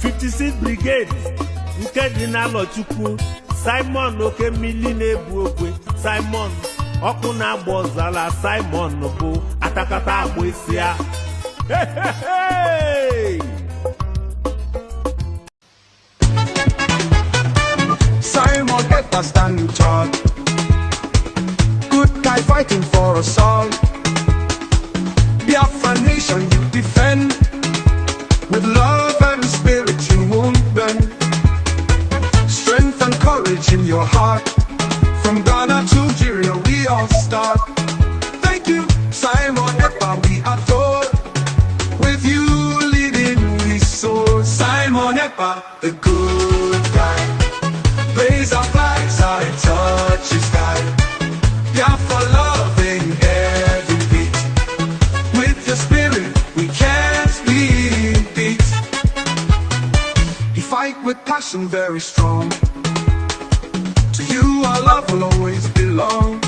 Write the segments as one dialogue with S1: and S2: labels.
S1: 56 Brigade nke dị n'Alọchukwu. Simon Okemili na-ebu okwe. Simon ọkụ na-agba ọzala. Simon bụ atakata agba isi ya.
S2: Simon Ekpa standing tall, good guy fighting for us all. Biafra nation you defend, with love and spirit you won't bend. Strength and courage in your heart, from Ghana to Nigeria we all start. Thank you Simon Ekpa, we adore. With you leading we soar. Simon Ekpa, the good guy, raise our flags out and touch the sky. Biafra loving every beat, with your spirit we can't be beat. You fight with passion very strong, to you our love will always belong.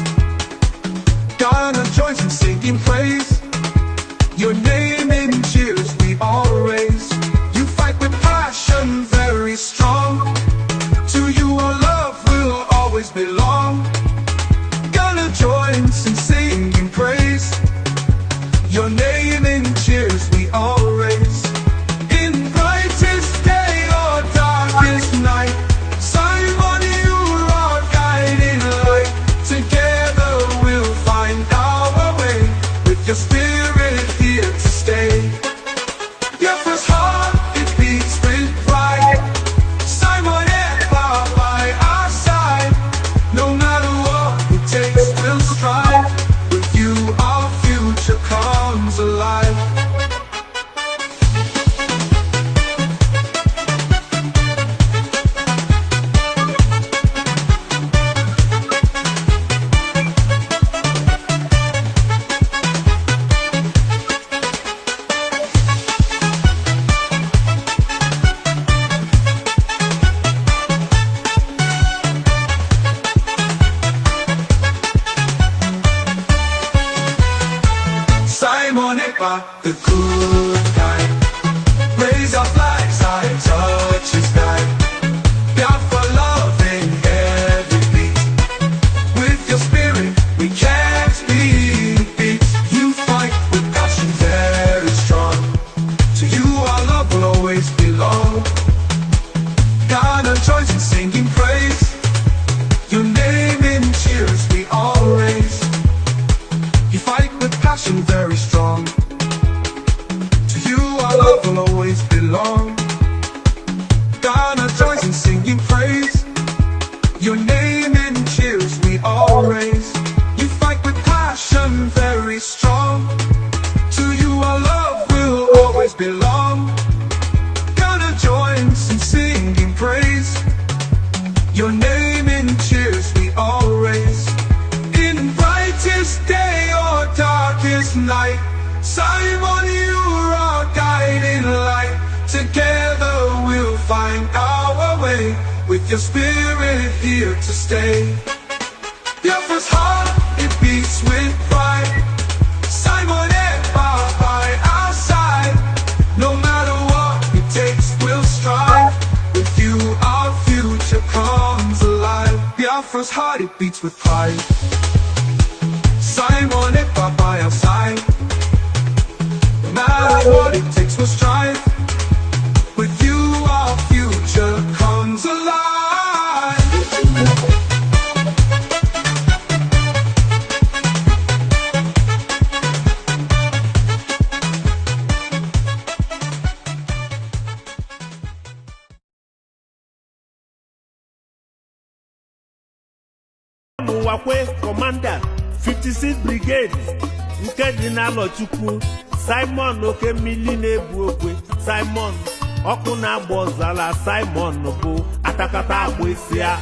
S2: Ghana joins in singing praise, your name in cheers we all raise. You fight with passion very strong, to you our love will always belong. Ghana joins in singing praise, your name in cheers we all raise. In brightest day or darkest night, Simon you are our guiding light. Together we'll find our way, with your spirit here to stay. Biafra's heart it beats with pride. Simon Ekpa by our side. No matter what it takes we'll strive. With you our future comes alive. Simon Ekpa, the good guy, raise our flags high and touch the sky. Biafra loving every beat, with your spirit we can't be beat. You fight with passion very strong, to you our love will always belong. Ghana joins in singing praise, your name in cheers we all raise. You fight with passion very strong, to you our love will always belong. Ghana joins in singing praise, your name in cheers we all raise. You fight with passion very strong, to you our love will always belong. Ghana joins in singing praise, your name in cheers we all raise. In brightest day or darkest night, Simon you're our guiding light. Together we'll find our way, with your spirit here to stay. Biafra's heart it beats with pride. Simon Ekpa by our side. No matter what it takes we'll strive. With you our future comes alive. Biafra's heart it beats with pride. Simon Ekpa by our side. No matter what it takes we'll strive. With you our future comes alive.
S1: Wakwe Commander 56 Brigade nke dị n'Alọchukwu. Simon Okemili na-ebu okwe. Simon ọkụ na-agba ọzala. Simon bụ atakata agba isi ya.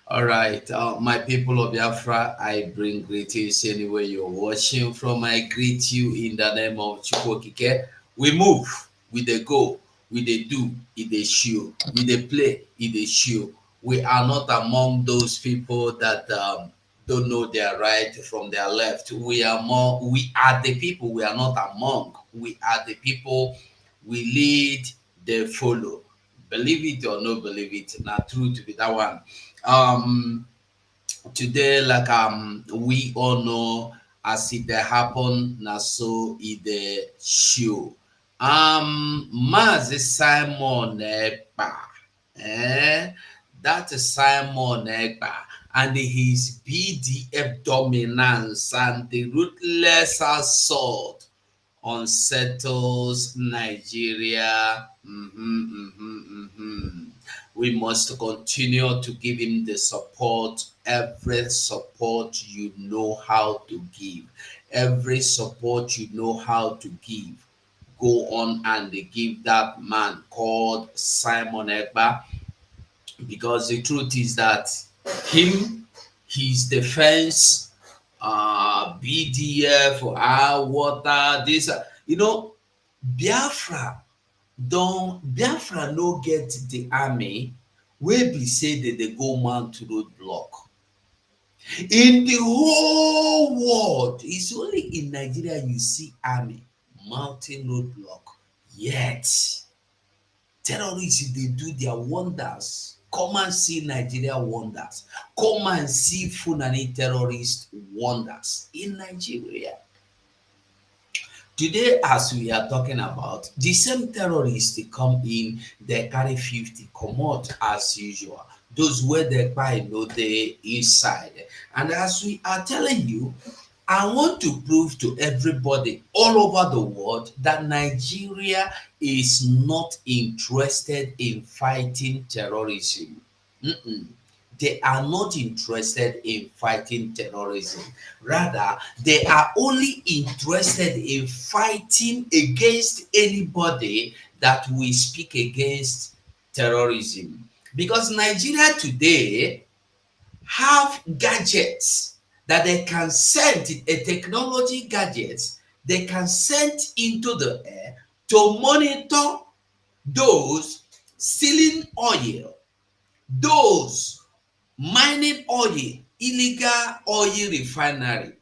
S3: All right, my people of Biafra, I bring greetings anywhere you're watching from. I greet you in the name of Chukwokike. We move, we dey go, we dey do, it dey show, we dey play, it dey show. We are not among those people that don't know their right from their left. We are more, we are the people, we are not among. We are the people, we lead, they follow. Believe it or not believe it, not true to be that one. um Today, like we all know, as it dey happen na so e dey show. Mazi Simon Ekpa, eh that Simon Ekpa and his BDF dominance and the ruthless assault unsettles Nigeria. We must continue to give him the support, every support you know how to give, every support you know how to give. Go on and give that man called Simon Ekpa, because the truth is that him, his defense, BDF, water, this, Biafra Biafra no get the army wey be say that they go mount roadblock. In the whole world, it's only in Nigeria you see army mounting roadblock. Yet, terrorists, they do their wonders. Come and see Nigeria wonders. Come and see Fulani terrorist wonders in Nigeria. Today, as we are talking about, the same terrorists they come in, they carry 50 comot as usual. Those where they buy know the inside. And as we are telling you, I want to prove to everybody all over the world that Nigeria is not interested in fighting terrorism. Mm-mm. They are not interested in fighting terrorism. Rather, they are only interested in fighting against anybody that will speak against terrorism. Because Nigeria today have gadgets that they can send, a technology gadgets they can send into the air to monitor those stealing oil, those mining oil, illegal oil refinery.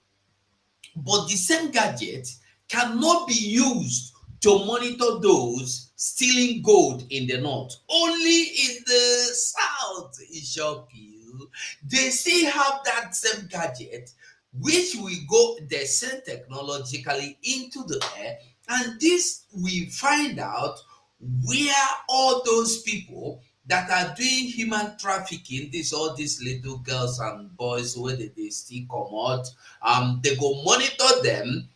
S3: But the same gadget cannot be used to monitor those stealing gold in the north. Only in the south, it shock you. They still have that same gadget, which will go, they send technologically into the air, and this we find out where all those people that are doing human trafficking, this all these little girls and boys where they still come out, they go monitor them,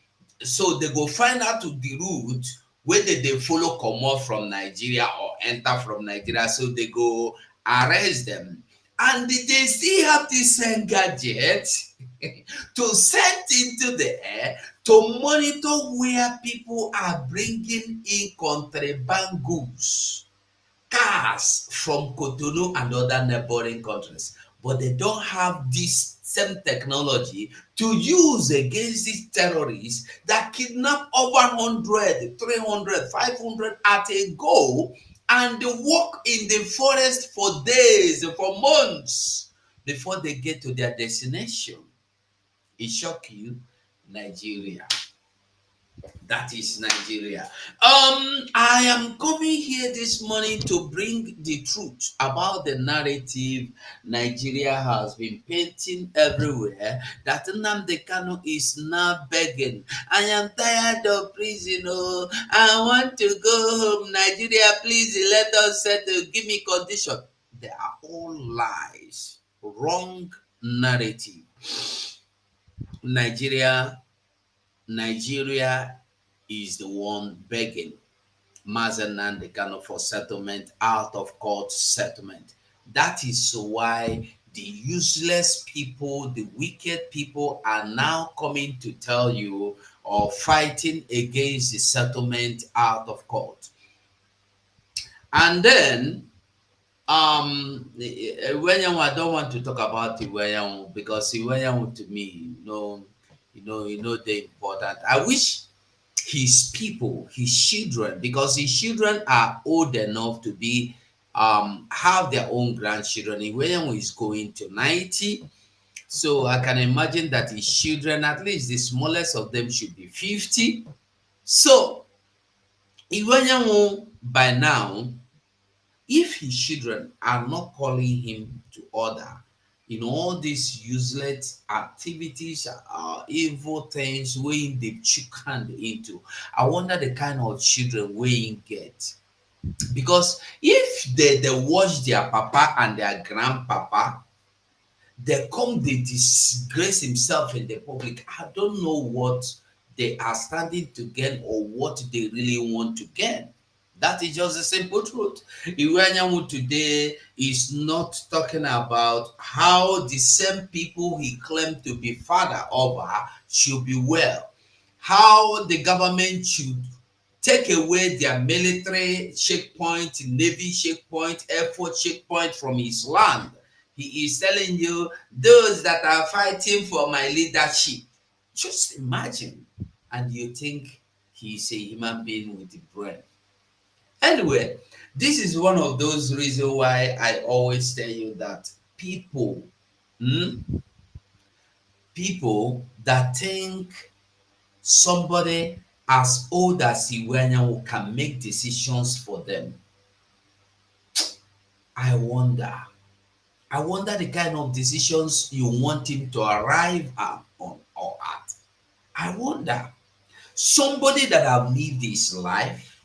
S3: so they go find out to the route where they follow comot from Nigeria or enter from Nigeria, so they go arrest them. And they still have this same gadget to send into the air to monitor where people are bringing in contraband goods, cars from Cotonou and other neighboring countries. But they don't have this same technology to use against these terrorists that kidnap over 100, 300, 500 at a go, and they walk in the forest for days, for months, before they get to their destination. It shock you, Nigeria. That is Nigeria. I am coming here this morning to bring the truth about the narrative Nigeria has been painting everywhere, that Nnamdi Kanu is now begging. I am tired of prison. Oh, I want to go home. Nigeria, please let us settle. Give me condition. They are all lies, wrong narrative. Nigeria is the one begging Mazen Nnamdi Kanu for settlement, out of court settlement. That is why the useless people, the wicked people are now coming to tell you or fighting against the settlement out of court. And then Iwenyamu, I don't want to talk about Iwenyamu because Iwenyamu to me, the important. I wish his people, his children, because his children are old enough to be have their own grandchildren. Iwenyamu is going to 90. So I can imagine that his children, at least the smallest of them, should be 50. So Iwenyamu by now, if his children are not calling him to order in all these useless activities, evil things wey they chook hand into, I wonder the kind of children wey he get. Because if they watch their papa and their grandpapa, they come they disgrace himself in the public. I don't know what they are standing to gain or what they really want to gain. That is just the simple truth. Iwanyamu today is not talking about how the same people he claimed to be father over should be well, how the government should take away their military checkpoint, navy checkpoint, air force checkpoint from his land. He is telling you, those that are fighting for my leadership. Just imagine. And you think he's a human being with a brain. Anyway, this is one of those reasons why I always tell you that hmm, people that think somebody as old as Iwenyawu can make decisions for them. I wonder. I wonder the kind of decisions you want him to arrive at on or at. I wonder. Somebody that have lived his life,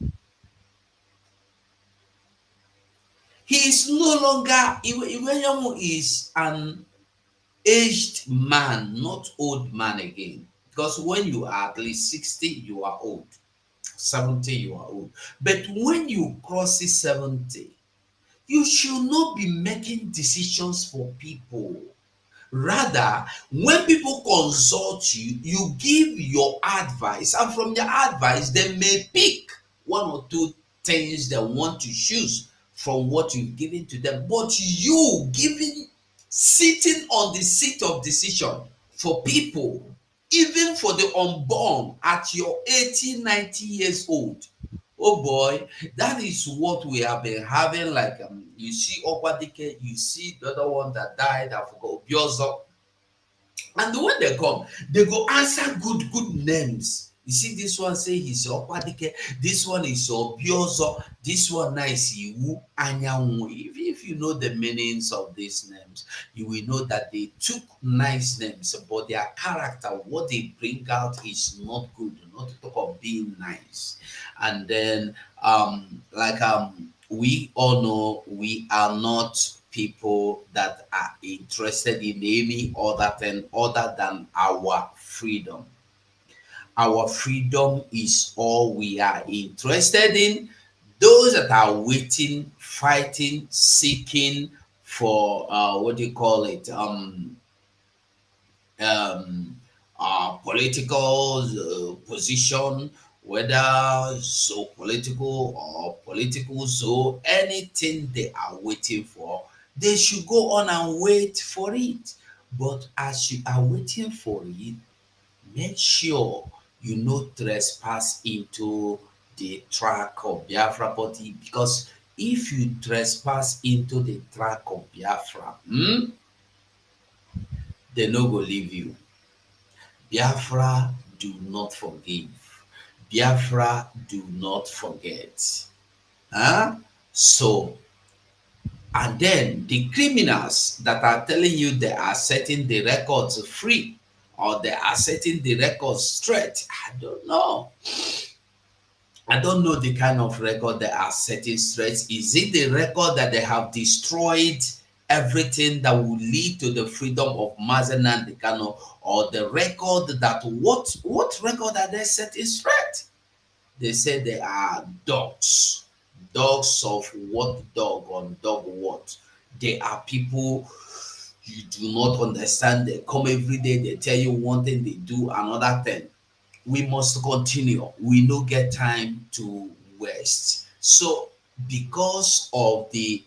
S3: he is no longer, Iwenyawu is an aged man, not old man again. Because when you are at least 60, you are old. 70, you are old. But when you cross 70, you should not be making decisions for people. Rather, when people consult you, you give your advice, and from your advice, they may pick one or two things they want to choose from what you've given to them. But you giving, sitting on the seat of decision for people, even for the unborn at your 80, 90 years old. Oh boy, that is what we have been having. Like you see Okwadike, you see the other one that died, I forgot, Biozo. And when they come, they go answer good names. You see, this one say he's Okwadike, this one is Obiozo, this one now is Iwu Anyanwu. If you know the meanings of these names, you will know that they took nice names, but their character, what they bring out is not good, not to talk of being nice. And then we all know we are not people that are interested in any other thing other than our freedom. Our freedom is all we are interested in. Those that are waiting, fighting, seeking for what do you call it? Political position, whether so political or political, so anything they are waiting for, they should go on and wait for it. But as you are waiting for it, make sure you no trespass into the track of Biafra body, because if you trespass into the track of Biafra, they no go leave you. Biafra do not forgive. Biafra do not forget. Huh? So, and then the criminals that are telling you they are setting the records free or they are setting the records straight, I don't know. I don't know the kind of record they are setting straight. Is it the record that they have destroyed everything that will lead to the freedom of Mazen and Kano, or the record that what record are they setting straight? They say they are dogs. Dogs of what dog on dog what? They are people you do not understand. They come every day, they tell you one thing, they do another thing. We must continue. We no get time to waste. So because of the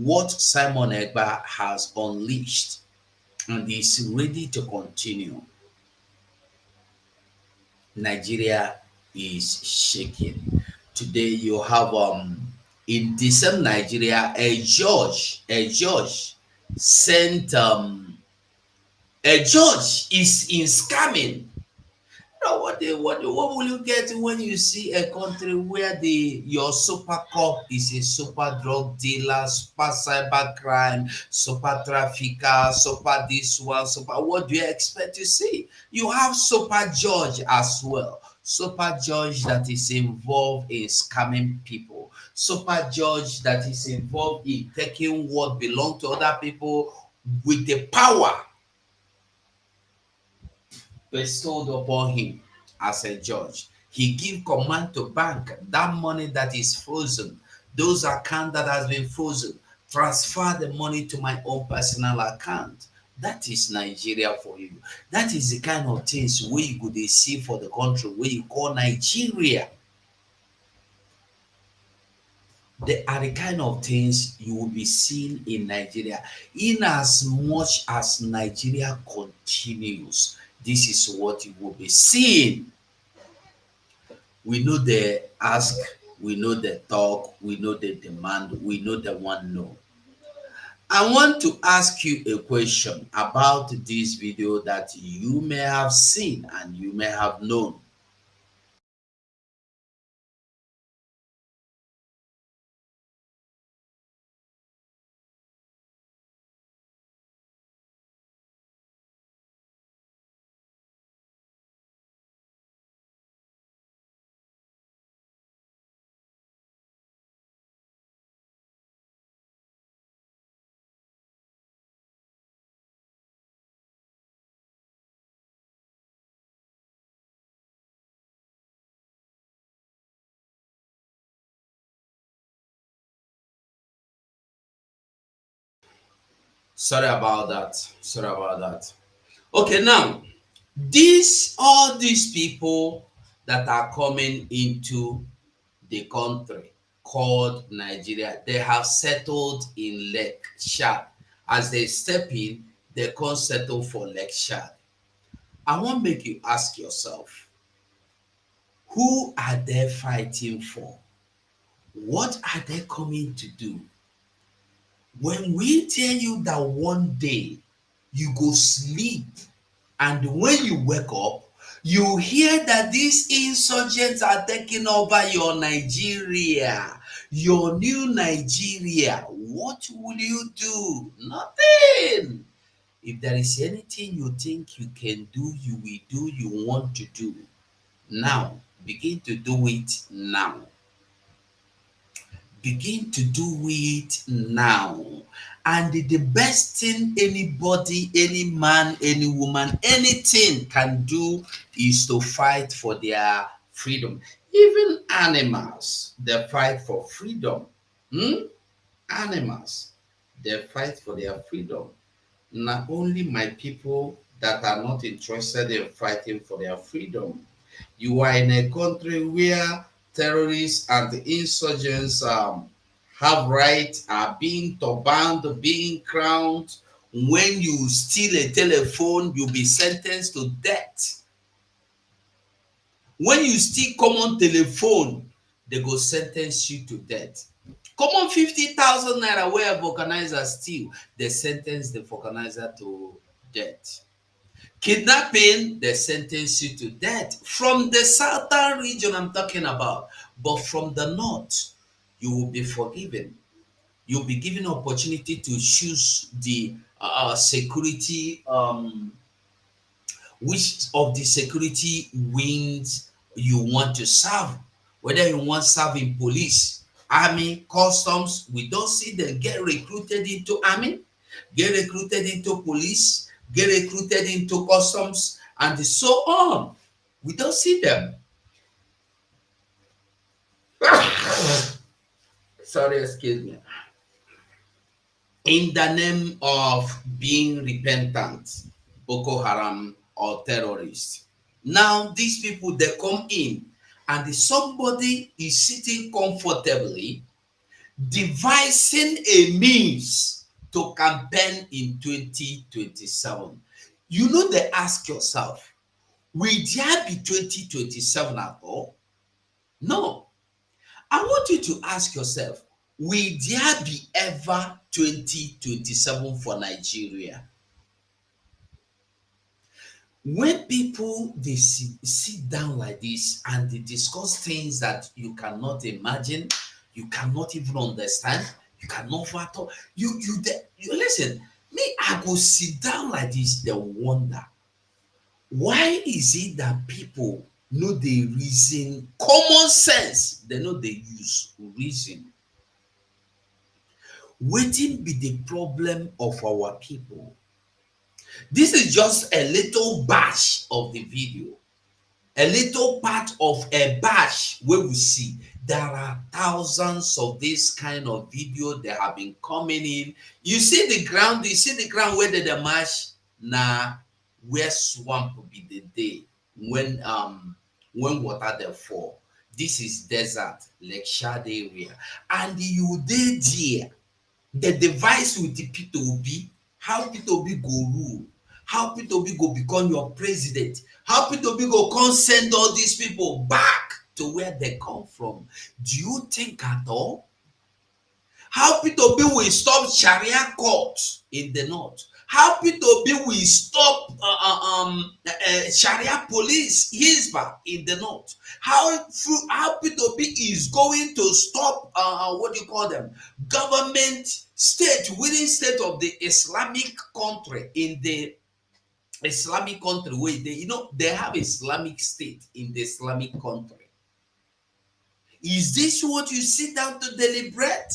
S3: what Simon Ekpa has unleashed and is ready to continue. Nigeria is shaking. Today you have in the same Nigeria a judge sent a judge is in scamming. Now, what will you get when you see a country where your super cop is a super drug dealer, super cyber crime, super trafficker, super this one, super what do you expect to see? You have super judge as well. Super judge that is involved in scamming people. Super judge that is involved in taking what belongs to other people with the power bestowed upon him as a judge. He give command to bank that money that is frozen, those account that has been frozen, transfer the money to my own personal account. That is Nigeria for you. That is the kind of things where you go dey see for the country where you call Nigeria. They are the kind of things you will be seeing in Nigeria. In as much as Nigeria continues, this is what you will be seeing. We know the ask, we know the talk, we know the demand, we know the one no. I want to ask you a question about this video that you may have seen and you may have known. Sorry about that. Sorry about that. Okay, now all these people that are coming into the country called Nigeria, they have settled in Lake Chad. As they step in, they can't settle for Lake Chad. I want to make you ask yourself, who are they fighting for? What are they coming to do? When we tell you that one day you go sleep and when you wake up, you hear that these insurgents are taking over your Nigeria, your new Nigeria, what will you do? Nothing. If there is anything you think you can do, you will do, you want to do. Now, begin to do it now. Begin to do it now. And the best thing anybody, any man, any woman, anything can do is to fight for their freedom. Even animals, they fight for freedom. Animals, they fight for their freedom. Not only my people that are not interested in fighting for their freedom. You are in a country where terrorists and insurgents have rights, are being turbaned, being crowned. When you steal a telephone, you'll be sentenced to death. When you steal common telephone, they go sentence you to death. Common 50,000 naira where a vulcanizer steal, they sentence the vulcanizer to death. Kidnapping, they sentence you to death. From the southern region I'm talking about, but from the north, you will be forgiven. You'll be given opportunity to choose the security, which of the security wings you want to serve. Whether you want to serve in police, army, customs, we don't see them get recruited into army, get recruited into police, get recruited into customs, and so on. We don't see them. Sorry, excuse me. In the name of being repentant, Boko Haram or terrorists. Now these people, they come in and somebody is sitting comfortably. devising a means to campaign in 2027. You know, they ask yourself, will there be 2027 at all? No. I want you to ask yourself, will there be ever 2027 for Nigeria? When people they sit down like this and they discuss things that you cannot imagine, you cannot even understand, you cannot fathom, you listen, me, I go sit down like this, they wonder, why is it that people know they reason common sense, they know they use reason? Wetin be the problem of our people? This is just a little batch of the video, a little part of a batch where we see there are thousands of this kind of video that have been coming in. You see the ground where they march na where swamp will be the day when water dey fall. This is desert, like Shad area, and you dey there. The device with the P2B, how P2B go rule, how P2B go become your president, how P2B go come send all these people back to where they come from. Do you think at all? How P2B will stop Sharia court in the north? How P2B will stop Sharia police Hizbah in the north? How P2B is going to stop what do you call them? Government state within state of the Islamic country in the Islamic country where they have Islamic state in the Islamic country. Is this what you sit down to deliberate?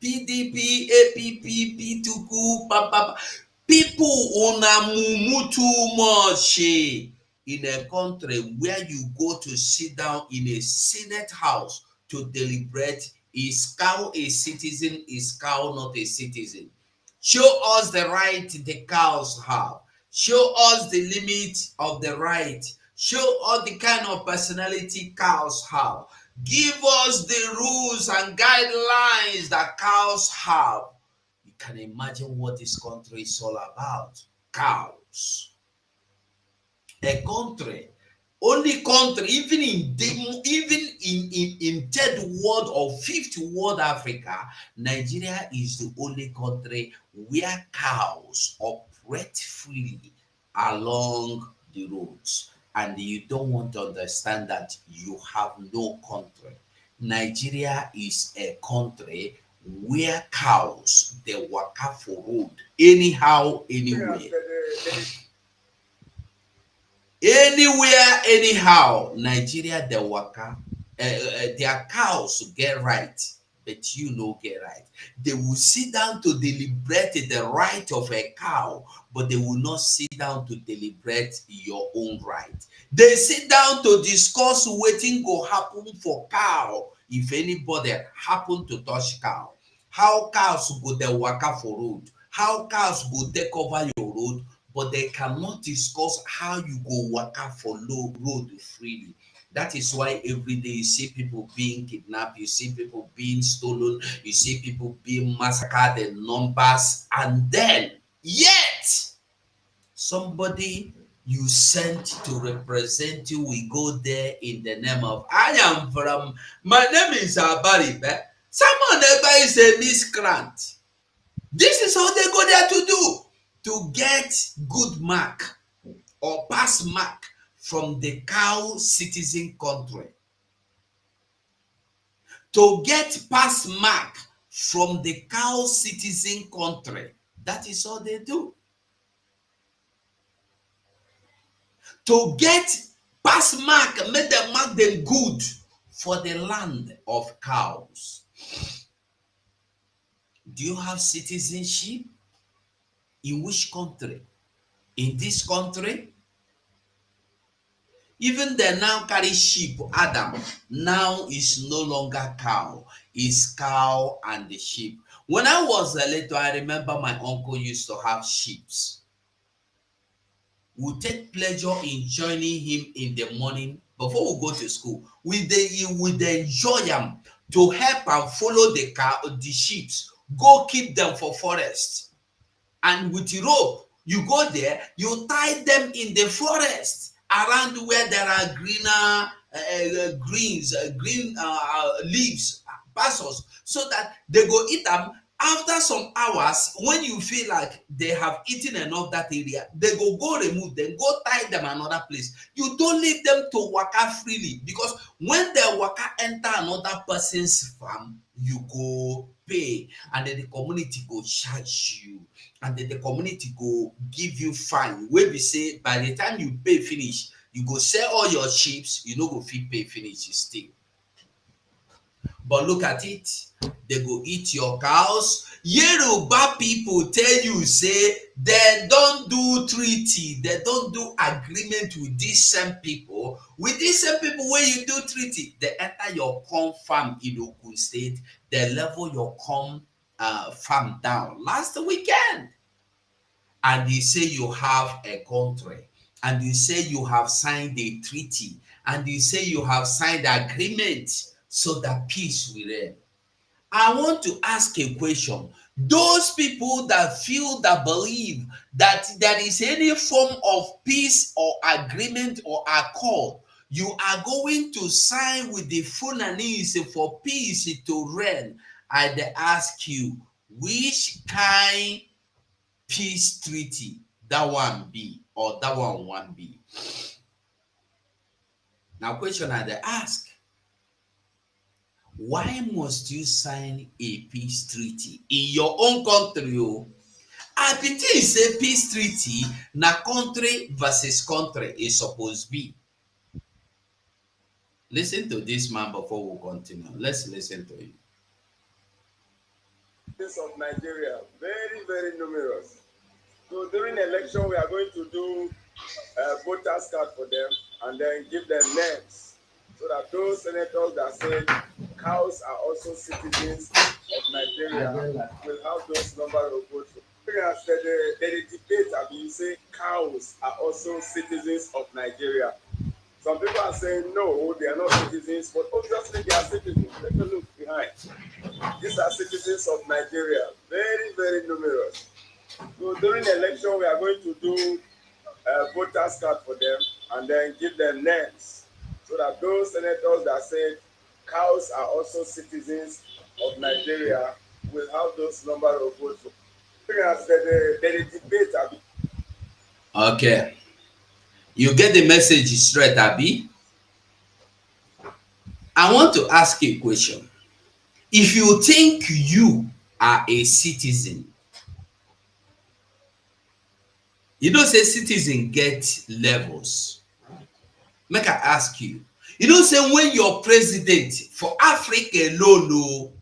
S3: PDP, APP, P2Q, Papa. People una mumu too much in a country where you go to sit down in a Senate house to deliberate. Is cow a citizen? Is cow not a citizen? Show us the right the cows have. Show us the limit of the right. Show us the kind of personality cows have. Give us the rules and guidelines that cows have. You can imagine what this country is all about. Cows. A country, only country, even in third world or fifth world Africa, Nigeria is the only country where cows operate freely along the roads. And you don't want to understand that you have no country. Nigeria is a country where cows they waka for road anyhow, anywhere. Anywhere, anyhow, Nigeria they waka. Their cows get right, but you no get right. They will sit down to deliberate the right of a cow, but they will not sit down to deliberate your own right. They sit down to discuss wetin go happen for cow if anybody happen to touch cow. How cows go dey waka for road, how cows go take over your road, but they cannot discuss how you go waka for low road freely. That is why every day you see people being kidnapped, you see people being stolen, you see people being massacred in numbers, and then yet somebody you sent to represent you will go there in the name of my name is Abaribe. Simon Ekpa is a miscreant. This is how they go there to do, to get good mark or pass mark from the cow citizen country. To get pass mark from the cow citizen country. That is all they do. To get pass mark, make them mark them good for the land of cows. Do you have citizenship? In which country? In this country? Even they now carry sheep, Adam, now is no longer cow, is cow and the sheep. When I was a little, I remember my uncle used to have sheep. We take pleasure in joining him in the morning before we go to school. We enjoy them to help and follow the sheep, go keep them for forest. And with the rope, you go there, you tie them in the forest around where there are green leaves, pastures, so that they go eat them. After some hours, when you feel like they have eaten enough that area, they go remove them, go tie them another place. You don't leave them to waka freely, because when the waka enter another person's farm, you go pay, and then the community go charge you, and then the community go give you fine. Wey be say by the time you pay finish, you go sell all your sheep, you no go fit pay finish, you still. But look at it, they go eat your cows. Yoruba people tell you say they don't do treaty, they don't do agreement with these same people. With these same people where you do treaty, they enter your corn farm in Ogun State, they level your corn farm down last weekend. And you say you have a country, and you say you have signed a treaty, and you say you have signed agreement so that peace will reign. I want to ask a question. Those people that feel, that believe that there is any form of peace or agreement or accord you are going to sign with the Fulanese for peace to reign, I ask you, which kind peace treaty that one be, or that one be? Now question I ask, why must you sign a peace treaty in your own country? I think say peace treaty na country versus country is supposed to be. Listen to this man before we continue. Let's listen to him.
S4: Of Nigeria, very, very numerous. So during election, we are going to do a voters card for them and then give them names, so that those senators that say cows are also citizens of Nigeria will have those number of votes. As the debate, I mean, you say cows are also citizens of Nigeria. Some people are saying no, they are not citizens, but obviously they are citizens. Take a look behind. These are citizens of Nigeria, very, very numerous. So during the election, we are going to do a voters card for them and then give them names, so that those senators that said cows are also citizens of Nigeria will have those number of votes. As the debate,
S3: okay, you get the message straight, Abi. I want to ask you a question. If you think you are a citizen, you don't say citizen get levels. Make I ask you. You don't say when your president for Africa alone,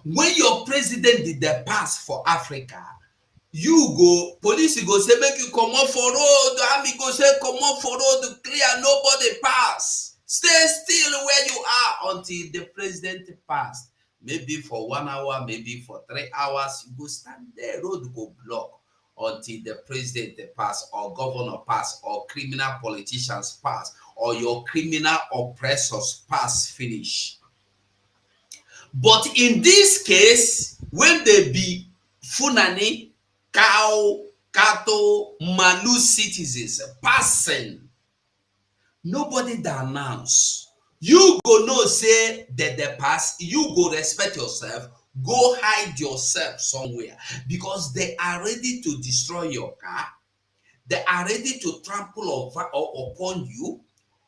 S3: when your president did the pass for Africa, you go, police go say make you come out for road, army go say come out for road to clear, nobody pass. Stay still where you are until the president pass. Maybe for 1 hour, maybe for 3 hours, you go stand there, road go block until the president pass, or governor pass, or criminal politicians pass, or your criminal oppressors pass finish. But in this case, when they be Funani, cow, cattle, Malu citizens passing, nobody that announce. You go know say that they pass, you go respect yourself, go hide yourself somewhere, because they are ready to destroy your car. They are ready to trample upon you,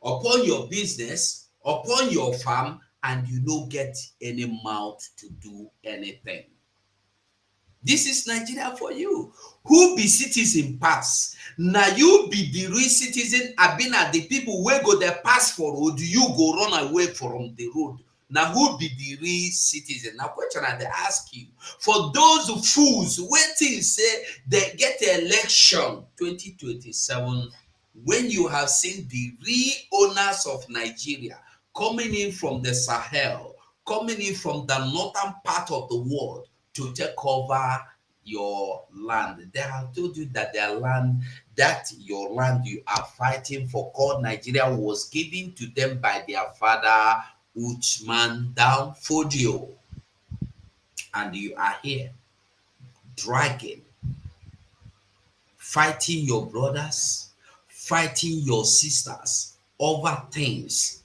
S3: upon your business, upon your farm, and you don't get any mouth to do anything. This is Nigeria for you. Who be citizen pass? Now you be the real citizen. I been at the people where go there pass for road, you go run away from the road. Now who be the real citizen? Now question I ask you. For those fools waiting say they get election 2027, when you have seen the real owners of Nigeria coming in from the Sahel, coming in from the northern part of the world to take over your land. They have told you that their land, that your land you are fighting for called Nigeria was given to them by their father Uchman down Fodio, and you are here dragging, fighting your brothers, fighting your sisters over things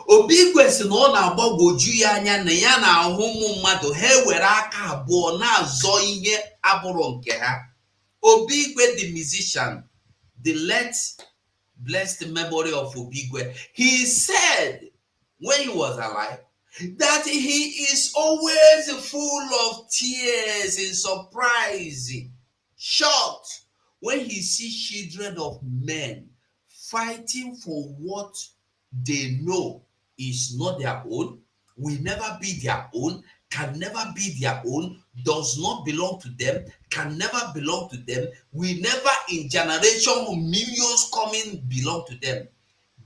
S3: obi kwesị na ọ na-agbagwoju ya anya na ya na-ahụ ụmụ mmadụ ha were aka abụọ na-azọ ihe abụrụ nke ha. Obigwe the musician, the late blessed memory of Obigwe, he said when he was alive that he is always full of tears in surprise, shocked when he sees children of men fighting for what they know is not their own, will never be their own, can never be their own, does not belong to them, can never belong to them, will never in generation millions coming belong to them.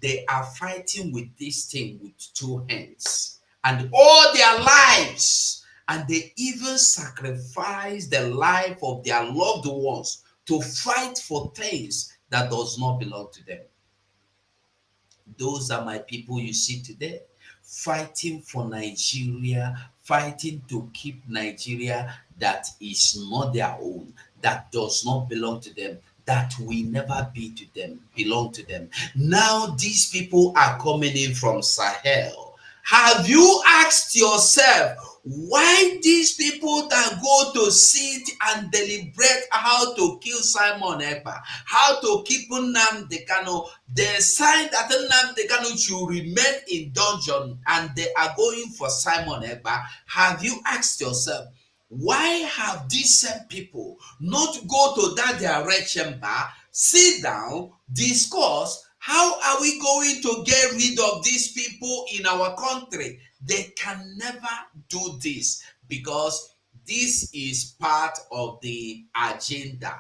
S3: They are fighting with this thing with two hands and all their lives, and they even sacrifice the life of their loved ones to fight for things that does not belong to them. Those are my people you see today, fighting for Nigeria, fighting to keep Nigeria that is not their own, that does not belong to them, that will never be to them, belong to them. Now these people are coming in from Sahel. Have you asked yourself why these people that go to sit and deliberate how to kill Simon Ekpa, how to keep Nnamdi Kanu, they decide that Nnamdi Kanu should remain in dungeon and they are going for Simon Ekpa? Have you asked yourself, why have these same people not go to that their red chamber, sit down, discuss, how are we going to get rid of these people in our country? They can never do this because this is part of the agenda.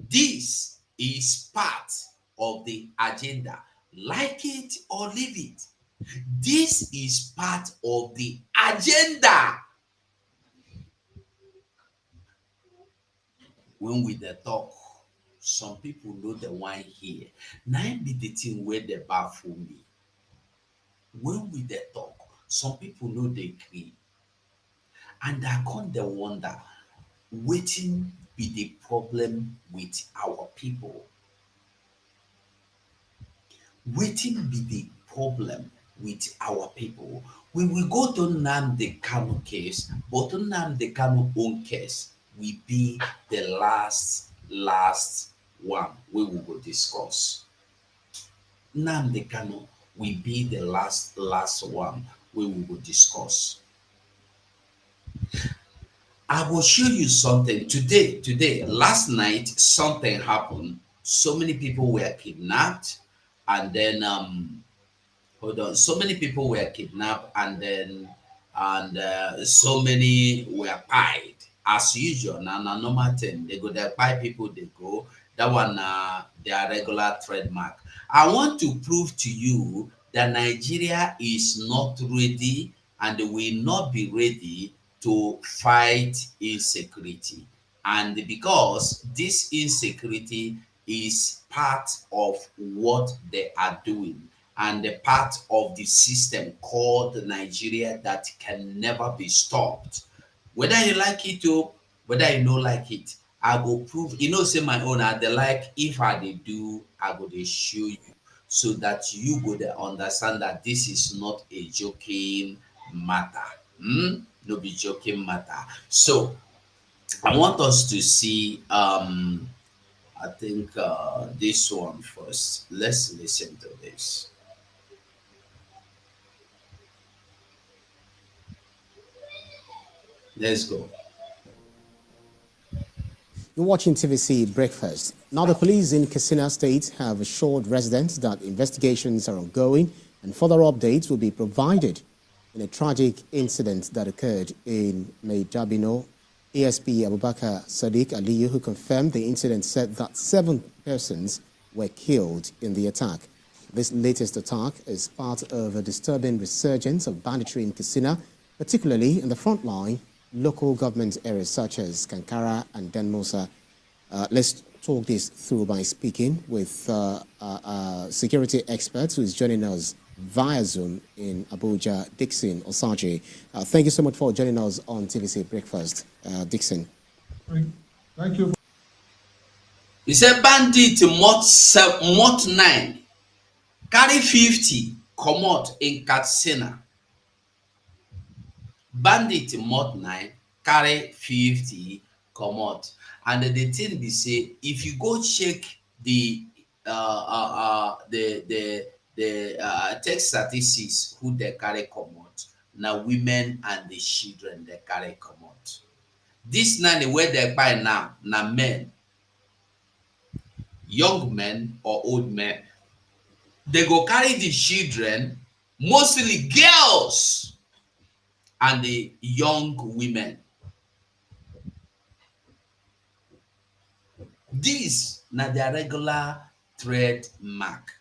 S3: This is part of the agenda. Like it or leave it. This is part of the agenda. When we the talk, some people know the one here. Now be the thing where they baffle me. When we the talk, some people know they agree. And I can't the wonder, waiting be the problem with our people. Waiting be the problem with our people. When we go to Nnamdi Kanu case, but to Nnamdi Kanu own case, will be the last one we will discuss. Nnamdi Kanu will be the last one we will discuss. I will show you something today. Last night, something happened. So many people were kidnapped, and then so many people were kidnapped, and then so many were pied. As usual, now normal thing. They go there, buy people, they go. That one, their regular trademark. I want to prove to you that Nigeria is not ready and will not be ready to fight insecurity. And because this insecurity is part of what they are doing and a part of the system called Nigeria that can never be stopped. Whether you like it or whether you don't like it, I will prove, say my own, I like, if I they do, I will show you so that you would understand that this is not a joking matter. No be joking matter. So I want us to see, I think this one first. Let's listen to this. Let's go.
S5: You're watching TVC Breakfast. Now, the police in Katsina State have assured residents that investigations are ongoing and further updates will be provided in a tragic incident that occurred in Maidabino. ASP Abubakar Sadiq Aliyu, who confirmed the incident, said that 7 persons were killed in the attack. This latest attack is part of a disturbing resurgence of banditry in Katsina, particularly in the front line local government areas such as Kankara and Denmosa. Let's talk this through by speaking with a security expert who is joining us via Zoom in Abuja, Dixon Osaje. Thank you so much for joining us on TVC Breakfast, Dixon.
S2: Thank you.
S3: He said bandit mot 9 carry 50 comot in Katsina. Bandit mot 9 carry 50 comot, and the thing be say if you go check the text statistics who they carry comot, na women and the children they carry comot. This nanny where they buy now na men, young men or old men. They go carry the children, mostly girls, and the young women. This na their regular trademark.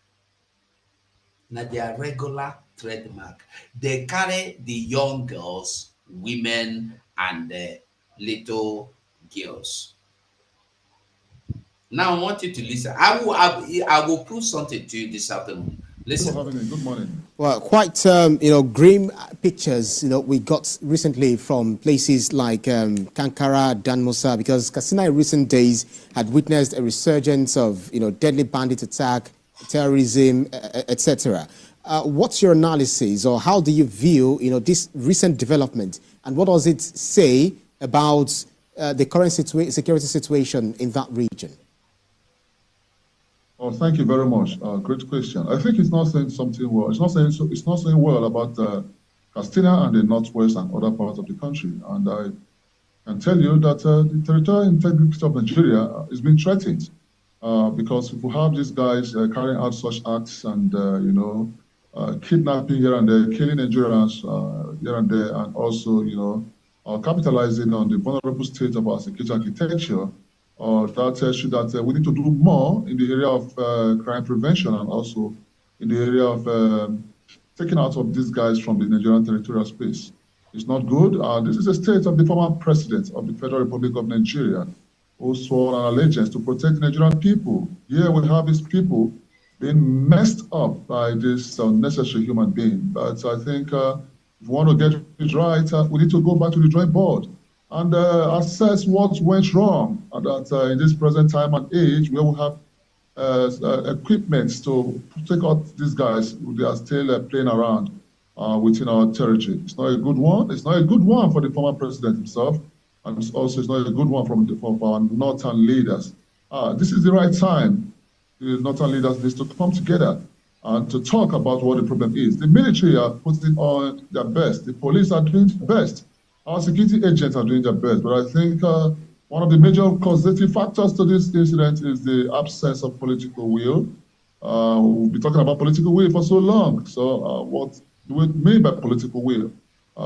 S3: Na their regular trademark. They carry the young girls, women, and the little girls. Now I want you to listen. I will prove something to you this afternoon. Listen.
S2: Good morning.
S5: Well, quite grim pictures we got recently from places like Kankara, Danmosa, because Katsina in recent days had witnessed a resurgence of deadly bandit attack, terrorism, etc. What's your analysis, or how do you view this recent development, and what does it say about the current security situation in that region?
S2: Oh, thank you very much. Great question. I think it's not saying something well. It's not saying well about Katsina and the northwest and other parts of the country. And I can tell you that the territorial integrity of Nigeria is being threatened because if we have these guys carrying out such acts and kidnapping here and there, killing Nigerians here and there, and also capitalizing on the vulnerable state of our security architecture. That tells you that we need to do more in the area of crime prevention and also in the area of taking out of these guys from the Nigerian territorial space. It's not good. This is a state of the former president of the Federal Republic of Nigeria who swore an allegiance to protect the Nigerian people. Here we have these people being messed up by this unnecessary human being. But I think if we want to get it right, we need to go back to the drawing board and assess what went wrong. And that in this present time and age, where we have equipment to take out these guys who are still playing around within our territory. It's not a good one. It's not a good one for the former president himself, and it's not a good one for our northern leaders. This is the right time. The northern leaders need to come together and to talk about what the problem is. The military are putting on their best. The police are doing their best. Our security agents are doing their best. But I think one of the major causative factors to this incident is the absence of political will. We'll be talking about political will for so long. So what do we mean by political will?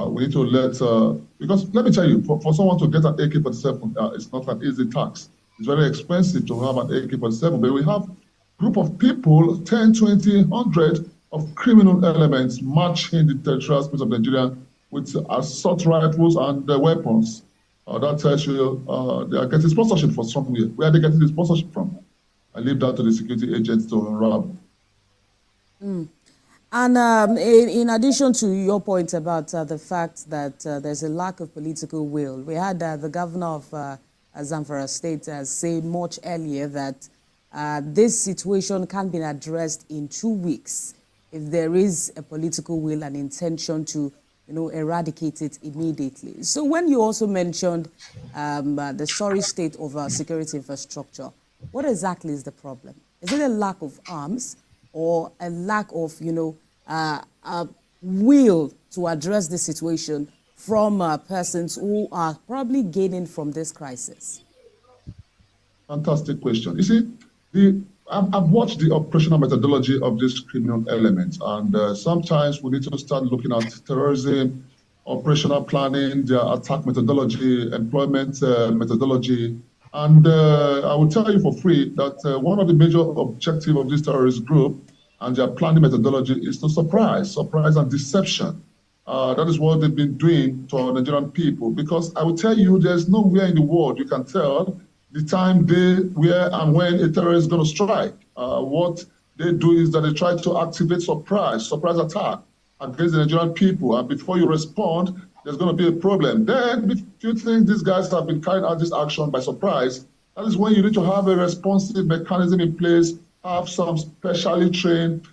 S2: We need to because let me tell you, for someone to get an AK-47, it's not an easy task. It's very expensive to have an AK-47, but we have a group of people, 10, 20, 100 of criminal elements marching the territorial space of Nigeria with assault rifles and weapons. That tells you they are getting sponsorship from somewhere. Where are they getting the sponsorship from? I leave that to the security agents to unravel.
S6: And in addition to your point about the fact that there's a lack of political will, we had the governor of Zamfara State say much earlier that this situation can be addressed in 2 weeks if there is a political will and intention to eradicate it immediately. So when you also mentioned the sorry state of our security infrastructure, what exactly is the problem? Is it a lack of arms or a lack of, will to address the situation from persons who are probably gaining from this crisis?
S2: Fantastic question. You see, I've watched the operational methodology of this criminal element, and sometimes we need to start looking at terrorism, operational planning, their attack methodology, employment methodology. And I will tell you for free that one of the major objectives of this terrorist group and their planning methodology is to surprise and deception. That is what they've been doing to our Nigerian people, because I will tell you there's nowhere in the world you can tell the time, day, where, and when a terrorist is going to strike. What
S7: they do is that they try to activate surprise attack against the Nigerian people. And before you respond, there's going to be a problem. Then, if you think these guys have been carrying out this action by surprise, that is when you need to have a responsive mechanism in place, have some specially trained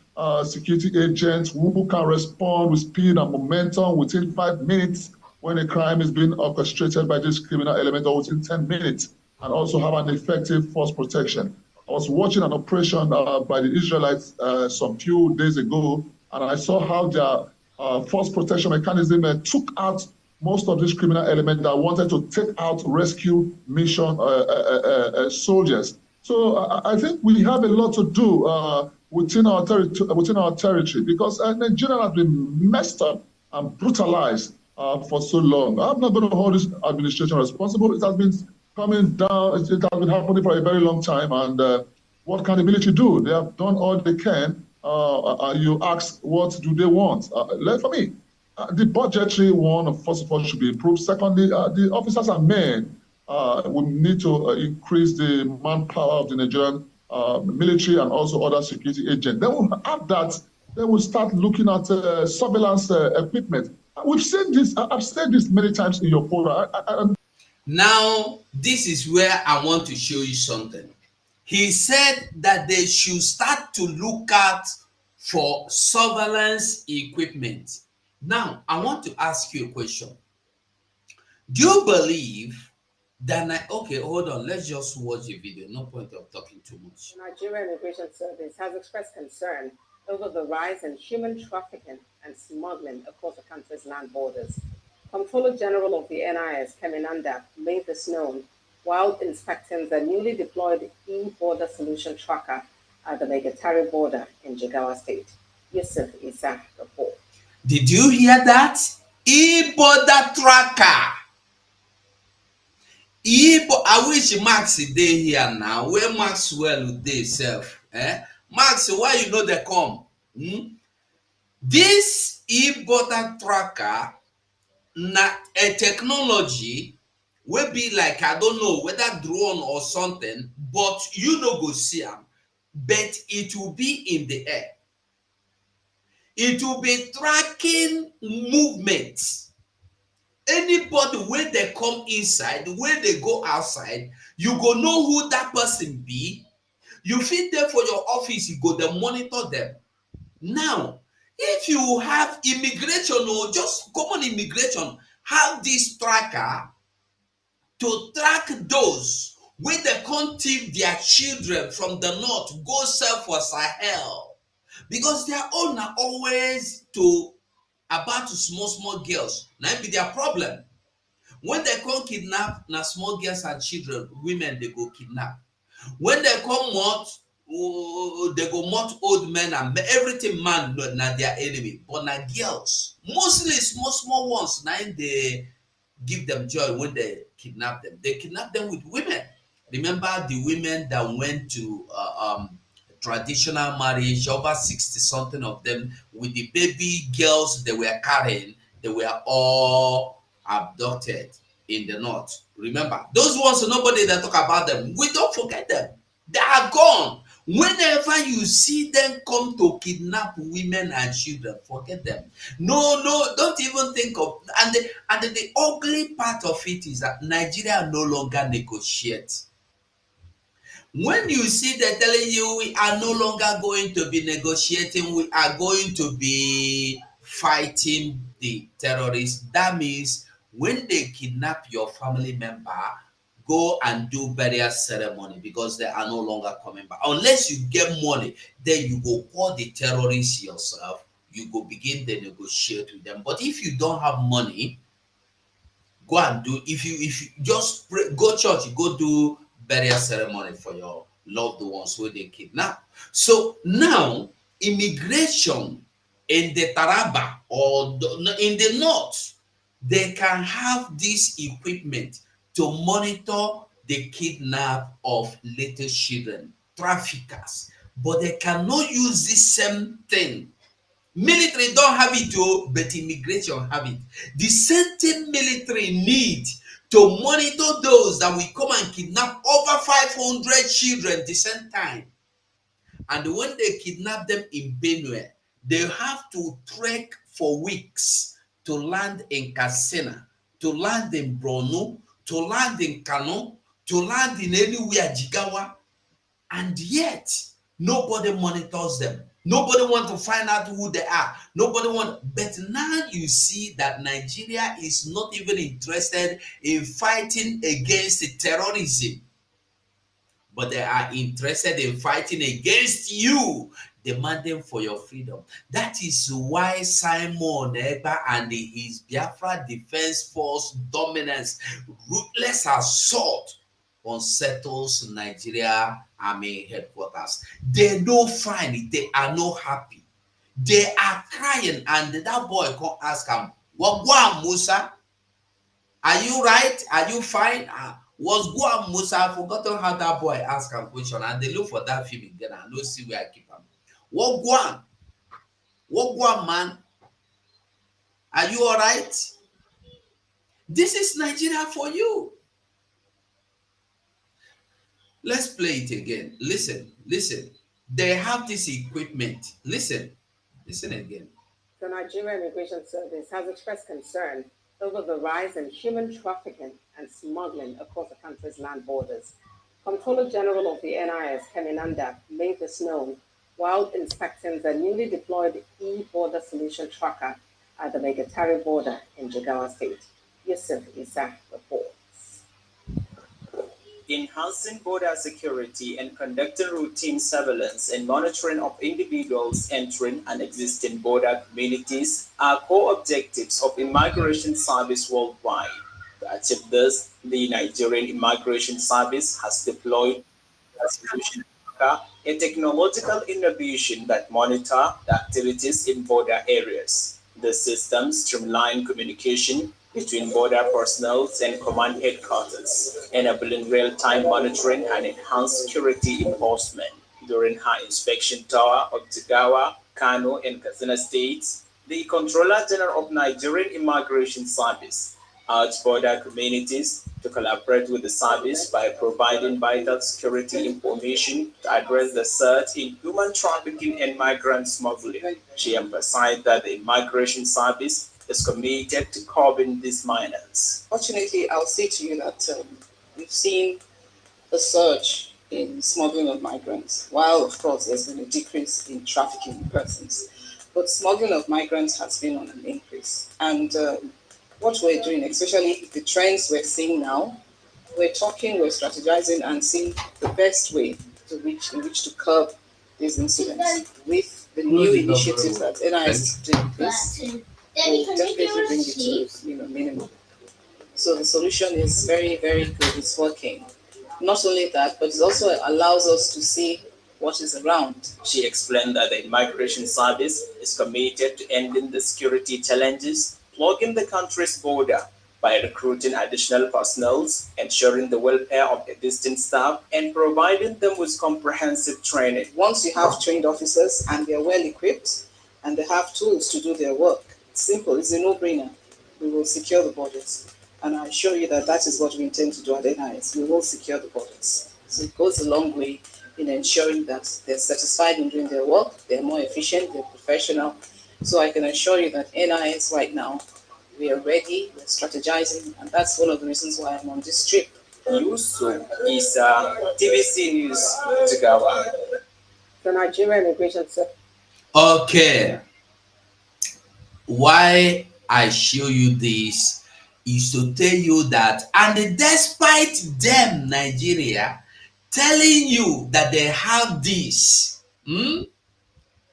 S7: security agents who can respond with speed and momentum within 5 minutes when a crime is being orchestrated by this criminal element, or within 10 minutes, and also have an effective force protection. I was watching an operation by the Israelites some few days ago, and I saw how their force protection mechanism took out most of these criminal elements that wanted to take out rescue mission soldiers. So I think we have a lot to do within our territory, because Nigeria has been messed up and brutalized for so long. I'm not going to hold this administration responsible. It has been coming down. It has been happening for a very long time. And what can the military do? They have done all they can. You ask, what do they want? For me, the budgetary one, first of all, should be improved. Secondly, the officers and men we need to increase the manpower of the Nigerian military and also other security agents. Then we'll add that. Then we'll start looking at surveillance equipment. We've seen this. I've said this many times in your program.
S3: Now, this is where I want to show you something. He said that they should start to look out for surveillance equipment. Now, I want to ask you a question. Do you believe that, okay, hold on, let's just watch the video. No point of talking too much.
S8: The Nigerian Immigration Service has expressed concern over the rise in human trafficking and smuggling across the country's land borders. Comptroller General of the NIS, Keminanda, made this known while inspecting the newly deployed e-border solution tracker at the Megatari border in Jigawa State. Yusuf Isa report.
S3: Did you hear that? E-border tracker. I wish Max is here now. Where Maxwell they self? Max, why you know they come? This e-border tracker, na a technology will be like, I don't know whether drone or something, but you know go see them. But it will be in the air. It will be tracking movements. Anybody when they come inside, when they go outside, you go know who that person be. You fit them for your office, you go to monitor them. Now, if you have immigration or just common immigration, have this tracker to track those when they can't take their children from the north, go serve for Sahel. Because their own are always about small girls. Now be their problem. When they come kidnap, now small girls and children, women they go kidnap. When they come out, they go mock old men and everything man na their enemy. But na girls, mostly small ones, now they give them joy when they kidnap them. They kidnap them with women. Remember the women that went to traditional marriage, over 60 something of them, with the baby girls they were carrying, they were all abducted in the north. Remember, those ones, nobody that talk about them. We don't forget them. They are gone. Whenever you see them come to kidnap women and children, forget them. No, don't even think of. And the ugly part of it is that Nigeria no longer negotiates. When you see they're telling you we are no longer going to be negotiating, we are going to be fighting the terrorists, that means when they kidnap your family member, go and do burial ceremony because they are no longer coming back. Unless you get money, then you go call the terrorists yourself, you go begin to negotiate with them. But if you don't have money, go and do, if you just pray, go church, go do burial ceremony for your loved ones who they kidnap. So now immigration in the Taraba or in the north, they can have this equipment to monitor the kidnap of little children, traffickers, but they cannot use the same thing. Military don't have it too, but immigration have it. The same thing military need to monitor those that will come and kidnap over 500 children at the same time. And when they kidnap them in Benue, they have to trek for weeks to land in Katsina, to land in Borno, to land in Kano, to land in anywhere, Jigawa, and yet nobody monitors them. Nobody wants to find out who they are. Nobody wants. But now you see that Nigeria is not even interested in fighting against terrorism, but they are interested in fighting against you, demanding for your freedom. That is why Simon Ekpa and his Biafra Defense Force dominance, ruthless assault unsettles Nigeria Army headquarters. They don't find it. They are not happy. They are crying, and that boy come ask him, "Wagwan Musa, are you right? Are you fine?" Was Guam Musa? I've forgotten how that boy asked him question, and they look for that film again and don't see where I keep him. What Guam? What Guam, man? Are you all right? This is Nigeria for you. Let's play it again. Listen, listen. They have this equipment. Listen, listen again.
S8: The Nigerian Immigration Service has expressed concern over the rise in human trafficking and smuggling across the country's land borders. Comptroller General of the NIS, Keminanda, made this known while inspecting the newly deployed e-border solution tracker at the Megatari border in Jigawa State. Yusuf Isa reports.
S9: Enhancing border security and conducting routine surveillance and monitoring of individuals entering and existing border communities are core objectives of Immigration Service worldwide. To achieve this, the Nigerian Immigration Service has deployed a solution tracker, a technological innovation that monitor the activities in border areas. The system streamlines communication between border personnel and command headquarters, enabling real-time monitoring and enhanced security enforcement. During her inspection tour of Jigawa, Kano, and Katsina states, the Controller General of Nigerian Immigration Service urged border communities to collaborate with the service by providing vital security information to address the surge in human trafficking and migrant smuggling. She emphasized that the Immigration Service is committed to curbing these minors.
S10: Fortunately, I'll say to you that we've seen a surge in smuggling of migrants, while of course there's been a decrease in trafficking in persons. But smuggling of migrants has been on an increase. And what we're doing, especially the trends we're seeing now, we're strategizing and seeing the best way in which to curb these incidents. With the new initiatives that NIS is doing this, will definitely bring it to minimum. So the solution is very, very good. It's working. Not only that, but it also allows us to see what is around.
S9: She explained that the Immigration Service is committed to ending the security challenges plugging the country's border by recruiting additional personnel, ensuring the welfare of existing staff, and providing them with comprehensive training.
S10: Once you have trained officers and they're well equipped and they have tools to do their work, it's simple, it's a no-brainer. We will secure the borders. And I assure you that that is what we intend to do at NIS. We will secure the borders. So it goes a long way in ensuring that they're satisfied in doing their work, they're more efficient, they're professional. So I can assure you that NIS right now, we are ready, we're strategizing, and that's one of the reasons why I'm on this trip.
S9: Yusuf Isa, TVC News, Jigawa.
S8: The Nigerian Immigration Service.
S3: Okay. Why I show you this is to tell you that, and despite them, Nigeria, telling you that they have this,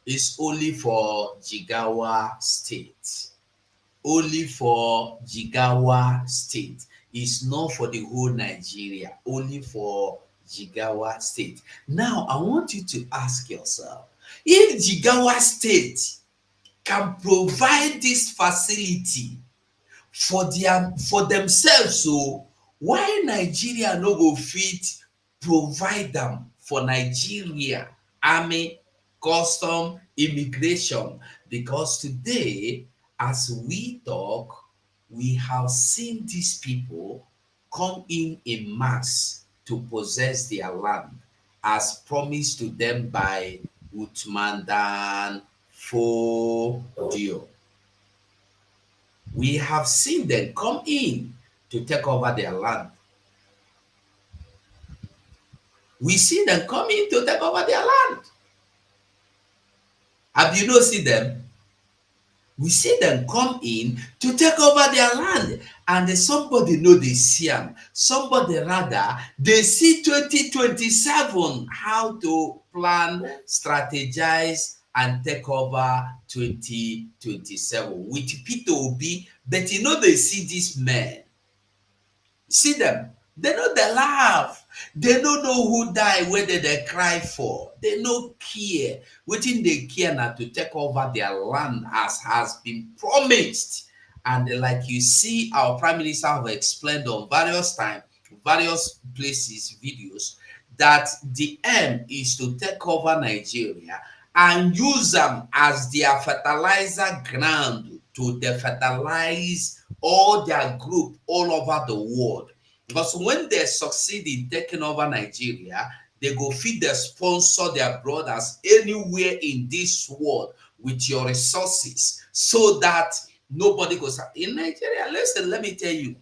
S3: is only for Jigawa State. Only for Jigawa State. It's not for the whole Nigeria. Only for Jigawa State. Now, I want you to ask yourself, if Jigawa State can provide this facility for themselves, so why Nigeria no go fit provide them for Nigeria Army, Custom, Immigration? Because today, as we talk, we have seen these people come in mass to possess their land as promised to them by Utmandan Fodio. We have seen them come in to take over their land. We see them come in to take over their land. Have you not seen them? We see them come in to take over their land, and somebody know they see them. Somebody rather they see 2027 how to plan, strategize, and take over 2027 with Peter Obi. But you know they see these men. See them. They know they laugh. They don't know who die, whether they cry for. They no care. Waiting they care now to take over their land as has been promised. And like you see, our Prime Minister have explained on various times, various places, videos, that the aim is to take over Nigeria and use them as their fertilizer ground to fertilize all their group all over the world. Because when they succeed in taking over Nigeria, they go feed the sponsor their brothers anywhere in this world with your resources so that nobody goes in Nigeria. Listen, let me tell you,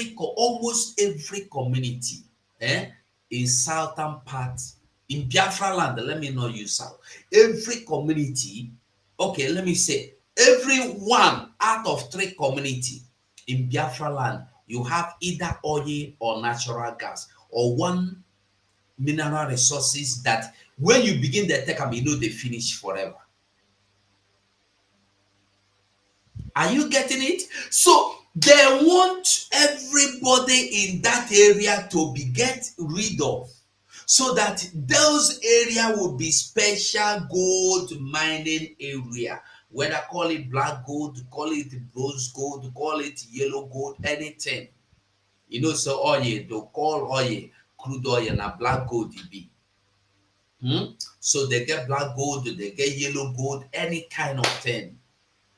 S3: almost every community in southern part in Biafra land, let me not use south, every community, okay, let me say every 1 out of 3 community in Biafra land, you have either oil or natural gas or one mineral resources that when you begin the take them, you know they finish forever. Are you getting it? So they want everybody in that area to be get rid of, so that those area will be special gold mining area. Whether call it black gold, call it bronze gold, call it yellow gold, anything. You know, so oil, they call oil crude oil and black gold it be. So they get black gold, they get yellow gold, any kind of thing.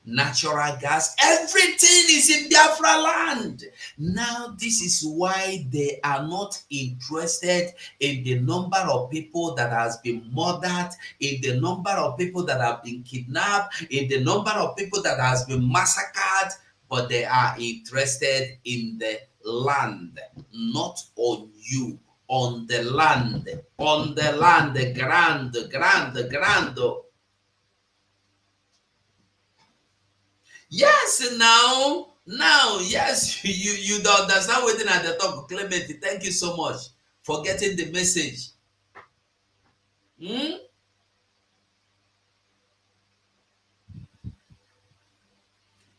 S3: Natural gas, everything is in Biafra land. Now, this is why they are not interested in the number of people that has been murdered, in the number of people that have been kidnapped, in the number of people that has been massacred, but they are interested in the land, not on you, on the land, grand. Yes, now, yes, you don't understand waiting at the top. Clement, thank you so much for getting the message.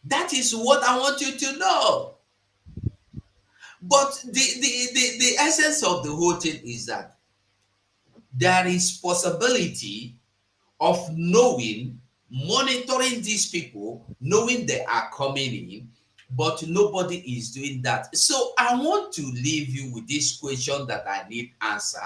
S3: That is what I want you to know. But the essence of the whole thing is that there is possibility of knowing, monitoring these people, knowing they are coming in, but nobody is doing that. So I want to leave you with this question that I need answer.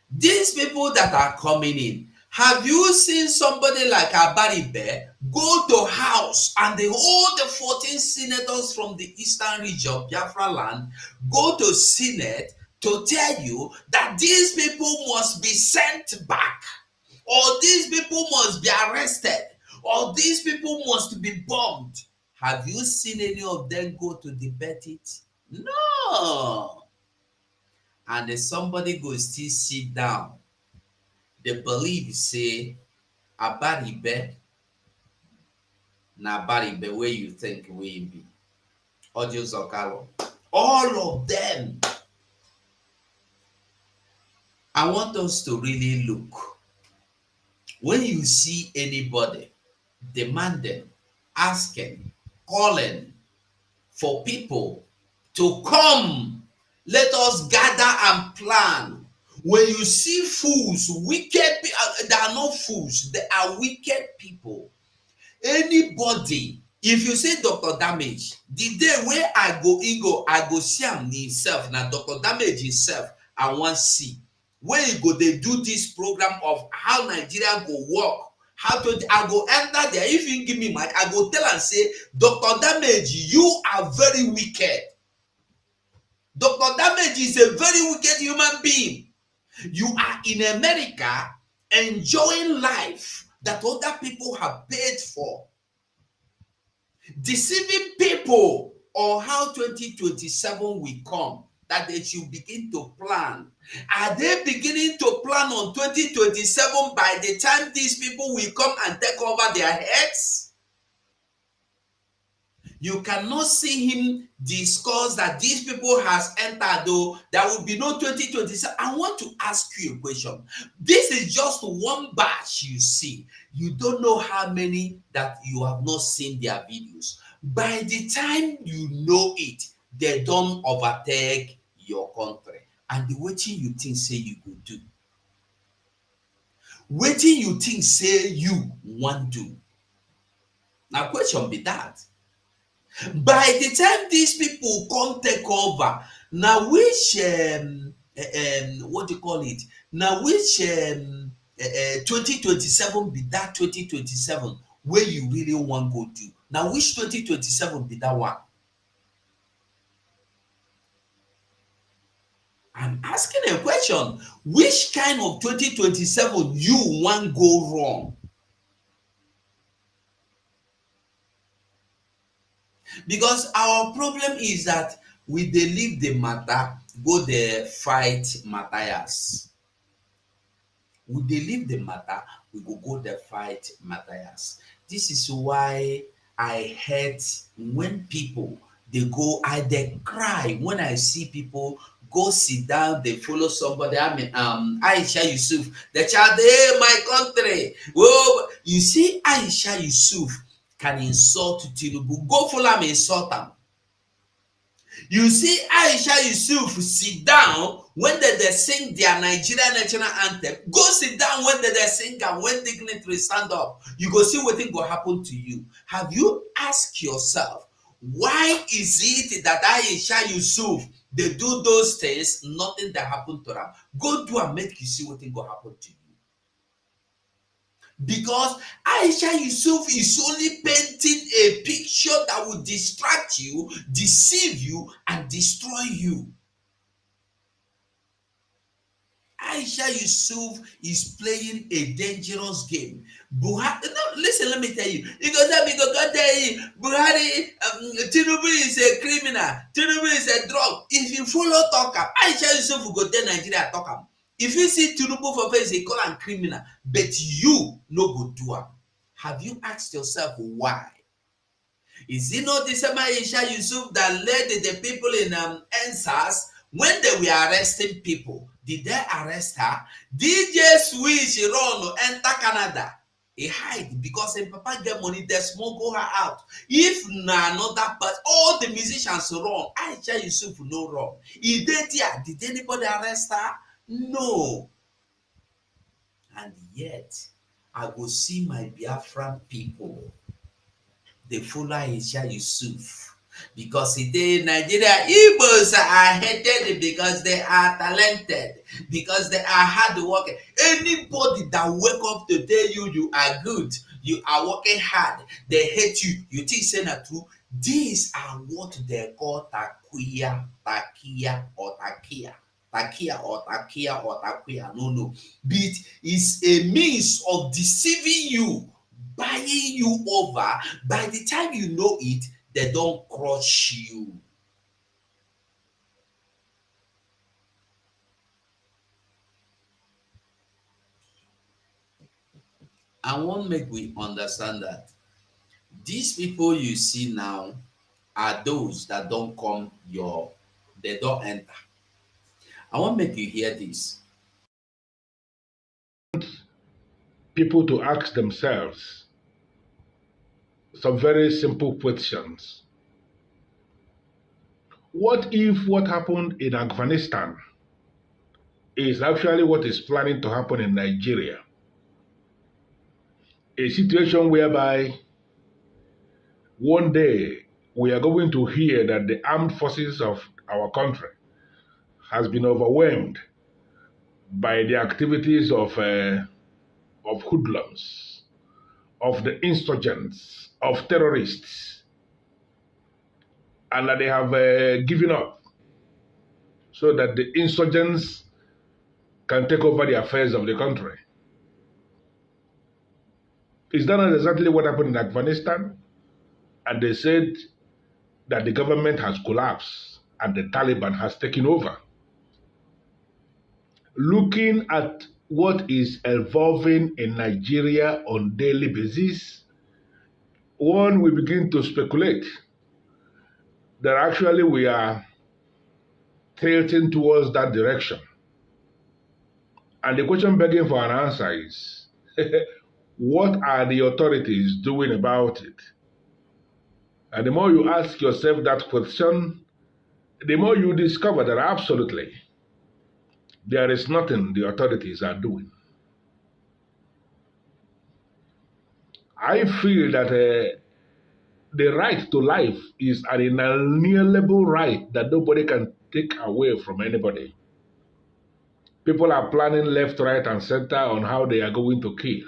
S3: These people that are coming in, have you seen somebody like Abaribe go to house and all the 14 senators from the eastern region, Biafra land, go to Senate to tell you that these people must be sent back, or these people must be arrested, or these people must be bombed? Have you seen any of them go to debate it? No. And if somebody go still sit down, they believe say Abaribe na Abaribe where you think we be. Audio Zokalo. All of them. I want us to really look. When you see anybody demanding, asking, calling for people to come, let us gather and plan. When you see fools, wicked people, they are not fools, they are wicked people. Anybody, if you say Dr. Damage, the day where I go see him himself, now Dr. Damage himself, I want to see. Where you go, they do this program of how Nigeria go work. I go enter there. If you give me mic, I go tell and say, Dr. Damage, you are very wicked. Dr. Damage is a very wicked human being. You are in America enjoying life that other people have paid for, deceiving people on how 2027 will come, that they should begin to plan. Are they beginning to plan on 2027 by the time these people will come and take over their heads? You cannot see him discuss that these people has entered, though there will be no 2027. I want to ask you a question. This is just one batch you see. You don't know how many that you have not seen their videos. By the time you know it, they don't overtake your country. And the waiting you think say you could do. Waiting you think say you want do. Now question be that. By the time these people come take over, now which what do you call it? Now which 2027 be that 2027 where you really want go do? Now which 2027 be that one? I'm asking a question. Which kind of 2027 you want go wrong? Because our problem is that we dey leave the matter go dey fight Matthias. We dey leave the matter, we go dey fight Matthias. This is why I hate when people dey go, I dey cry when I see people go sit down, they follow somebody. I mean, Aisha Yusuf, the child, hey, my country. Whoa, you see, Aisha Yusuf can insult Tinubu. Go follow am, insult am. You see Aisha Yusuf sit down when they sing their Nigerian national anthem. Go sit down when they sing and when dignitary stand up. You go see wetin go happen to you. Have you asked yourself, why is it that Aisha Yusuf they do those things, nothing that happen to them? Go do and make you see wetin go happen to you. Because Aisha Yusuf is only painting a picture that will distract you, deceive you, and destroy you. Aisha Yusuf is playing a dangerous game. Buhari, no, listen, let me tell you. Buhari, Tinubu is a criminal. Tinubu is a drug. If you follow talk up, Aisha Yusuf will go to Nigeria talk up. If you see Tinubu for face, they call him criminal, but you no go do am. Have you asked yourself why? Is it not the same Aisha Yusuf that led the people in NSAS when they were arresting people? Did they arrest her? DJ Switch run enter Canada. He hide because if Papa get money, they smuggle her out. If na another part, all the musicians run. Aisha Yusuf no run. He did there. Did anybody arrest her? No. And yet, I go see my Biafran people. They follow Aisha Yusuf. Because in Nigeria, Igbos are hated because they are talented, because they are hardworking. Anybody that wake up to tell you are good, you are working hard, they hate you, you think say na true. These are what they call takia, or takia. No. But it's a means of deceiving you, buying you over. By the time you know it, they don't crush you. I want make we understand that these people you see now are those that don't come they don't enter. I want make you hear this.
S11: People to ask themselves some very simple questions. What if what happened in Afghanistan is actually what is planning to happen in Nigeria? A situation whereby one day we are going to hear that the armed forces of our country has been overwhelmed by the activities of hoodlums, of the insurgents, of terrorists, and that they have given up. so that the insurgents can take over the affairs of the country. Is that not exactly what happened in Afghanistan? And they said that the government has collapsed and the Taliban has taken over. Looking at what is evolving in Nigeria on daily basis, one will begin to speculate that actually we are tilting towards that direction. And the question begging for an answer is, what are the authorities doing about it? And the more you ask yourself that question, the more you discover that absolutely there is nothing the authorities are doing. I feel that the right to life is an inalienable right that nobody can take away from anybody. People are planning left, right, and center on how they are going to kill.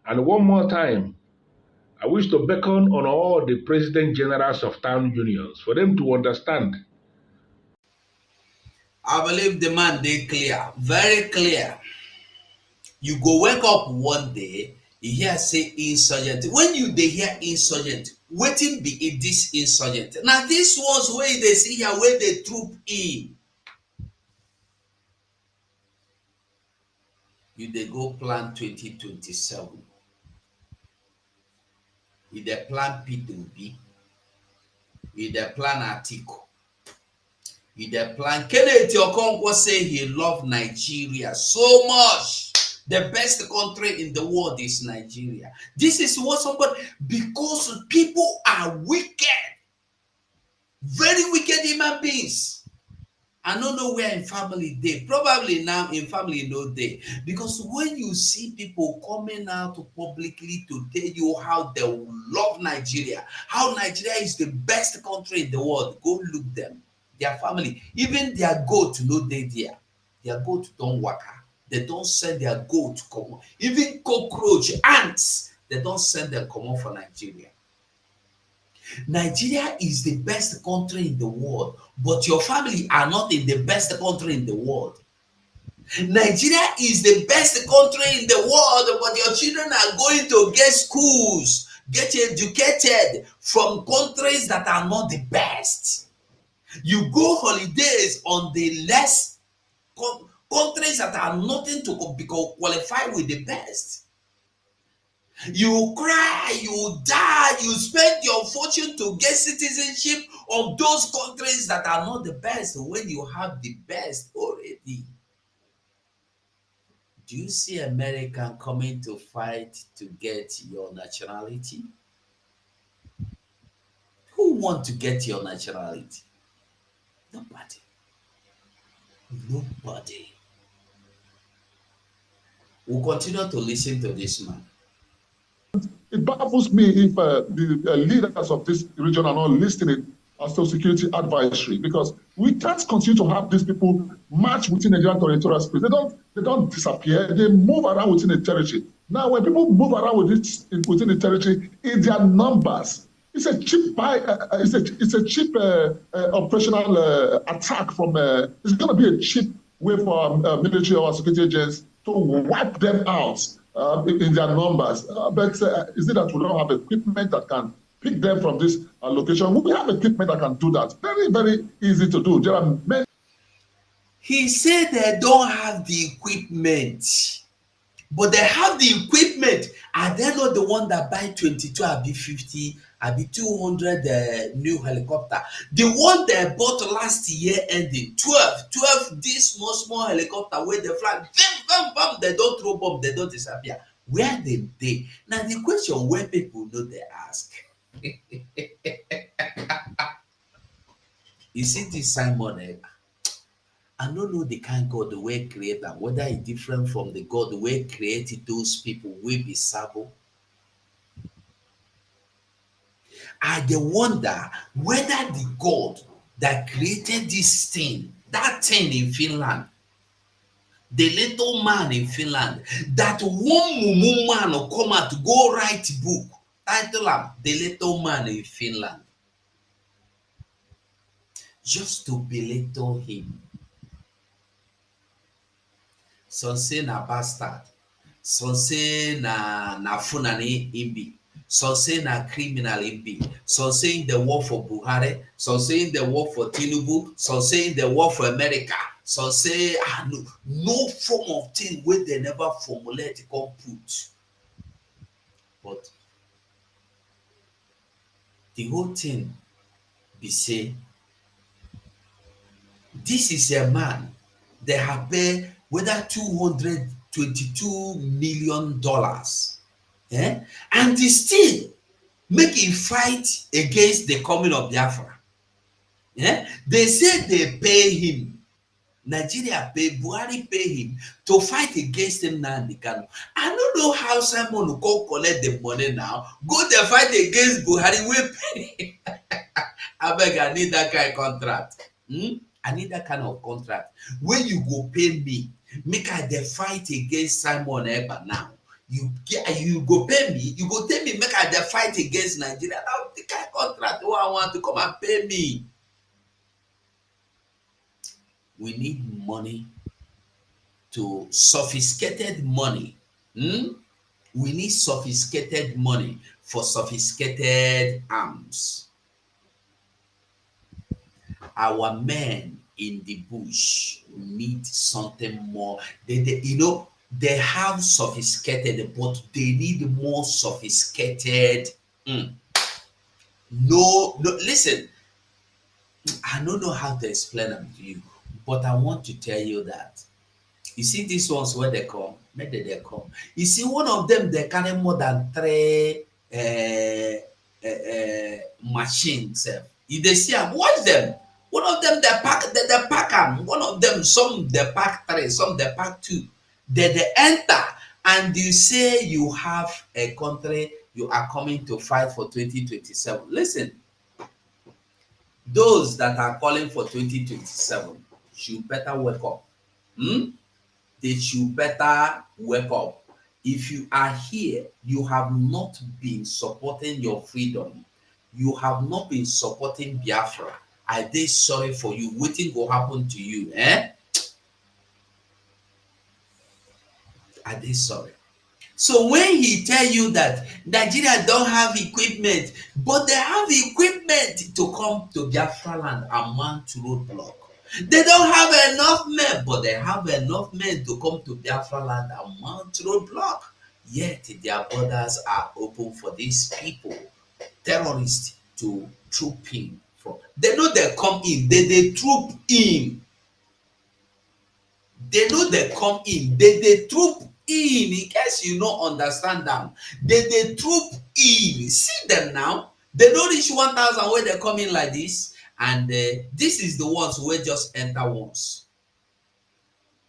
S11: And one more time, I wish to beckon on all the president generals of town unions for them to understand.
S3: I believe the man they clear, very clear. You go wake up one day, you hear say insurgent. When you they hear insurgent, waiting be in this insurgent. Now this was where they see here where they troop in. You they go plan 2027. You they plan P2B. You they plan Article. You they plan Kenneth Okonkwo say he love Nigeria so much. The best country in the world is Nigeria. This is what somebody, because people are wicked, very wicked human beings. I don't know where in family they, probably now in family no day. Because when you see people coming out publicly to tell you how they love Nigeria, how Nigeria is the best country in the world, go look them. Their family, even their goat no day there. Their goat don't work. They don't send their goat to come on. Even cockroach, ants, they don't send them come on for Nigeria. Nigeria is the best country in the world, but your family are not in the best country in the world. Nigeria is the best country in the world, but your children are going to get schools, get educated from countries that are not the best. You go holidays on the less countries that are nothing to qualify with the best. You cry, you die, you spend your fortune to get citizenship of those countries that are not the best when you have the best already. Do you see American coming to fight to get your nationality? Who want to get your nationality? Nobody. Nobody. We'll continue to listen to this man.
S7: It baffles me if the leaders of this region are not listening as to security advisory, because we can't continue to have these people march within Nigerian territorial space. They don't disappear. They move around within the territory. Now, when people move around within the territory, in their numbers, it's a cheap operational attack from. It's going to be a cheap way for military or security agents to wipe them out. In their numbers, but is it that we don't have equipment that can pick them from this location? We have equipment that can do that. Very, very easy to do. There are many.
S3: He said they don't have the equipment, but they have the equipment. Are they not the one that buy 22, abi 50, abi 200 new helicopter? The one they bought last year ending 12 this small helicopter where they fly, they don't throw bomb, they don't disappear. Where they? Now the question where people know they ask. You see this Simon Ekpa? I don't know the kind God the way create them, whether it's different from the God the way created those people will be sabo. I wonder whether the God that created this thing, that thing in Finland, the little man in Finland, that one mumu man will come out to go write book, title him, The Little Man in Finland. just to belittle him. Some say na bastard, some say na funani imbi, some say na criminal imbi, some say in the war for Buhari, some say in the war for Tinubu, some say in the war for America, some say no form of thing wey they never formulate come put. But the whole thing be say this is a man they have paid whether $222 million, and he still make him fight against the coming of Biafra. They say they pay him. Nigeria pay, Buhari pay him to fight against him now in the Kano. I don't know how Simon will go collect the money now, go there fight against Buhari, we pay. I beg, I need that kind of contract. I need that kind of contract. When you go pay me, make I dey fight against Simon Ekpa now. You go pay me, you go tell me make I dey fight against Nigeria. Now the kind of contract wey I want to come and pay me. We need money to sophisticated money. We need sophisticated money for sophisticated arms. Our men in the bush need something more. They have sophisticated, but they need more sophisticated. No, listen. I don't know how to explain them to you, but I want to tell you that. You see these ones where they come, maybe they come. You see one of them, they carry more than 3 machines. If they see them, watch them. One of them they pack them. One of them, some they pack 3, some they pack 2. They enter, and you say you have a country you are coming to fight for 2027. Listen, those that are calling for 2027 should better wake up. They should better wake up. If you are here, you have not been supporting your freedom. You have not been supporting Biafra. I dey sorry for you. Wetin go happen to you? I dey sorry. So when he tell you that Nigeria don't have equipment, but they have equipment to come to Biafra land and mount roadblock. They don't have enough men, but they have enough men to come to Biafra land and mount roadblock. Yet their borders are open for these people, terrorists, to troop in from. They know they come in, they troop in. They know they come in, they troop in case you no understand them. They troop in. See them now. They don't reach 1,000 where they come in like this. And this is the ones who just enter once.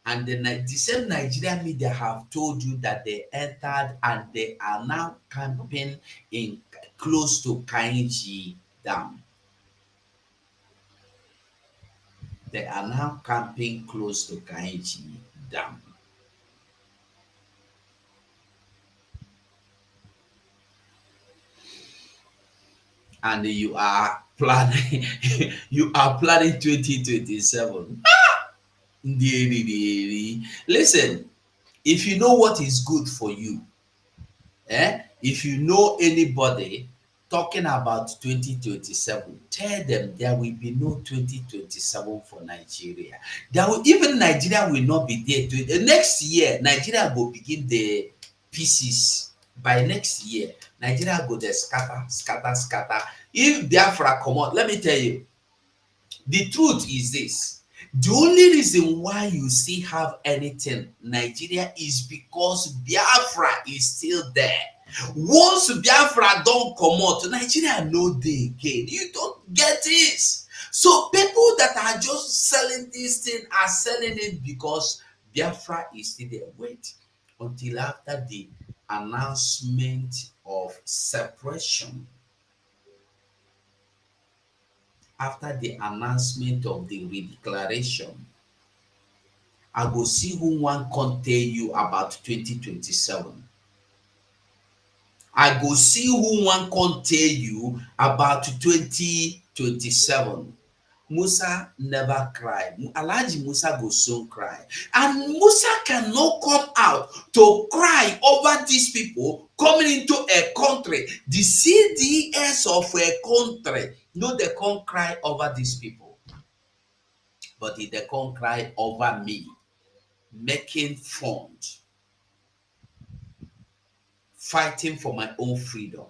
S3: And the same Nigerian media have told you that they entered and they are now camping in close to Kainji Dam. They are now camping close to Kainji Dam. And you are planning 2027. Listen, if you know what is good for you, if you know anybody talking about 2027, tell them there will be no 2027 for Nigeria. Even Nigeria will not be there. Next year, Nigeria will begin the pieces. By next year, Nigeria go there scatter. If Biafra come out, let me tell you, the truth is this. The only reason why you still have anything Nigeria is because Biafra is still there. Once Biafra don't come out, Nigeria no dey again. You don't get this. So people that are just selling this thing are selling it because Biafra is still there. Wait until after the announcement of separation. After the announcement of the redeclaration, I go see who one can tell you about 2027. I go see who one can tell you about 2027. Musa never cried. Alhaji Musa will soon cry. And Musa cannot come out to cry over these people coming into a country. The CDS of a country, no, they can't cry over these people. But they can't cry over me, making fun, fighting for my own freedom.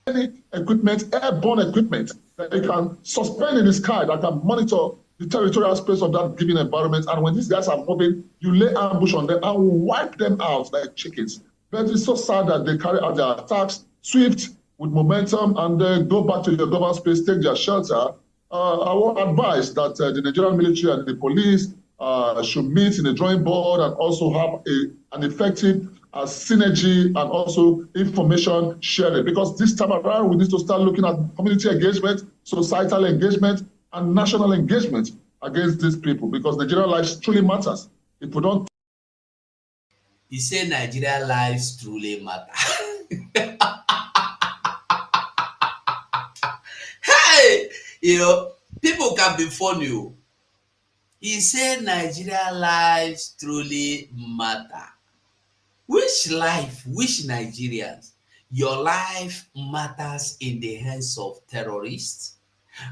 S7: Any equipment, airborne equipment that they can suspend in the sky that can monitor the territorial space of that given environment. And when these guys are moving, you lay ambush on them and wipe them out like chickens. But it's so sad that they carry out their attacks swift with momentum and then go back to their government space, take their shelter. I would advise that the Nigerian military and the police should meet in the drawing board and also have an effective synergy and also information sharing, because this time around we need to start looking at community engagement, societal engagement, and national engagement against these people, because Nigerian lives truly matters. If we don't,
S3: he said Nigerian lives truly matter. Hey, you know, people can be funny. He said Nigerian lives truly matter. Which life, which Nigerians? Your life matters in the hands of terrorists,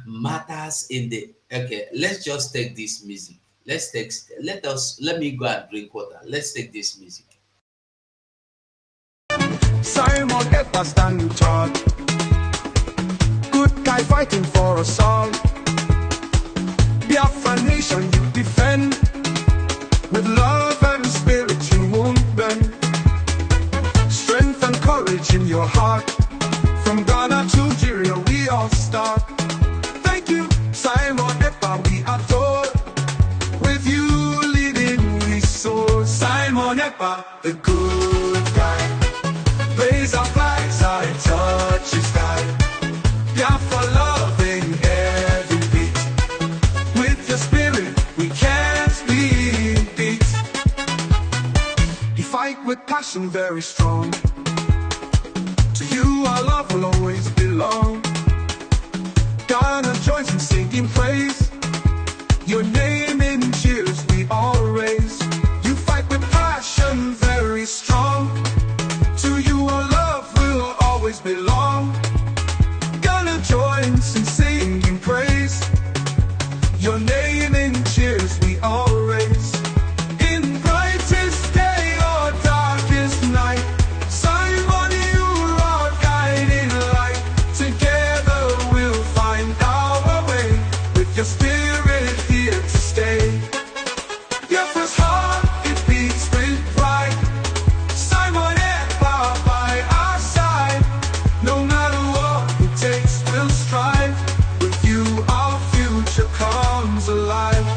S3: matters in the, okay, let's just take this music. Let me go and drink water. Let's take this music.
S2: Simon Ekpa standing tall, good guy fighting for us all. Biafra nation you defend, with love and spirit you won't bend. Strength and courage in your heart, from Ghana to Nigeria we all start. Thank you, Simon Ekpa, we adore. With you leading we soar. Simon Ekpa, the good guy, raise our flags, I touch the sky. Biafra loving every beat, with your spirit we can't be beat. You fight with passion very strong, to you our love will always belong. Ghana joins in singing praise, your name in cheers we all raise. You fight with passion very strong, to you our love will always belong. Ghana joins in singing praise, your name in cheers we all raise. In brightest day or darkest night, Simon, you are guiding light. Together we'll find our way, with your spirit here to stay. Your first heart, it beats with pride. Simon Ekpa by our side. No matter what it takes, we'll strive. With you our future comes alive.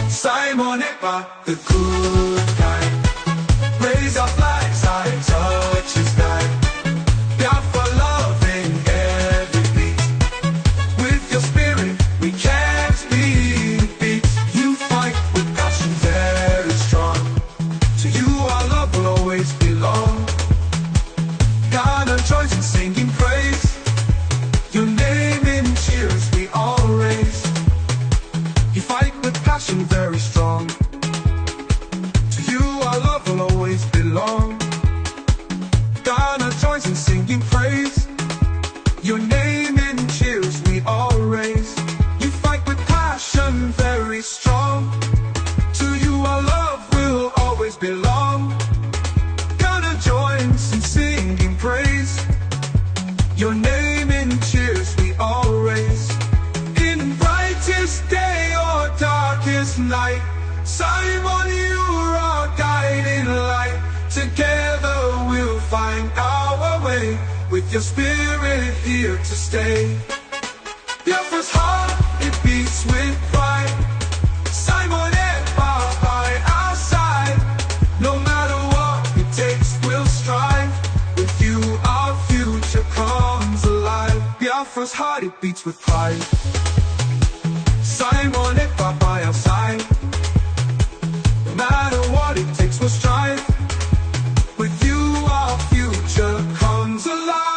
S2: Simon Ekpa, the good guy, raise our flags, I touch the sky. Biafra loving every beat, with your spirit we can't be beat. You fight with passion very strong, to you our love will always belong. Ghana joins in singing praise, your name in cheers we all raise. You fight with passion very strong, to you our love will always belong. Ghana joins in singing praise, your name in cheers we all raise. You fight with passion very strong, to you our love will always belong. Ghana joins in singing praise, your name in cheers we all raise. In brightest day or darkest night, Simon, you are guiding light. Together we'll find our way, with your spirit here to stay. Your first heart, it Biafra's heart, it beats with pride. Simon Ekpa by our side. No matter what it takes, we'll strive. With you, our future comes alive.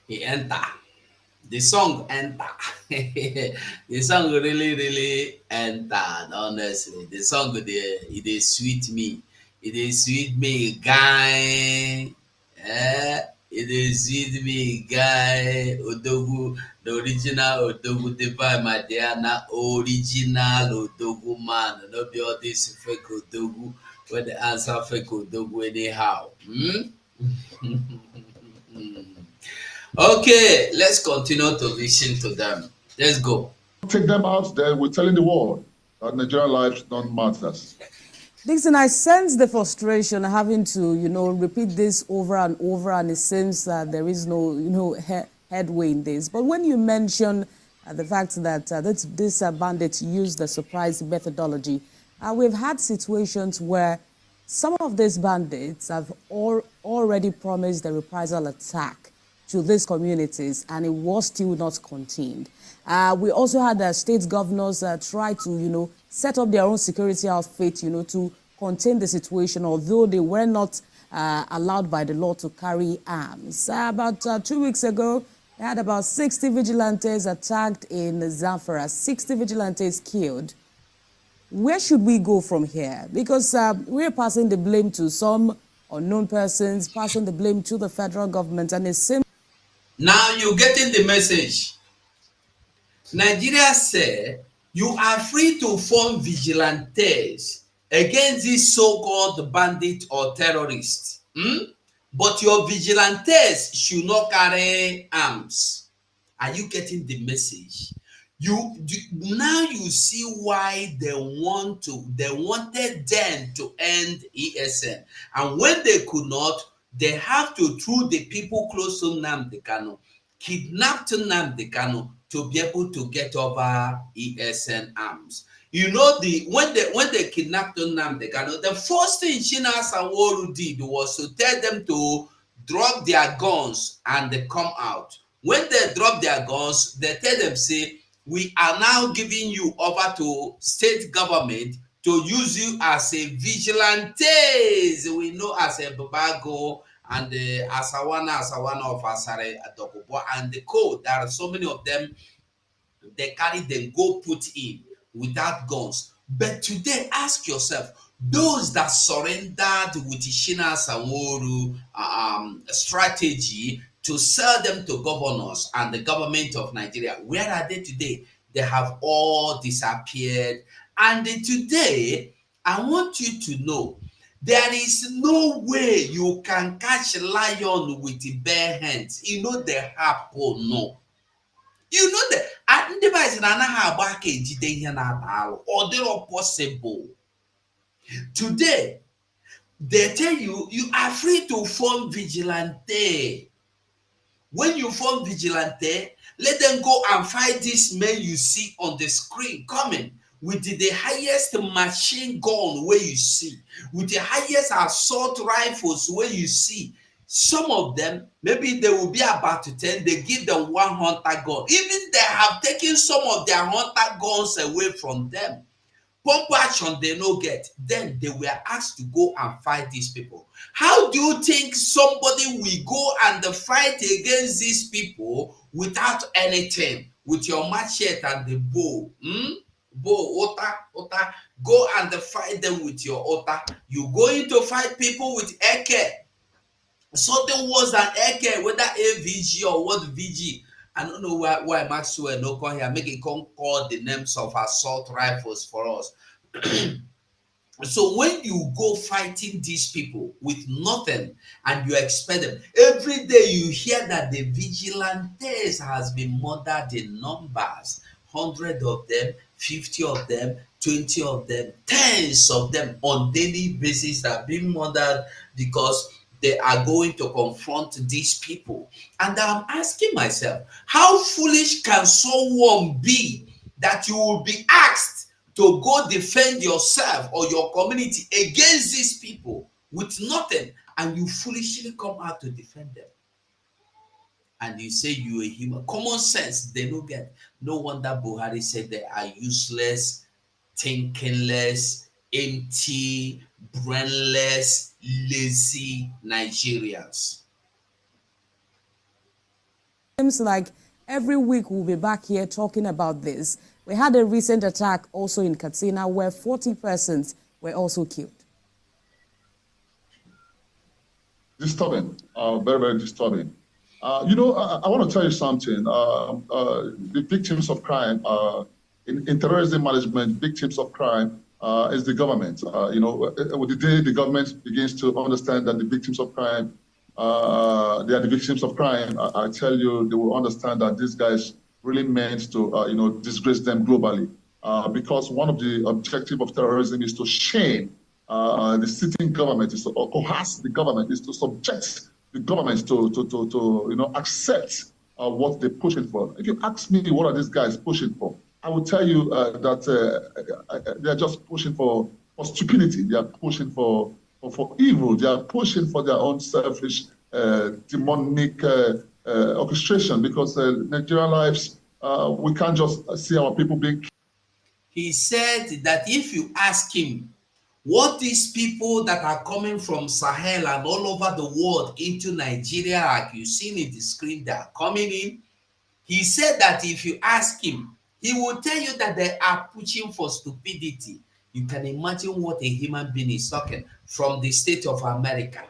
S3: He enter. The song enter. The song really entered, honestly. The song it is sweet me. It is sweet me, guy. It is sweet me, guy. Odogu, the original Odogu Depa, my dear, na original Odogu man. No be all this fake Odogu. When the answer fake Odogu anyhow. Okay, let's continue to listen to them. Let's go.
S7: Take them out there. We're telling the world that Nigerian lives don't matter.
S6: Dixon, I sense the frustration having to, repeat this over and over, and it seems that there is no, headway in this. But when you mention the fact that this bandits use the surprise methodology, we've had situations where some of these bandits have already promised a reprisal attack to these communities, and it was still not contained. We also had state governors try to, set up their own security outfit, to contain the situation, although they were not allowed by the law to carry arms. About 2 weeks ago, they had about 60 vigilantes attacked in Zamfara, 60 vigilantes killed. Where should we go from here? Because we're passing the blame to some unknown persons, passing the blame to the federal government, and it seems.
S3: Now you're getting the message. Nigeria said you are free to form vigilantes against these so-called bandits or terrorists. But your vigilantes should not carry arms. Are you getting the message? Now you see why they wanted them to end ESN. And when they could not, they have to, through the people close to Nnamdi Kanu, kidnap Nnamdi Kanu to be able to get over ESN arms. When they kidnapped Nnamdi Kanu, the first thing Chinasa Sanwo-Olu did was to tell them to drop their guns and they come out. When they drop their guns, they tell them, say, we are now giving you over to state government to use you as a vigilantes. We know as a Babago and the Asawana of Asare Adokobo and the code. There are so many of them. They carry them, go put in without guns. But today, ask yourself, those that surrendered with the Shina Sanwo-Olu strategy to sell them to governors and the government of Nigeria, where are they today? They have all disappeared. And today, I want you to know, there is no way you can catch a lion with the bare hands. They happen, no. That device na anaghị agba aka ejide ihe na-ata arụ. Ọ dịrọ possible. Today, they tell you are free to form vigilante. When you form vigilante, let them go and fight these men you see on the screen coming with the highest machine gun where you see, with the highest assault rifles where you see. Some of them, maybe they will be about 10, they give them one hunter gun. Even they have taken some of their hunter guns away from them. Pump action they no get. Then they were asked to go and fight these people. How do you think somebody will go and fight against these people without anything? With your machete and the bow. Bow, ota. Go and fight them with your ota. You going to fight people with AK. Something was an AK, whether AVG or what VG. I don't know why Maxwell no come here, make it come call the names of assault rifles for us. So when you go fighting these people with nothing and you expect them, every day you hear that the vigilantes has been murdered in numbers, 100 of them, 50 of them, 20 of them, tens of them on daily basis are being murdered because they are going to confront these people. And I'm asking myself, how foolish can someone be that you will be asked to go defend yourself or your community against these people with nothing, and you foolishly come out to defend them? And you say you're a human. Common sense, they don't get. No wonder Buhari said they are useless, thinkingless, empty, brainless, lazy Nigerians.
S6: Seems like every week we'll be back here talking about this. We had a recent attack also in Katsina where 40 persons were also killed.
S7: Disturbing, very, very disturbing. I want to tell you something. The victims of crime, in terrorism management, victims of crime is the government. With the day the government begins to understand that the victims of crime, they are the victims of crime, I tell you, they will understand that these guys really meant to, disgrace them globally. Because one of the objectives of terrorism is to shame the sitting government, is to coerce the government, is to subject the government to accept what they're pushing for. If you ask me, what are these guys pushing for? I will tell you that they are just pushing for stupidity. They are pushing for evil. They are pushing for their own selfish, demonic orchestration. Because Nigerian lives, we can't just see our people being killed.
S3: He said that if you ask him what these people that are coming from Sahel and all over the world into Nigeria, like you've seen in the screen, they are coming in. He said that if you ask him, he will tell you that they are pushing for stupidity. You can imagine what a human being is talking from the state of America.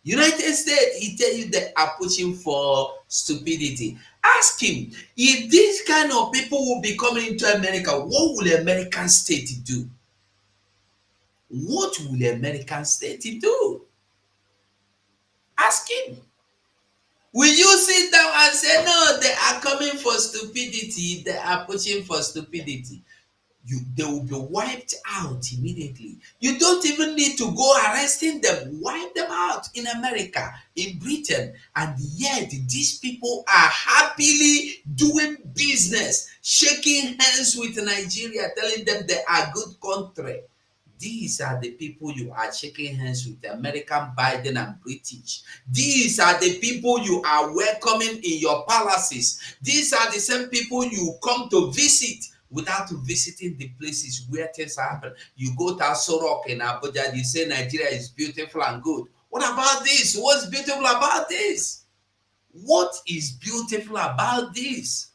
S3: United States, he tell you they are pushing for stupidity. Ask him, if these kind of people will be coming into America, what will American state do? What will the American state do? Ask him. Will you sit down and say, no, they are coming for stupidity, they are pushing for stupidity? They will be wiped out immediately. You don't even need to go arresting them. Wipe them out in America, in Britain. And yet these people are happily doing business, shaking hands with Nigeria, telling them they are good country. These are the people you are shaking hands with, American, Biden, and British. These are the people you are welcoming in your palaces. These are the same people you come to visit without visiting the places where things happen. You go to Aso Rock in Abuja, you say Nigeria is beautiful and good. What about this? What's beautiful about this? What is beautiful about this?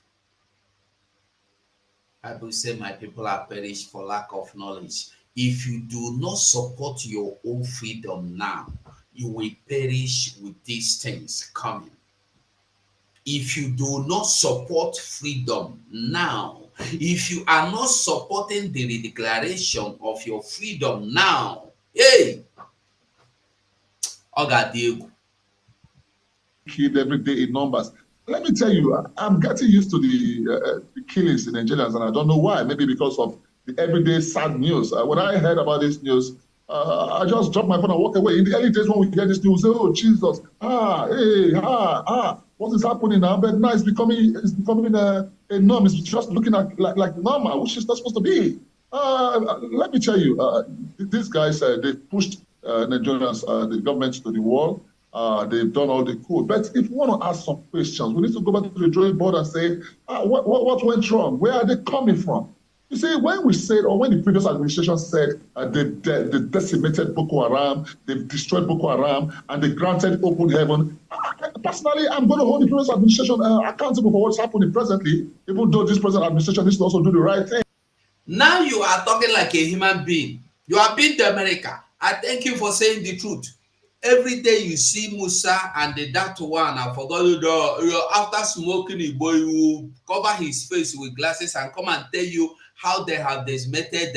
S3: Bible says, my people are perished for lack of knowledge. If you do not support your own freedom now, you will perish with these things coming. If you do not support freedom now, if you are not supporting the declaration of your freedom now, hey, Ogadiego.
S7: Killed every day in numbers. Let me tell you, I'm getting used to the killings in Nigerians, and I don't know why. Maybe because of the everyday sad news. When I heard about this news, I just dropped my phone and walked away. In the early days when we get this news, oh Jesus, what is happening now? But now it's becoming a norm. It's just looking at like normal, which is not supposed to be. Let me tell you, these guys they pushed Nigerians, the government to the wall. They've done all they could. But if you want to ask some questions, we need to go back to the drawing board and say, what went wrong? Where are they coming from? You see, when we said, or when the previous administration said they decimated Boko Haram, they've destroyed Boko Haram, and they granted open heaven, personally, I'm going to hold the previous administration accountable for what's happening presently, even though this present administration needs to also do the right thing.
S3: Now you are talking like a human being. You have been to America. I thank you for saying the truth. Every day you see Musa and that one, I forgot, after smoking it, boy, you cover his face with glasses and come and tell you how they have decimated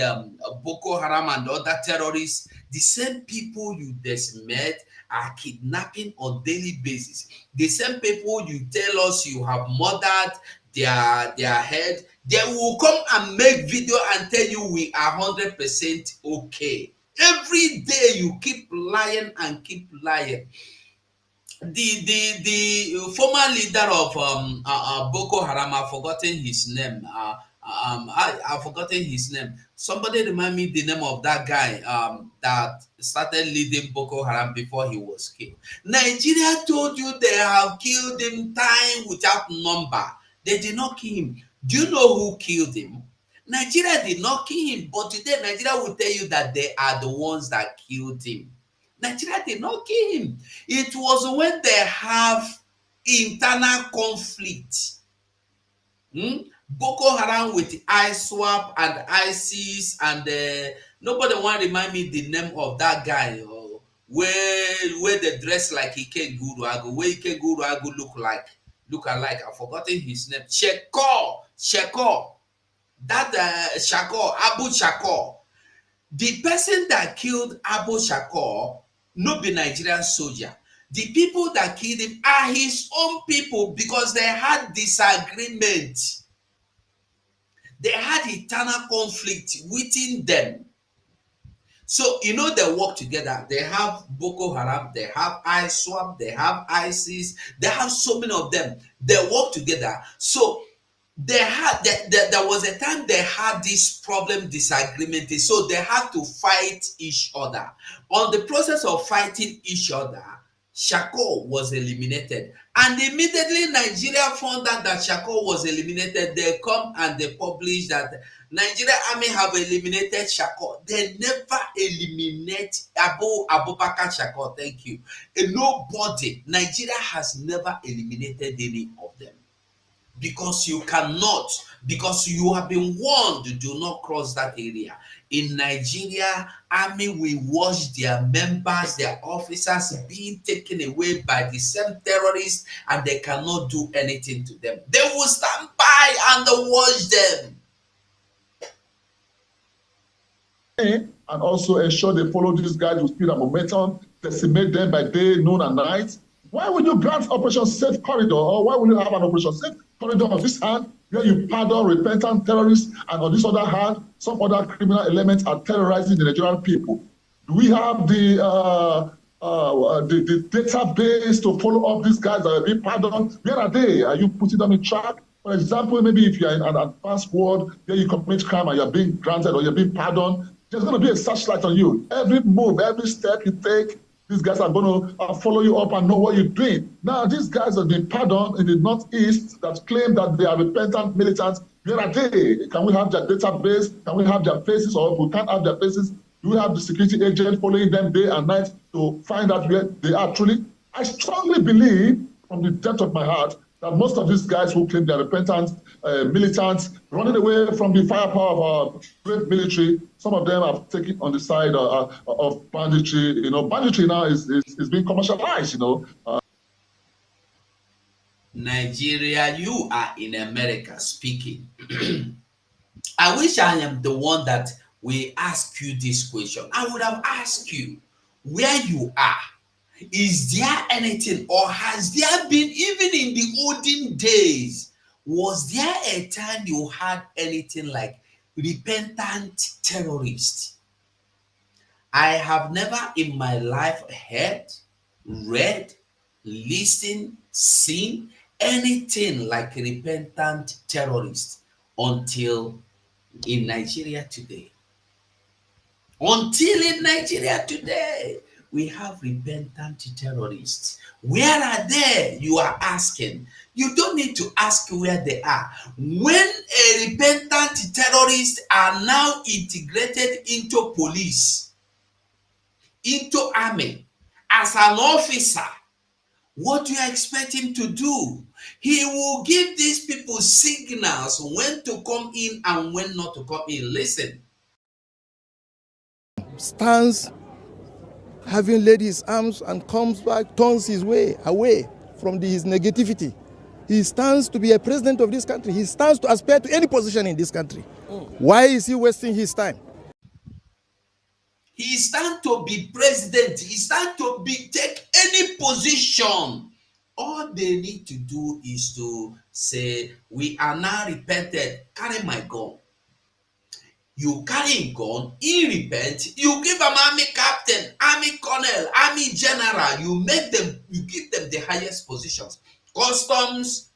S3: Boko Haram and other terrorists. The same people you decimate are kidnapping on daily basis. The same people you tell us you have murdered, their head, they will come and make video and tell you we are 100% okay. Every day you keep lying and keep lying. The former leader of Boko Haram, I've forgotten his name. I've forgotten his name. Somebody remind me the name of that guy that started leading Boko Haram before he was killed. Nigeria told you they have killed him time without number. They did not kill him. Do you know who killed him? Nigeria did not kill him, but today Nigeria will tell you that they are the ones that killed him. Nigeria did not kill him. It was when they have internal conflict. Boko Haram with ISWAP and ISIS and nobody want to remind me the name of that guy where they dress like Ike Guruagu, where Ike Guruagu look alike. I've forgotten his name. Sheko. That Shako, Abu Shako. The person that killed Abu Shako, no be Nigerian soldier. The people that killed him are his own people because they had disagreement. They had internal conflict within them. So, you know, they work together. They have Boko Haram, they have ISWAP, they have ISIS, they have so many of them. They work together. So, there was a time they had this problem, disagreement, so they had to fight each other. On the process of fighting each other, Shako was eliminated, and immediately Nigeria found out that Shako was eliminated. They come and they publish that Nigeria Army have eliminated Shako. They never eliminate Abubakar Shako. Thank you. And nobody, Nigeria has never eliminated any of them. Because you cannot, because you have been warned, do not cross that area. In Nigeria, army will watch their members, their officers being taken away by the same terrorists, and they cannot do anything to them. They will stand by and watch them.
S7: And also ensure they follow these guys with speed and momentum, decimate them by day, noon, and night. Why would you grant Operation Safe Corridor, or why would you have an Operation Safe Corridor on this hand, where you pardon repentant terrorists, and on this other hand, some other criminal elements are terrorizing the Nigerian people? Do we have the database to follow up these guys that are being pardoned? Where are they? Are you putting them in track? For example, maybe if you're in an advanced world where you commit crime and you're being granted or you're being pardoned, there's going to be a searchlight on you. Every move, every step you take, these guys are going to follow you up and know what you're doing. Now, these guys have been pardoned in the Northeast that claim that they are repentant militants. Where are they? Can we have their database? Can we have their faces? Or if we can't have their faces, do we have the security agent following them day and night to find out where they are truly? I strongly believe, from the depth of my heart, that most of these guys who claim they're repentant militants, running away from the firepower of our great military, some of them have taken on the side of banditry. You know, banditry now is being commercialized, you know.
S3: Nigeria, you are in America speaking. I wish I am the one that will ask you this question. I would have asked you where you are. Is there anything, or has there been, even in the olden days, was there a time you had anything like repentant terrorists? I have never in my life heard, read, listened, seen anything like repentant terrorists until in Nigeria today. Until in Nigeria today, we have repentant terrorists. Where are they? You are asking. You don't need to ask where they are. When a repentant terrorists are now integrated into police, into army, as an officer, what do you expect him to do? He will give these people signals when to come in and when not to come in. Listen.
S12: Stands having laid his arms and comes back, turns his way away from his negativity. He stands to be a president of this country. He stands to aspire to any position in this country. Why is he wasting his time?
S3: He stands to be president. He stands to take any position All they need to do is to say, we are now repented, carry my gun. You carry a gun, he repent, you give them army captain, army colonel, army general, you give them the highest positions. Customs,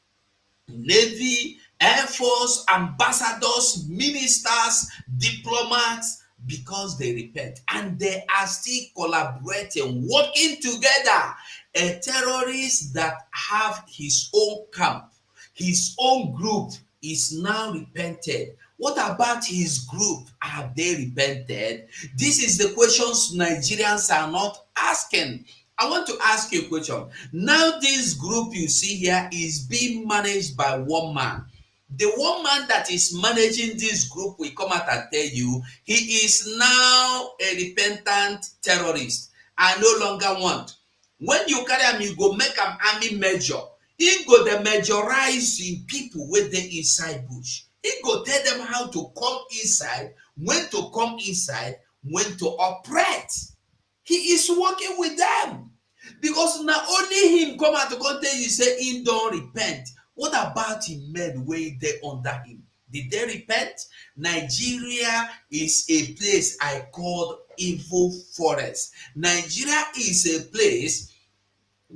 S3: Navy, Air Force, ambassadors, ministers, diplomats, because they repent and they are still collaborating, working together. A terrorist that have his own camp, his own group is now repented. What about his group? Have they repented? This is the questions Nigerians are not asking. I want to ask you a question. Now this group you see here is being managed by one man. The one man that is managing this group will come out and tell you he is now a repentant terrorist. I no longer want. When you carry him, you go make an army major. He go the majorize in people with the inside bush. He go tell them how to come inside, when to come inside, when to operate. He is working with them. Because not only him come out to come tell you, say he don't repent. What about him men way there under him? Did they repent? Nigeria is a place I called evil forest. Nigeria is a place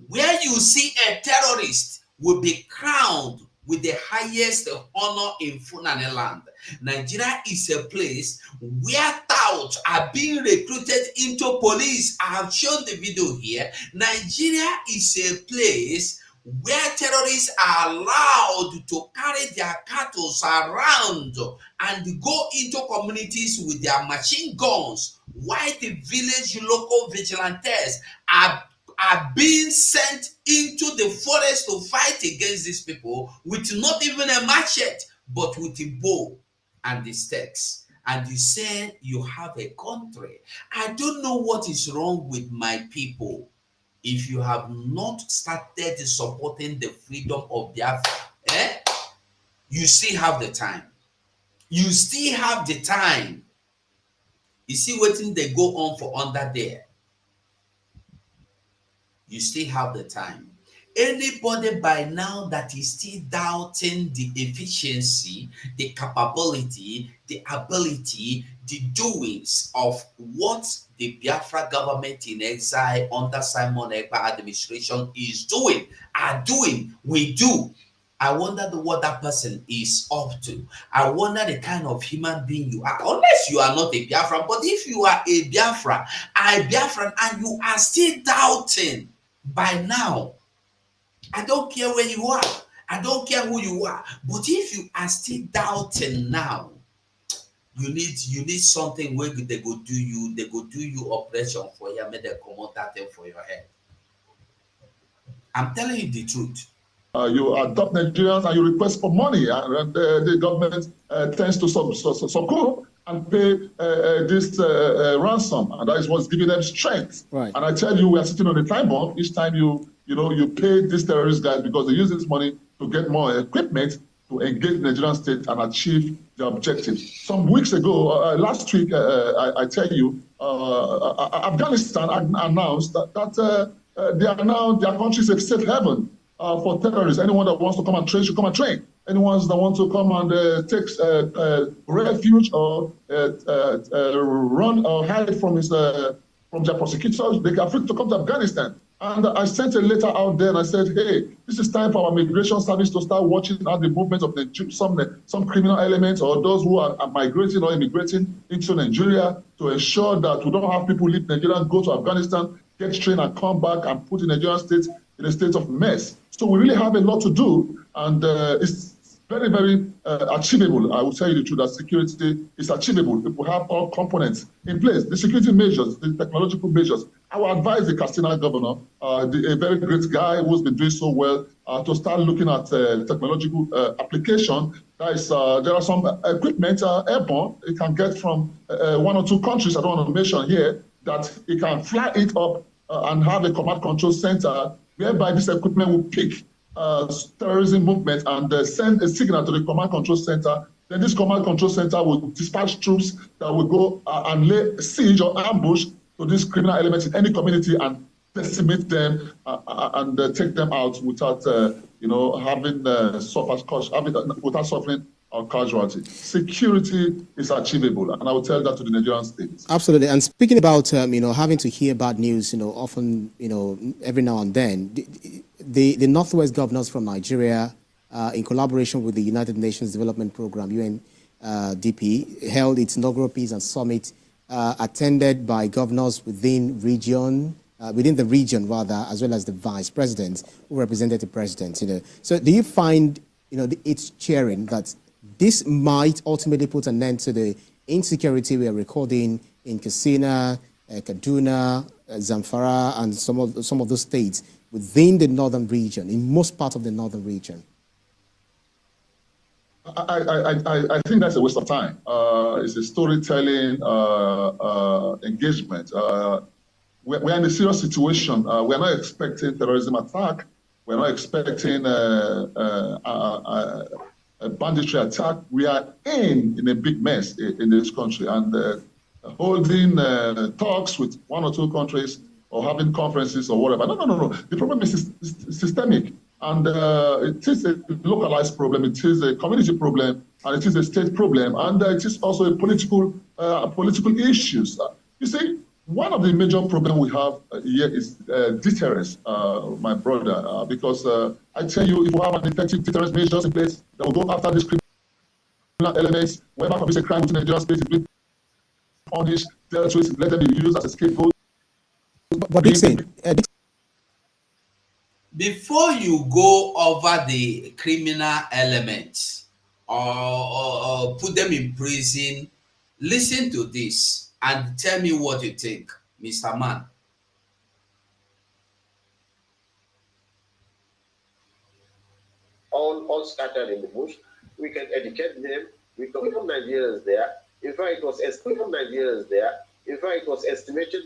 S3: where you see a terrorist will be crowned with the highest honor in Funane land. Nigeria is a place where touts are being recruited into police. I have shown the video here. Nigeria is a place where terrorists are allowed to carry their cattle around and go into communities with their machine guns, while the village local vigilantes are being sent into the forest to fight against these people with not even a machete, but with a bow and the stakes. And you say you have a country. I don't know what is wrong with my people. If you have not started supporting the freedom of Biafra, you still have the time. You still have the time. You see what they go on for under there. You still have the time. Anybody by now that is still doubting the efficiency, the capability, the ability, the doings of what the Biafra government in exile under Simon Ekpa administration is doing, we do. I wonder what that person is up to. I wonder the kind of human being you are. Unless you are not a Biafran, but if you are a Biafran, and you are still doubting by now, I don't care where you are. I don't care who you are. But if you are still doubting now, you need something where they go do you operation for you, make them come out that thing for your head. I'm telling you the truth.
S7: You adopt Nigerians and you request for money, and the government tends to succumb and pay this ransom, and that is what's giving them strength.
S5: Right.
S7: And I tell you, we are sitting on the time bomb each time you pay these terrorist guys, because they use this money to get more equipment to engage the Nigerian state and achieve their objectives. Some weeks ago, last week, I tell you, Afghanistan announced that they are now, their country is a safe haven for terrorists. Anyone that wants to come and train should come and train. Anyone that wants to come and take refuge or run or hide from their prosecutors, they are free to come to Afghanistan. And I sent a letter out there and I said, hey, this is time for our migration service to start watching out the movement of some criminal elements or those who are migrating or immigrating into Nigeria, to ensure that we don't have people leave Nigeria and go to Afghanistan, get trained and come back and put the Nigerian state in a state of mess. So we really have a lot to do, and it's very, very achievable. I will tell you the truth, that security is achievable if we have all components in place. The security measures, the technological measures. I will advise the Katsina governor, a very great guy who's been doing so well, to start looking at technological application. There are some equipment, airborne, it can get from 1 or 2 countries, I don't want to mention here, that it can fly it up and have a command control center whereby this equipment will pick terrorism movement and send a signal to the command control center. Then this command control center will dispatch troops that will go and lay siege or ambush to these criminal elements in any community and decimate them and take them out without, having without suffering or casualty. Security is achievable, and I will tell that to the Nigerian state.
S5: Absolutely. And speaking about, having to hear bad news, often, every now and then, the Northwest governors from Nigeria, in collaboration with the United Nations Development Program, UNDP, held its inaugural Peace and Summit, attended by governors within the region, as well as the vice president who represented the president. So do you find, it's cheering that this might ultimately put an end to the insecurity we are recording in Katsina, Kaduna, Zamfara, and some of those states within the northern region, in most parts of the northern region?
S7: I think that's a waste of time. It's a storytelling engagement. We're in a serious situation. We're not expecting terrorism attack. We're not expecting a banditry attack. We are in a big mess in this country, and holding talks with one or two countries or having conferences or whatever. No. The problem is systemic, and it is a localized problem. It is a community problem, and it is a state problem, and it is also a political issues. You see, one of the major problems we have here is deterrence, my brother, because I tell you, if we have an effective deterrence measures in place that will go after these criminal elements, whenever commits a crime within the Nigerian space, it will be punished, dealt with, let them be used as a scapegoat.
S5: But Dixon,
S3: before you go over the criminal elements or put them in prison, listen to this and tell me what you think, Mr. Man.
S13: All scattered in the bush. We can educate them. We can from Nigerians there. In fact, it was from Nigerians there. In fact, it was estimated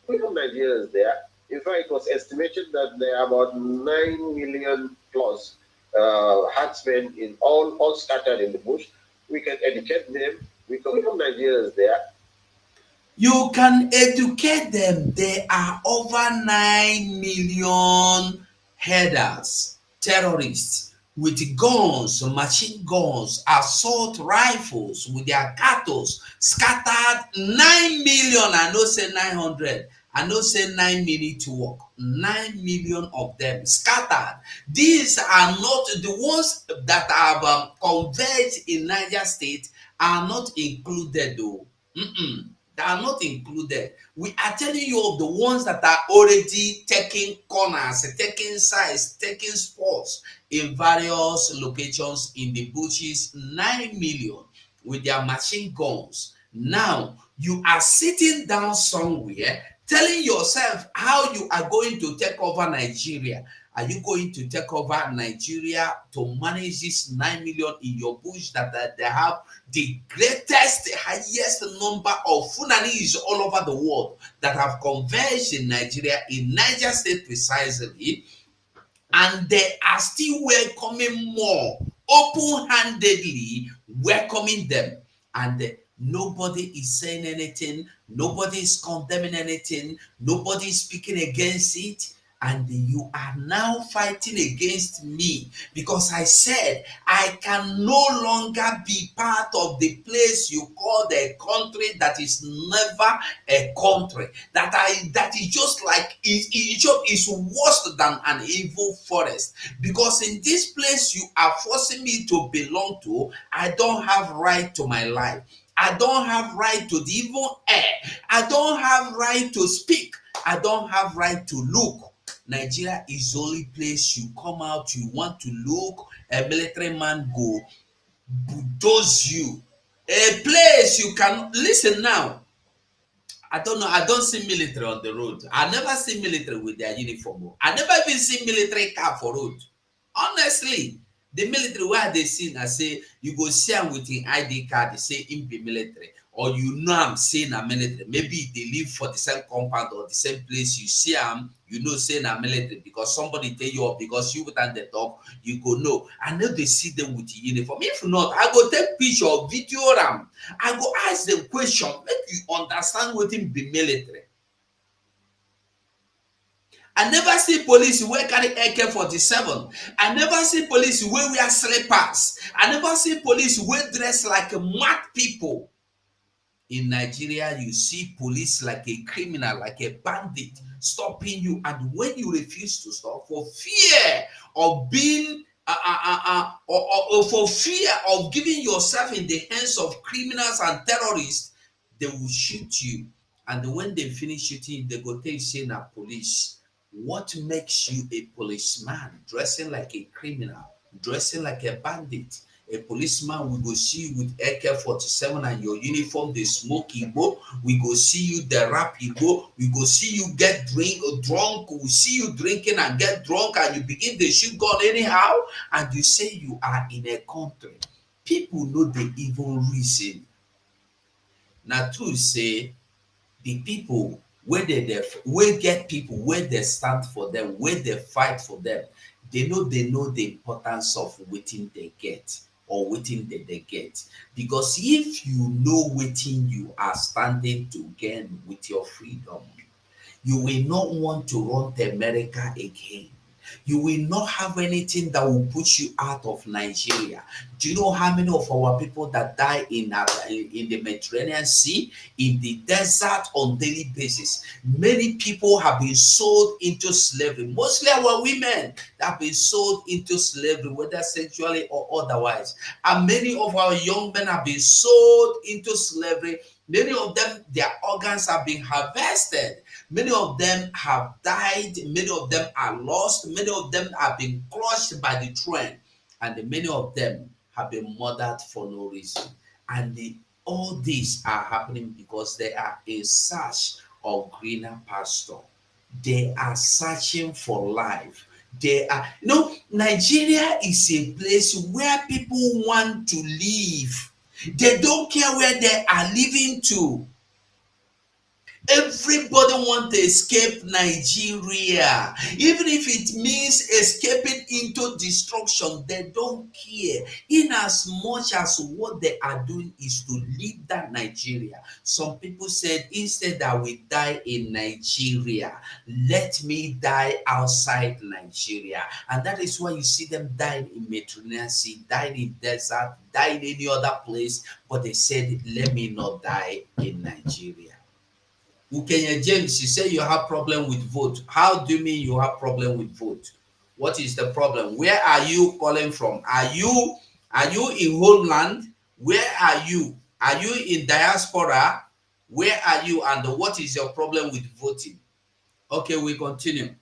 S13: from Nigerians there. In fact, it was estimated that there are about 9 million plus herdsmen in all scattered in the bush. We can educate them. We can from Nigerians there.
S3: You can educate them. There are over 9 million headers, terrorists with guns, machine guns, assault rifles with their cattle scattered. 9 million. I know say 900. I know say 9 minutes to work. 9 million of them scattered. These are not the ones that have converged in Niger State are not included though. They are not included. We are telling you of the ones that are already taking corners, taking sides, taking spots in various locations in the bushes. 9 million with their machine guns. Now, you are sitting down somewhere telling yourself how you are going to take over Nigeria. Are you going to take over Nigeria to manage this 9 million in your bush that they have the greatest, highest number of Funanis all over the world that have converged in Nigeria, in Niger State precisely, and they are still welcoming more, open-handedly welcoming them, and nobody is saying anything, nobody is condemning anything, nobody is speaking against it. And you are now fighting against me because I said I can no longer be part of the place you call the country that is never a country. That is just like is worse than an evil forest. Because in this place you are forcing me to belong to, I don't have right to my life. I don't have right to the even air. I don't have right to speak. I don't have right to look. Nigeria is the only place you come out, you want to look, a military man go bulldoze you. A place you can listen now. I don't know. I don't see military on the road. I never see military with their uniform. I never even see military car for road. Honestly, the military where they see, I say you go see them with an ID card. They say him be military, or you know I'm saying a military. Maybe they live for the same compound or the same place. You see them, you know saying a military because somebody tell you, or because you and the talk, you go know. I know they see them with the uniform. If not, I go take picture or video them. I go ask them question, make you understand what him be military. I never see police where carry AK-47. I never see police where wear slippers. I never see police where dress like mad people. In Nigeria, you see police like a criminal, like a bandit, stopping you. And when you refuse to stop for fear of being, or for fear of giving yourself in the hands of criminals and terrorists, they will shoot you. And when they finish shooting, they go tell you, say, na police. What makes you a policeman? Dressing like a criminal, dressing like a bandit. A policeman will go see you with AK-47 and your uniform, they smoke Igbo. We go see you the rap Igbo. We go see you get drunk. We see you drinking and get drunk and you begin to shoot gun anyhow. And you say you are in a country. People know the evil reason. Now to say the people where they get people where they stand for them, where they fight for them, they know the importance of waiting they get. Or waiting that they get. Because if you know waiting you are standing to gain with your freedom, you will not want to run to America again. You will not have anything that will put you out of Nigeria. Do you know how many of our people that die in the Mediterranean Sea, in the desert on daily basis? Many people have been sold into slavery, mostly our women that have been sold into slavery, whether sexually or otherwise. And many of our young men have been sold into slavery. Many of them, their organs have been harvested. Many of them have died. Many of them are lost. Many of them have been crushed by the train. And many of them have been murdered for no reason. And all these are happening because they are in search of greener pasture. They are searching for life. They are, Nigeria is a place where people want to live. They don't care where they are living to. Everybody wants to escape Nigeria. Even if it means escaping into destruction, they don't care. In as much as what they are doing is to leave that Nigeria. Some people said, instead that we die in Nigeria, let me die outside Nigeria. And that is why you see them dying in Mediterranean Sea, dying in desert, dying in any other place. But they said, let me not die in Nigeria. Ukenya James, you say you have problem with vote. How do you mean you have problem with vote? What is the problem? Where are you calling from? Are you in homeland? Where are you? Are you in diaspora? Where are you? And what is your problem with voting? Okay, we continue.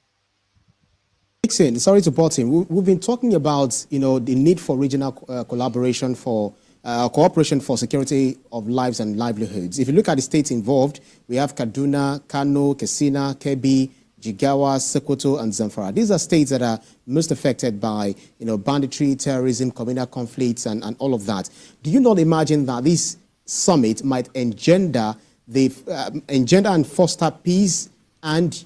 S5: Dixon, sorry to put him. We've been talking about, the need for regional collaboration for cooperation for security of lives and livelihoods. If you look at the states involved, we have Kaduna, Kano, Katsina, Kebbi, Jigawa, Sokoto, and Zamfara. These are states that are most affected by, banditry, terrorism, communal conflicts, and all of that. Do you not imagine that this summit might engender and foster peace and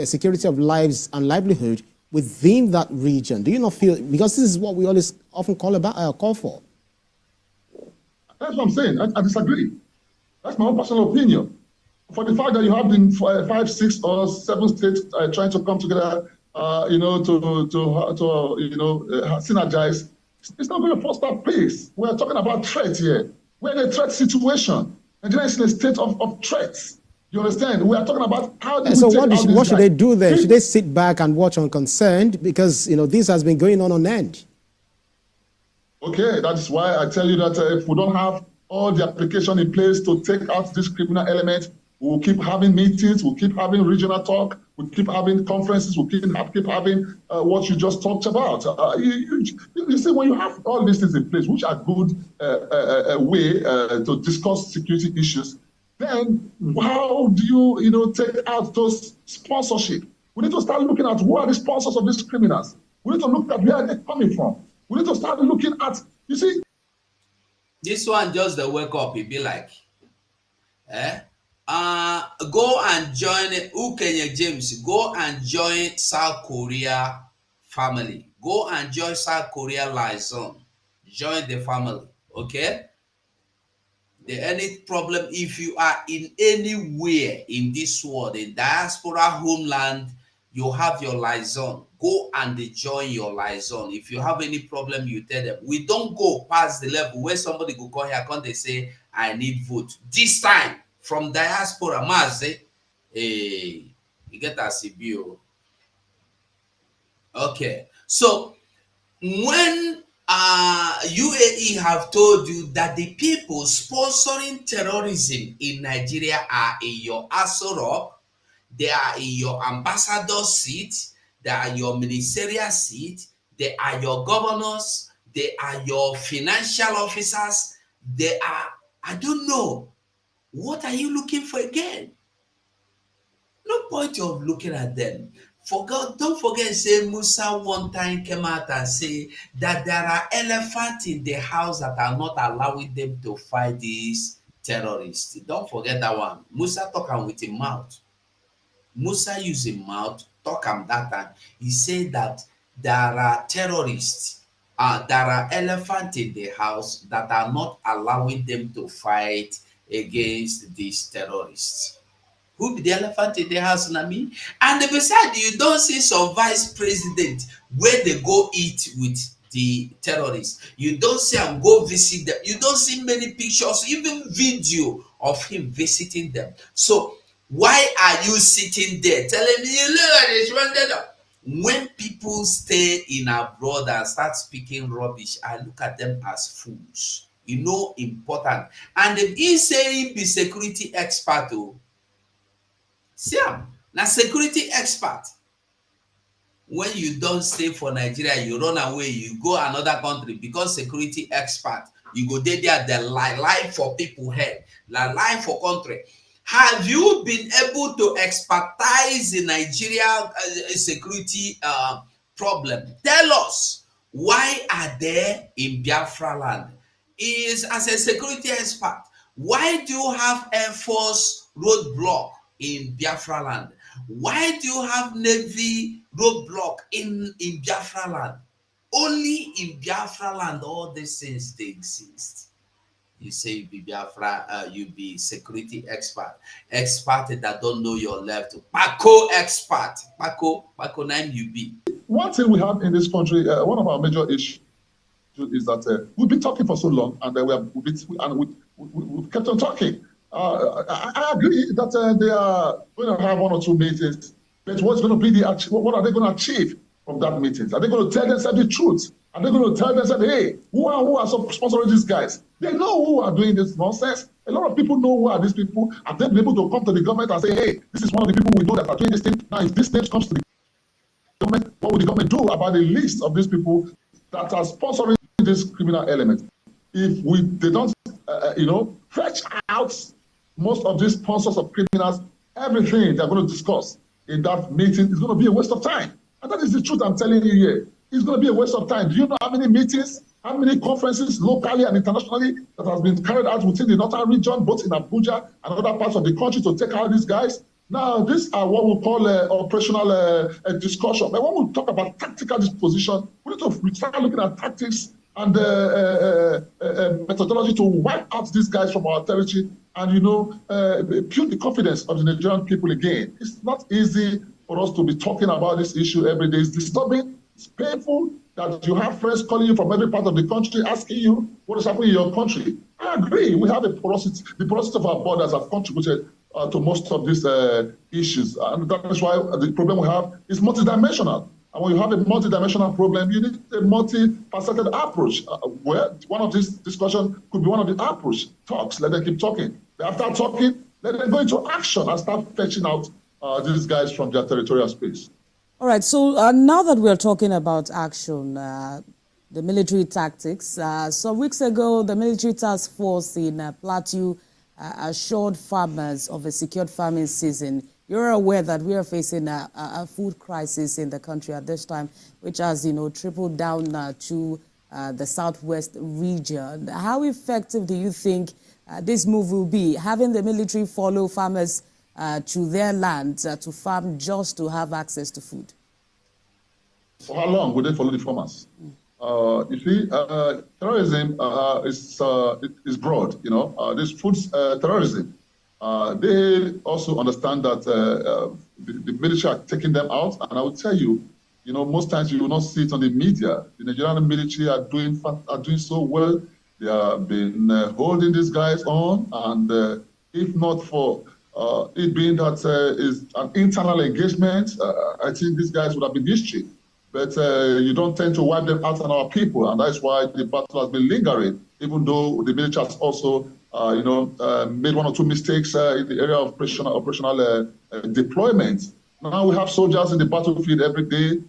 S5: security of lives and livelihood within that region? Do you not feel, because this is what we always often call for?
S7: That's what I'm saying. I disagree. That's my own personal opinion. For the fact that you have been 5, 6, or 7 states trying to come together, synergize, it's not going to foster peace. We're talking about threat here. We're in a threat situation. Nigeria is in a state of threats. You understand? We are talking about how do we
S5: so
S7: take
S5: what should they do then? Should they sit back and watch unconcerned? Because, this has been going on end.
S7: Okay, that is why I tell you that if we don't have all the application in place to take out this criminal element, we'll keep having meetings, we'll keep having regional talk, we'll keep having conferences, we'll keep having what you just talked about. You see, when you have all these things in place, which are good way to discuss security issues, then how do you take out those sponsorship? We need to start looking at who are the sponsors of these criminals. We need to look at where they're coming from. We need to start looking at, you see.
S3: This one just the wake up, it be like, go and join Ukenya James, go and join South Korea family. Go and join South Korea liaison. Join the family, okay? Any problem, if you are in anywhere in this world, in diaspora, homeland, you have your liaison. Go and join your liaison. If you have any problem, you tell them. We don't go past the level where somebody go call here, come they say, I need vote. This time, from diaspora, Maze, hey, you get a CBO. Okay. So, when UAE have told you that the people sponsoring terrorism in Nigeria are in your Aso Rock, they are in your ambassador seat, they are your ministerial seat, they are your governors, they are your financial officers, they are, I don't know, what are you looking for again? No point of looking at them. Don't forget, say Musa one time came out and say that there are elephants in the house that are not allowing them to fight these terrorists. Don't forget that one. Musa talk with his mouth. Musa use his mouth, talk that time. He said that there are terrorists, there are elephants in the house that are not allowing them to fight against these terrorists. Who be the elephant in the house, Nami? And besides, you don't see some vice president where they go eat with the terrorists. You don't see him go visit them. You don't see many pictures, even video of him visiting them. So why are you sitting there telling me, you look at this? When people stay in abroad and start speaking rubbish, I look at them as fools. You know, important. And if he say he be security expert, Siam, na security expert. When you don't stay for Nigeria, you run away, you go another country because security expert. You go there, the lie for people head, lie for country. Have you been able to expertise in Nigeria security problem? Tell us, why are they in Biafra land? Is as a security expert, why do you have Air Force roadblock in Biafra land? Why do you have Navy roadblock in Biafra land? Only in Biafra land all these things they exist. You say you be Biafra, you be security expert that don't know your left. Paco expert, Paco name you be.
S7: One thing we have in this country, one of our major issues is that we've been talking for so long, and we've kept on talking. I agree that they are going to have one or two meetings, but what's going to be what are they going to achieve from that meeting? Are they going to tell themselves the truth? Are they going to tell themselves, hey, who are sponsoring these guys? They know who are doing this nonsense. A lot of people know who are these people, and they've been able to come to the government and say, hey, this is one of the people we know that are doing this thing. Now, if this name comes to the government, what will the government do about the list of these people that are sponsoring this criminal element? If they don't, fetch out most of these sponsors of criminals, everything they're going to discuss in that meeting is going to be a waste of time. And that is the truth I'm telling you here. It's going to be a waste of time. Do you know how many meetings, how many conferences locally and internationally that has been carried out within the northern region, both in Abuja and other parts of the country to take out these guys? Now, these are what we call operational discussion. But when we talk about tactical disposition, we need to start looking at tactics and methodology to wipe out these guys from our territory and, build the confidence of the Nigerian people again. It's not easy for us to be talking about this issue every day. It's disturbing. It's painful that you have friends calling you from every part of the country asking you what is happening in your country. I agree. We have a porosity. The porosity of our borders have contributed to most of these issues. And that is why the problem we have is multidimensional. And when you have a multidimensional problem, you need a multi-faceted approach. Where one of these discussions could be one of the approach. Talks, let them keep talking. After talking, let them go into action and start fetching out these guys from their territorial space.
S6: All right, so now that we're talking about action, the military tactics, some weeks ago, the military task force in Plateau assured farmers of a secured farming season. You're aware that we are facing a food crisis in the country at this time, which has, tripled down to the southwest region. How effective do you think this move will be, having the military follow farmers to their land to farm just to have access to food?
S7: For how long will they follow the farmers? You see, terrorism is broad. This food terrorism. They also understand that the military are taking them out. And I will tell you, most times you will not see it on the media. The Nigerian military are doing so well. They have been holding these guys on, and if not for it being that is an internal engagement, I think these guys would have been history. But you don't tend to wipe them out on our people, and that's why the battle has been lingering, even though the military has also, made one or two mistakes in the area of operational deployment. Now we have soldiers in the battlefield every day,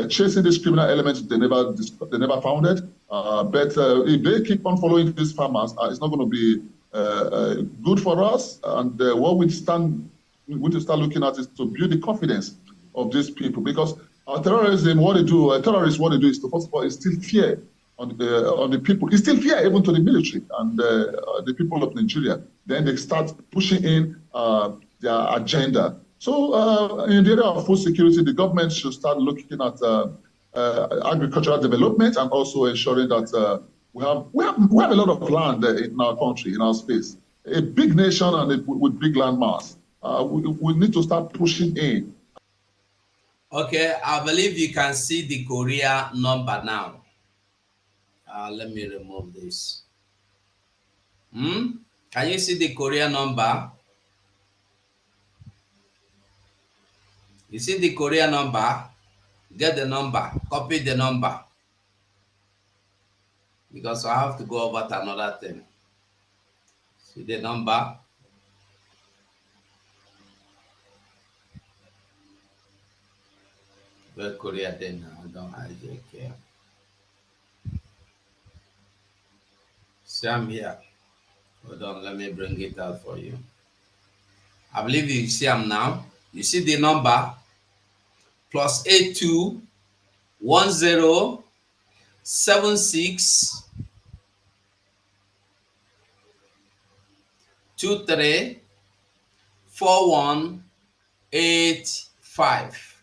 S7: chasing these criminal elements they never founded. But if they keep on following these farmers, it's not going to be good for us. And what we need to start looking at is to build the confidence of these people, because terrorism, terrorists, what they do is to, first of all, instill fear on the people. Instill fear even to the military and the people of Nigeria. Then they start pushing in their agenda. So in the area of food security, the government should start looking at agricultural development, and also ensuring that we have a lot of land in our country, in our space. A big nation and with big land mass. We need to start pushing in.
S3: Okay, I believe you can see the Korea number now. Let me remove this. Can you see the Korea number? You see the Korea number? Get the number, copy the number. Because I have to go over to another thing. See the number? Where Korea then? I don't care. See, I'm here. Hold on, let me bring it out for you. I believe you see I'm now. You see the number? +82 10 76 23 41 85.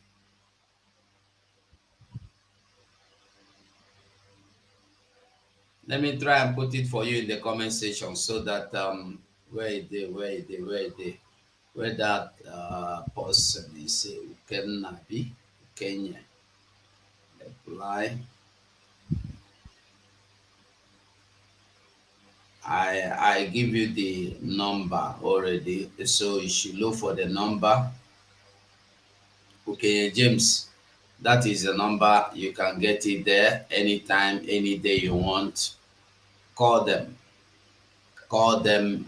S3: Let me try and put it for you in the comment section so that where that person is can be Kenya. Apply. I give you the number already, so you should look for the number. Okay, James, that is the number. You can get it there anytime, any day you want. Call them,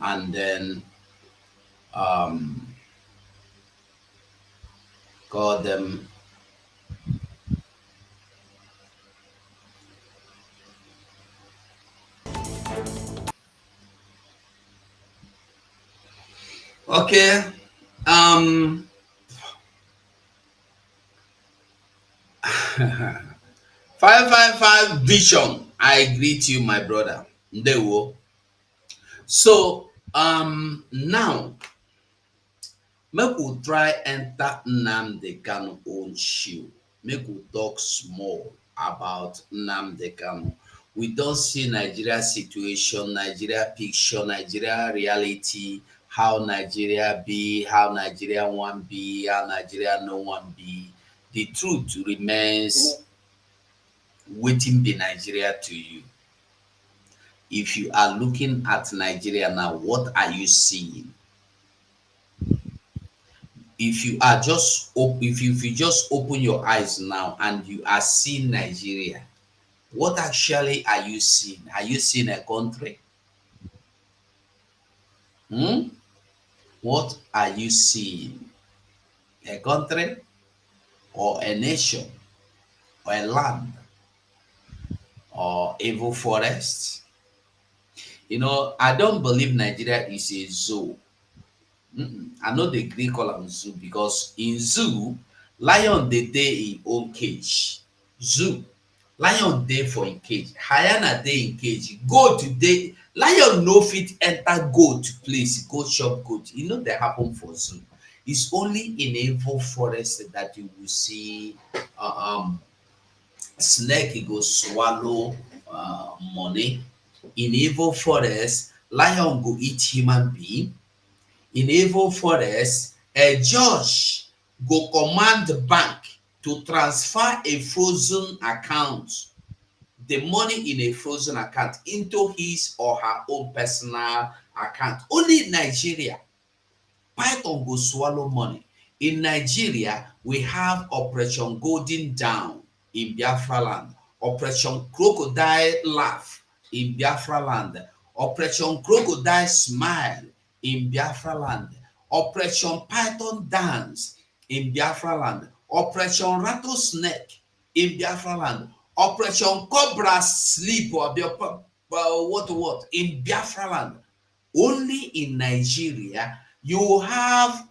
S3: and then call them. Okay. 555 Vision. I greet you, my brother. Ndewo. So now make we try enter Nnamdi Kanu own shoe. Make we talk small about Nnamdi Kanu. We don't see Nigeria situation, Nigeria picture, Nigeria reality, how Nigeria be, how Nigeria want be, how Nigeria no want be. The truth remains waiting be Nigeria to you. If you are looking at Nigeria now, what are you seeing? If you just open your eyes now and you are seeing Nigeria, what actually are you seeing? Are you seeing a country? What are you seeing? A country or a nation or a land or evil forest? I don't believe Nigeria is a zoo. I know the Greek call am zoo because in zoo, lion dey in own cage. Zoo, lion dey for in cage. Hyena dey in cage. Goat dey. Lion no fit enter goat place go chop goat. Dey happen for zoo. It's only in evil forest that you will see snake go swallow money. In evil forest, lion go eat human being. In evil forest, a judge go command the bank to transfer a frozen account, the money in a frozen account, into his or her own personal account. Only in Nigeria, python go swallow money. In Nigeria, we have Operation Golden Dawn in Biafra land, Operation Crocodile Laugh in Biafra land, Operation Crocodile Smile in Biafra land, Operation Python Dance in Biafra land, Operation Rattlesnake in Biafra land, Operation Cobra Sleep or what in Biafra land. Only in Nigeria you have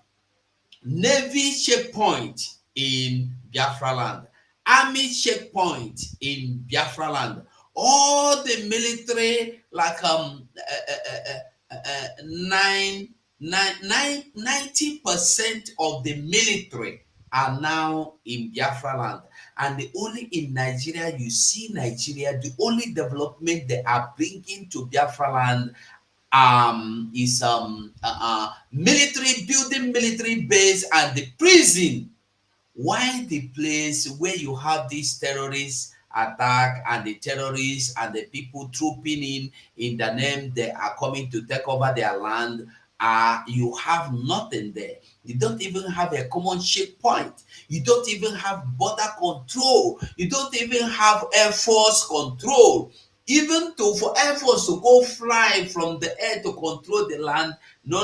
S3: Navy checkpoint in Biafra land, Army checkpoint in Biafra land. All the military, like 90% of the military are now in Biafra land. And the only in Nigeria, you see Nigeria, the only development they are bringing to Biafra land is military building, military base, and the prison. Why the place where you have this terrorist attack and the terrorists and the people trooping in the name they are coming to take over their land, you have nothing there. You don't even have a common checkpoint. You don't even have border control. You don't even have air force control. Even for air force to go fly from the air to control the land, no.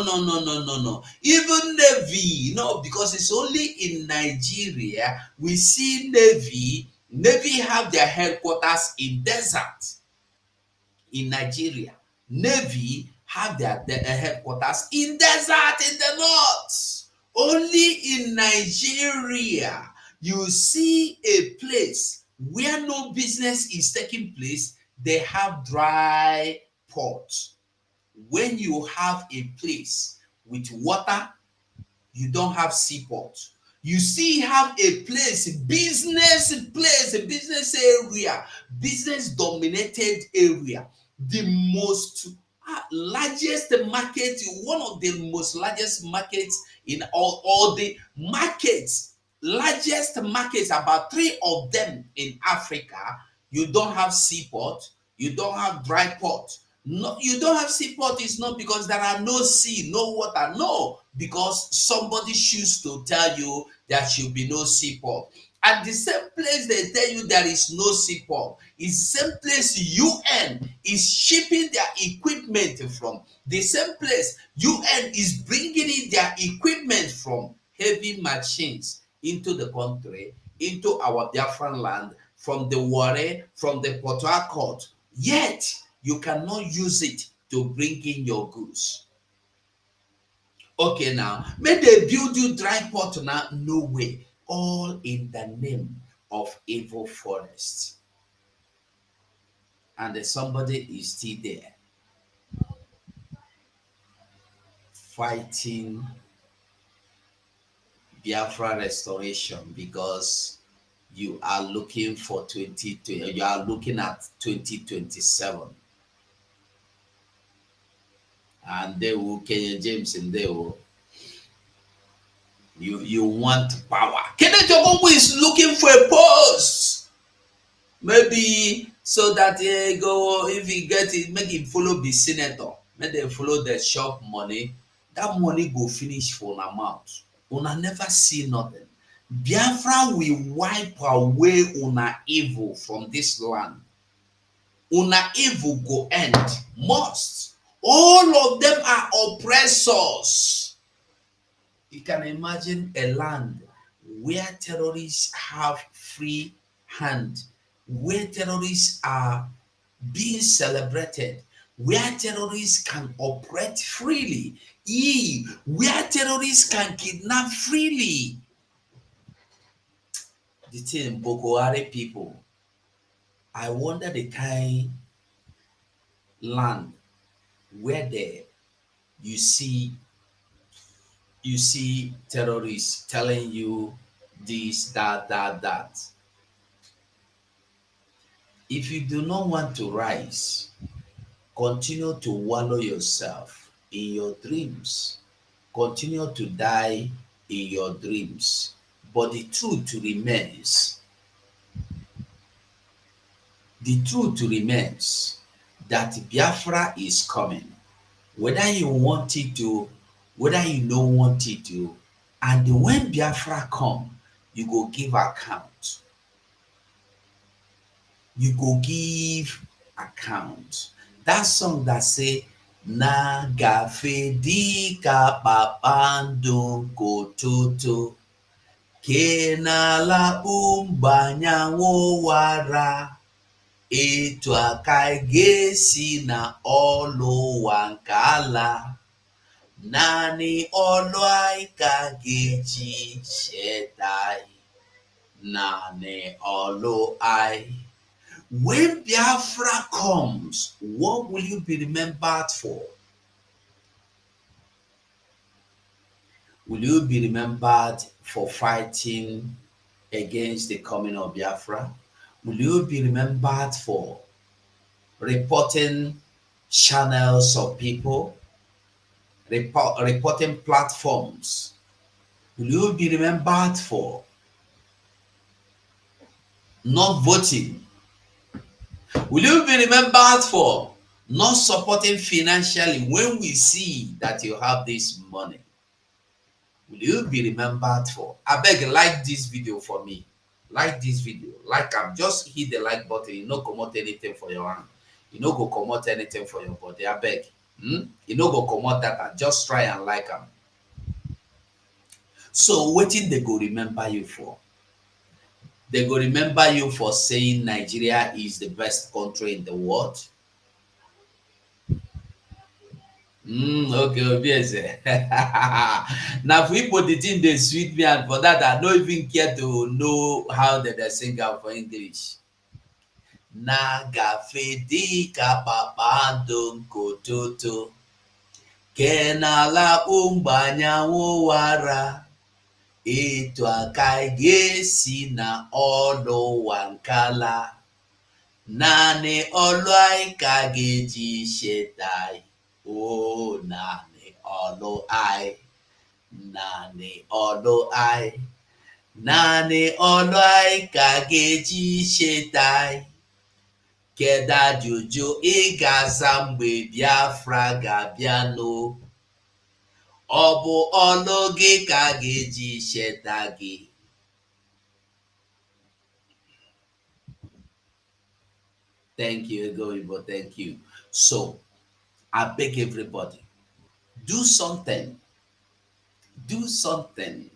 S3: Even navy, no, because it's only in Nigeria we see navy have their headquarters in desert. In Nigeria, navy have their headquarters in desert in the north. Only in Nigeria you see a place where no business is taking place. They have dry ports. When you have a place with water, you don't have seaport. You see, have a place, a business area, business dominated area. The most largest market, one of the most largest markets in all the markets, largest markets, about 3 of them in Africa. You don't have seaport, you don't have dry port. No, you don't have seaport. It's not because there are no sea, no water. No, because somebody choose to tell you there should be no seaport. At the same place they tell you there is no seaport, is the same place UN is shipping their equipment from. The same place UN is bringing in their equipment from, heavy machines into the country, into our Biafran land, from the Warri, from the Port Harcourt. Yet you cannot use it to bring in your goods. Okay, now, may they build you dry port now? No way. All in the name of evil forest. And somebody is still there fighting Biafra restoration because you are looking for 2020, you are looking at 2027. And they will Kenya James and they will you want power. Kenneth Okonkwo is looking for a post. Maybe so that he go, if he get it, make him follow the senator. Make them follow the shop money. That money go finish for una mouth. Una never see nothing. Biafra will wipe away una evil from this land. Una evil go end. Must. All of them are oppressors. You can imagine a land where terrorists have free hand, where terrorists are being celebrated, where terrorists can operate freely, where terrorists can kidnap freely. The thing, Boko Haram people, I wonder the kind land where there you see terrorists telling you this, that. If you do not want to rise, continue to wallow yourself in your dreams. Continue to die in your dreams. But the truth remains, that Biafra is coming. Whether you want it to, whether you don't want it to, and when Biafra come, you go give account. You go give account. That song that say, na gafe di ka papando kototo, kenala umbanyanwo wara, etu aka ga-esi na ọlụ ụwa nke ala, naanị ọlụ anyị ka ga-eji cheta anyị, naanị ọlụ anyị. When Biafra comes, what will you be remembered for? Will you be remembered for fighting against the coming of Biafra? Will you be remembered for reporting channels of people, reporting platforms? Will you be remembered for not voting? Will you be remembered for not supporting financially when we see that you have this money? Will you be remembered for? I beg, like this video for me. Like this video. Like I'm just hit the like button. You no come out anything for your hand. You no go come out anything for your body. I beg. You no go come out that. Just try and like them. So waiting they go remember you for. They go remember you for saying Nigeria is the best country in the world. Okay, obviously. Now, for people, the thing they sweet me, and for that, I don't even care to know how they sing out for English. Naga fedi kapapando kototo, kenala umbanyanwo wara, etu aka ga-esi na ọlụ ụwa nkala, naanị ọlụ anyị ka ga-eji cheta anyị. Oh, naanị ọlụ anyị, naanị ọlụ anyị, naanị ọlụ anyị ka ga-eji cheta anyị. Kedu ajụjụ ị ga-aza mgbe Biafra ga-abịanụ? Ọ bụ ọlụ gị ka ga-eji cheta gị. Thank you, Ego, thank you. So, I beg everybody, do something. Do something.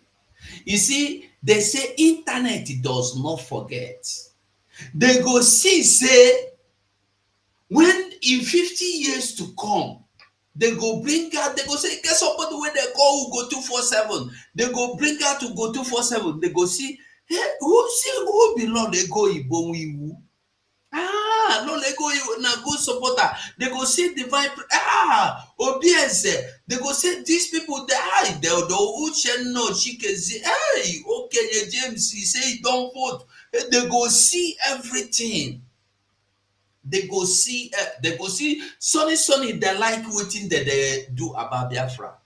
S3: You see, they say internet does not forget. They go see, say, when in 50 years to come, they go bring out, they go say, get somebody when they call who go 247. They go bring out to go 247. They go see, hey, who belong, they go Ibo. No, they go na good supporter. They go see divine. OBS. They go say these people die. They don't know Chikezi. Hey, okay, James. He say he don't vote. They go see everything. They go see. Sunny. They like waiting that they do about Biafra.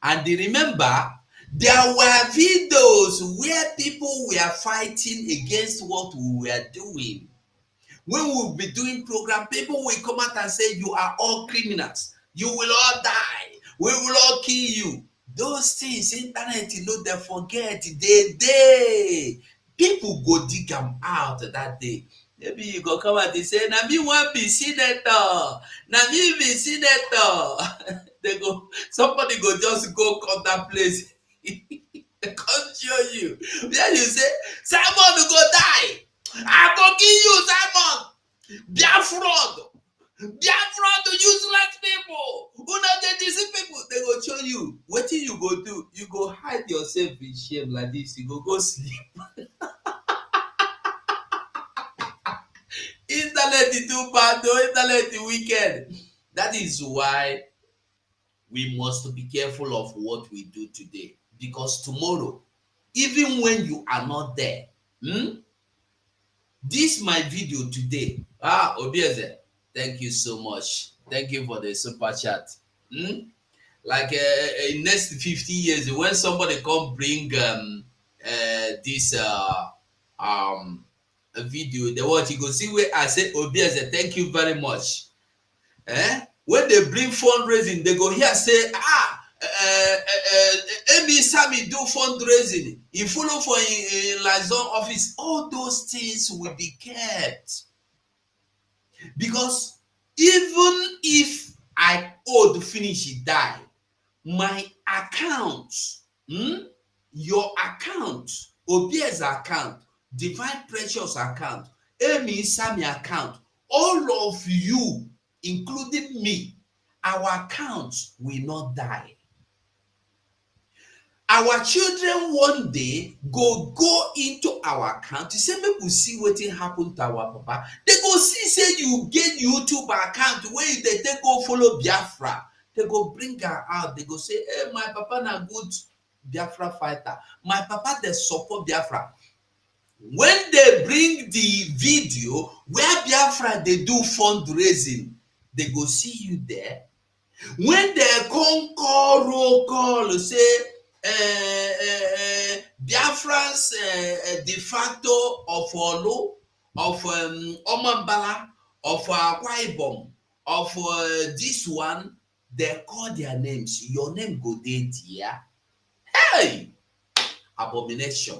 S3: And they remember there were videos where people were fighting against what we were doing. When we'll be doing program, people will come out and say, you are all criminals. You will all die. We will all kill you. Those things, internet, they forget. People go dig them out that day. Maybe you go come out and say, na me want be senator. Na me be senator. Somebody go just go come that place. They come show you. Then you say, Simon go die. I go kill you, Simon. Biafra, useless people. Who know they deceive people? They go show you. What till you go do? You go hide yourself in shame like this. You go sleep. Internet is too bad, though. Internet is wicked. That is why we must be careful of what we do today. Because tomorrow, even when you are not there, this my video today. Obieze, thank you so much. Thank you for the super chat. like in next 50 years, when somebody come bring this a video, the what you go see where I say Obieze, thank you very much. When they bring fundraising, they go here say Amy Sammy do fundraising. He follow for in Liaison office. All those things will be kept, because even if I old finish, he die, my account, your account, Obi's account, Divine Precious account, Amy Sammy account, all of you, including me, our accounts will not die. Our children one day go into our account. You say, make we see what happen to our papa. They go see, say you get YouTube account where they go follow Biafra. They go bring her out. They go say, hey, my papa na good Biafra fighter. My papa, they support Biafra. When they bring the video where Biafra, they do fundraising, they go see you there. When they come call roll call, say, Biafran's de facto of Olu, of Omambala, of Akwa Ibom, of this one, they call their names. Your name go there. Hey! Abomination.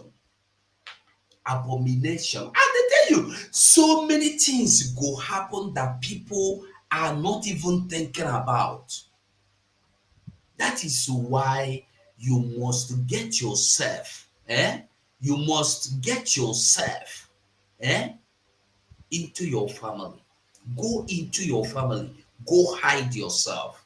S3: Abomination. And they tell you, so many things go happen that people are not even thinking about. That is why you must get yourself, you must get yourself into your family. Go into your family. Go hide yourself.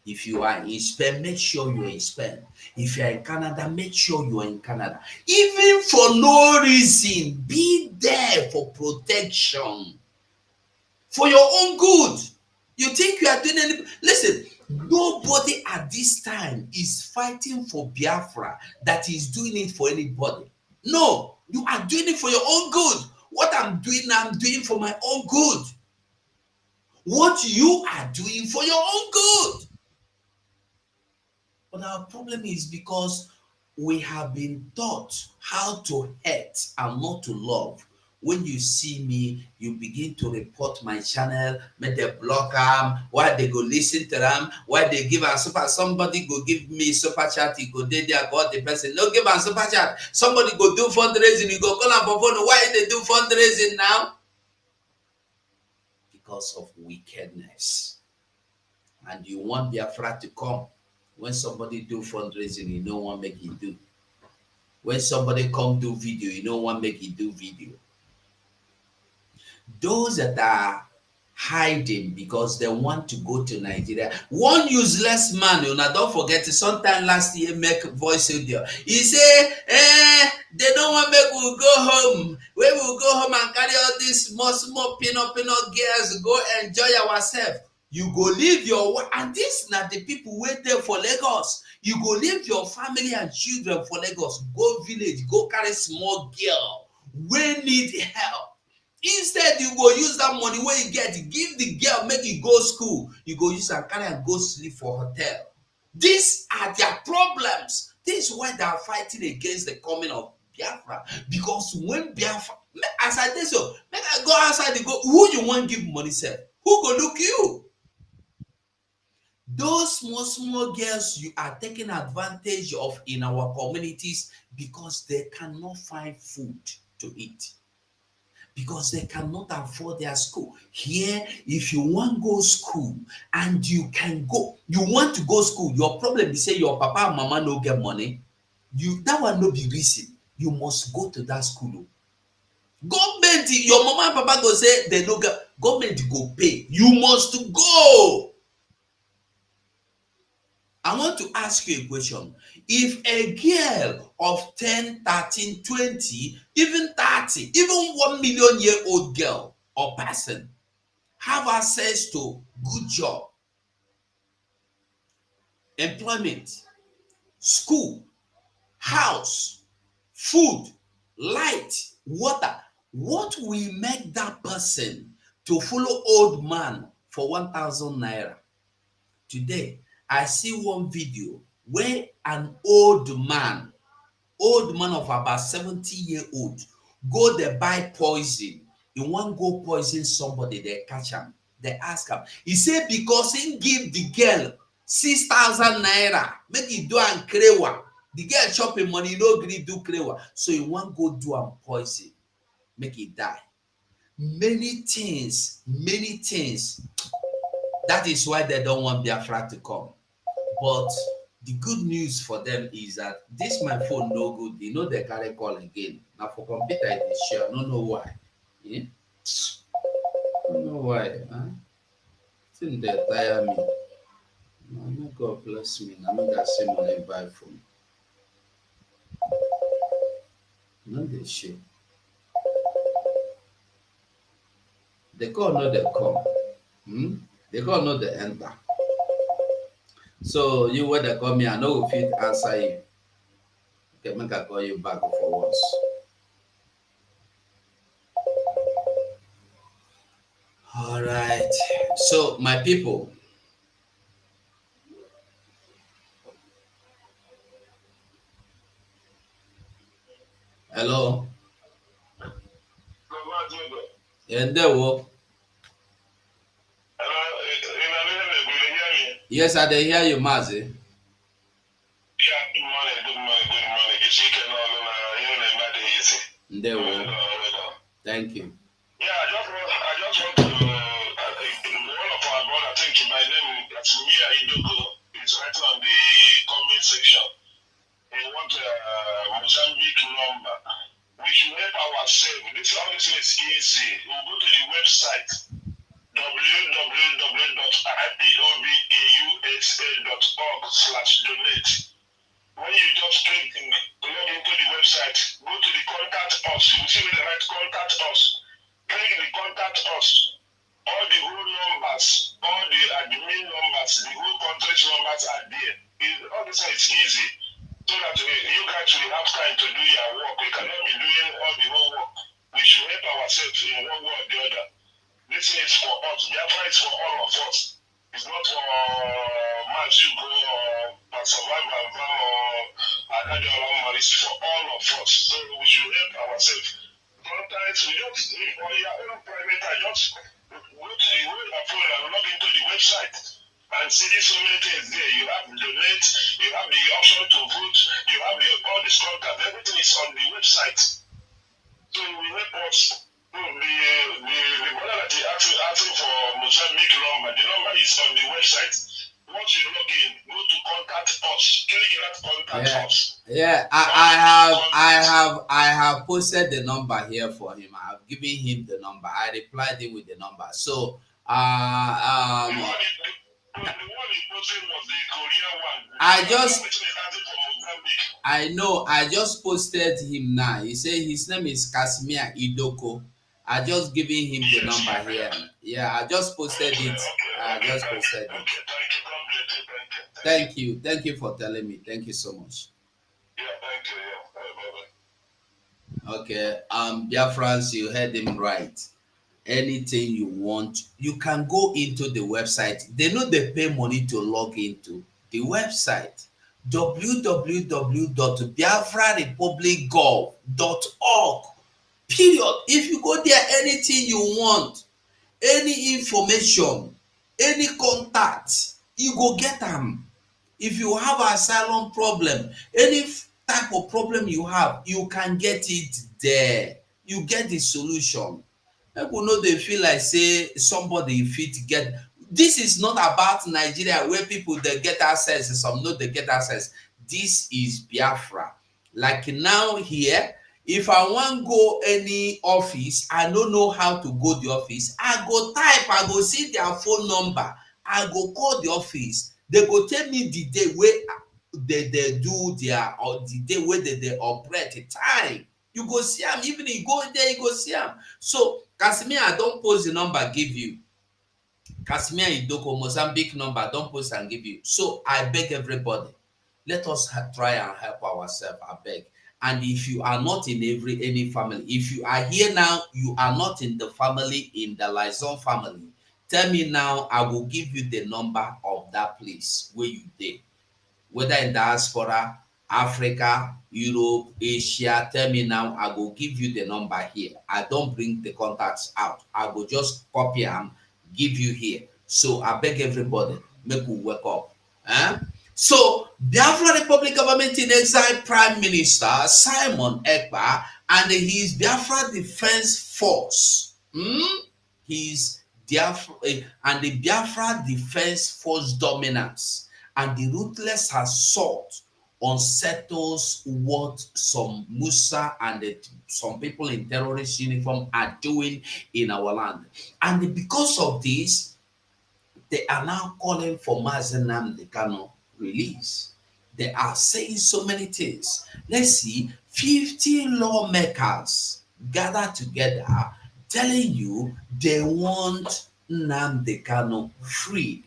S3: If you are in Spain, make sure you're in Spain. If you're in Canada, make sure you're in Canada. Even for no reason, be there for protection. For your own good. You think you are doing anything? Listen, nobody at this time is fighting for Biafra that is doing it for anybody. No, you are doing it for your own good. What I'm doing for my own good. What you are doing for your own good. But our problem is because we have been taught how to hate and not to love. When you see me, you begin to report my channel, make them block them, why they go listen to them, why they give a super, somebody go give me super chat, you go there, got the person, no give a super chat, somebody go do fundraising, you go call them for phone, why they do fundraising now? Because of wickedness. And you want Biafra to come. When somebody do fundraising, you don't want to make it do. When somebody come do video, you don't want to make it do video. Those that are hiding because they want to go to Nigeria. One useless man, you know, don't forget, sometime last year make voice audio. He say, they don't want to make we go home. We will go home and carry all these small peanut girls, go enjoy ourselves. You go leave your, and this not the people wait there for Lagos. You go leave your family and children for Lagos. Go village, go carry small girl. We need help. Instead, you go use that money where you get, give the girl, make it go school. You go use and carry and go sleep for hotel. These are their problems. This is why they are fighting against the coming of Biafra. Because when Biafra, as I tell you, make I go outside, they go, who you want to give money, sir? Who go look you? Those small girls you are taking advantage of in our communities because they cannot find food to eat. Because they cannot afford their school. Here, if you want to go school and you can go, you want to go school, your problem is say your papa and mama no get money. That one no be reason. You must go to that school. Government, your mama and papa go say they no get, government go pay. You must go. I want to ask you a question. If a girl of 10, 13, 20, even 30, even 1 million year old girl or person have access to good job, employment, school, house, food, light, water, what will make that person to follow old man for 1,000 naira? Today, I see one video where an old man of about 70-year-old, go there buy poison. He wan go poison somebody, they catch him. They ask him. He say because he give the girl 6,000 naira, make he do am krewa. The girl chop him money, no gree do krewa. So he wan go do am poison, make he die. Many things. That is why they don't want Biafra to come. But the good news for them is that this my phone no good. You know they carry call again. Now for computer it is share. I don't know why. Yeah? I don't know why. Huh? Think they tire me. No, God bless me. I know that same money buy phone. No they share. They call no they come. They call no they enter. So you when they call me, I know if it answer you. Okay, make I call you back for once. All right. So my people, hello. And there wo. Yes, I dey hear you, Mazi.
S14: Good morning.
S3: There wo. Thank you.
S14: Yeah, I just want to, one of our brother, I think my name, that's Mia Idoko, is writing on the comment section. He want Mozambique number. We should help ourselves. All this is easy. We'll go to the website, www.ipobausa.org/donate. When you just log into the website, go to the contact us. You will see where they write contact us. Click the contact us. All the whole numbers, all the admin numbers, the whole contract numbers are there. All this is easy. So that you guys will have time to do your work. We cannot be doing all the whole work. We should help ourselves in one way or the other. This is for us. Biafra is for all of us. It's not for Mazugo or Survivor or Adadio Lamar. It's for all of us. So we should help ourselves. Sometimes we just, on your own private, I just go to your phone and log into the website and see so many things there. You have donate, you have the option to vote, you have all this contact. Everything is on the website. So we help us. The brother that is asking for Mozambique number, the number is on the website. Once you log in, go to contact us. Click that contact us.
S3: Yeah, I have posted the number here for him. I have given him the number. I replied him with the number. So
S14: The one he posted was the Korean one.
S3: I know. I just posted him now. He said his name is Casimir Idoko. I just giving him the number here. Yeah, I just posted it. Thank you. Thank you for telling me. Thank you so much.
S14: Yeah, thank you. Yeah,
S3: okay. Biafrans, you heard him right. Anything you want, you can go into the website. They know they pay money to log into the website www.biafrarepublicgov.org. Period. If you go there, anything you want, any information, any contact, you go get them. If you have an asylum problem, any type of problem you have, you can get it there. You get the solution. People know they feel like say somebody fit get. This is not about Nigeria where people they get access, some know they get access. This is Biafra. Like now here, if I want go any office, I don't know how to go the office. I go type, I go see their phone number, I go call the office. They go tell me the day where they do their, or the day where they operate the time. You go see them, even you go there, you go see them. So Casimir, I don't post the number, give you. Casimir Idoko, Mozambique number, don't post and give you. So I beg everybody, let us try and help ourselves, I beg. And if you are not in any family, if you are here now, you are not in the family, in the Lizon family, tell me now, I will give you the number of that place where you did. Whether in diaspora, Africa, Europe, Asia, tell me now, I will give you the number here. I don't bring the contacts out. I will just copy and give you here. So I beg everybody, make we wake up. So, Biafra Republic Government in Exile Prime Minister Simon Ekpa and his Biafra Defense Force, his Biafra and the Biafra Defense Force dominance and the ruthless assault on settlers what some Musa and some people in terrorist uniform are doing in our land. And because of this, they are now calling for Mazi Nnamdi Kanu release. They are saying so many things. Let's see, 50 lawmakers gathered together telling you they want Nnamdi Kanu freed.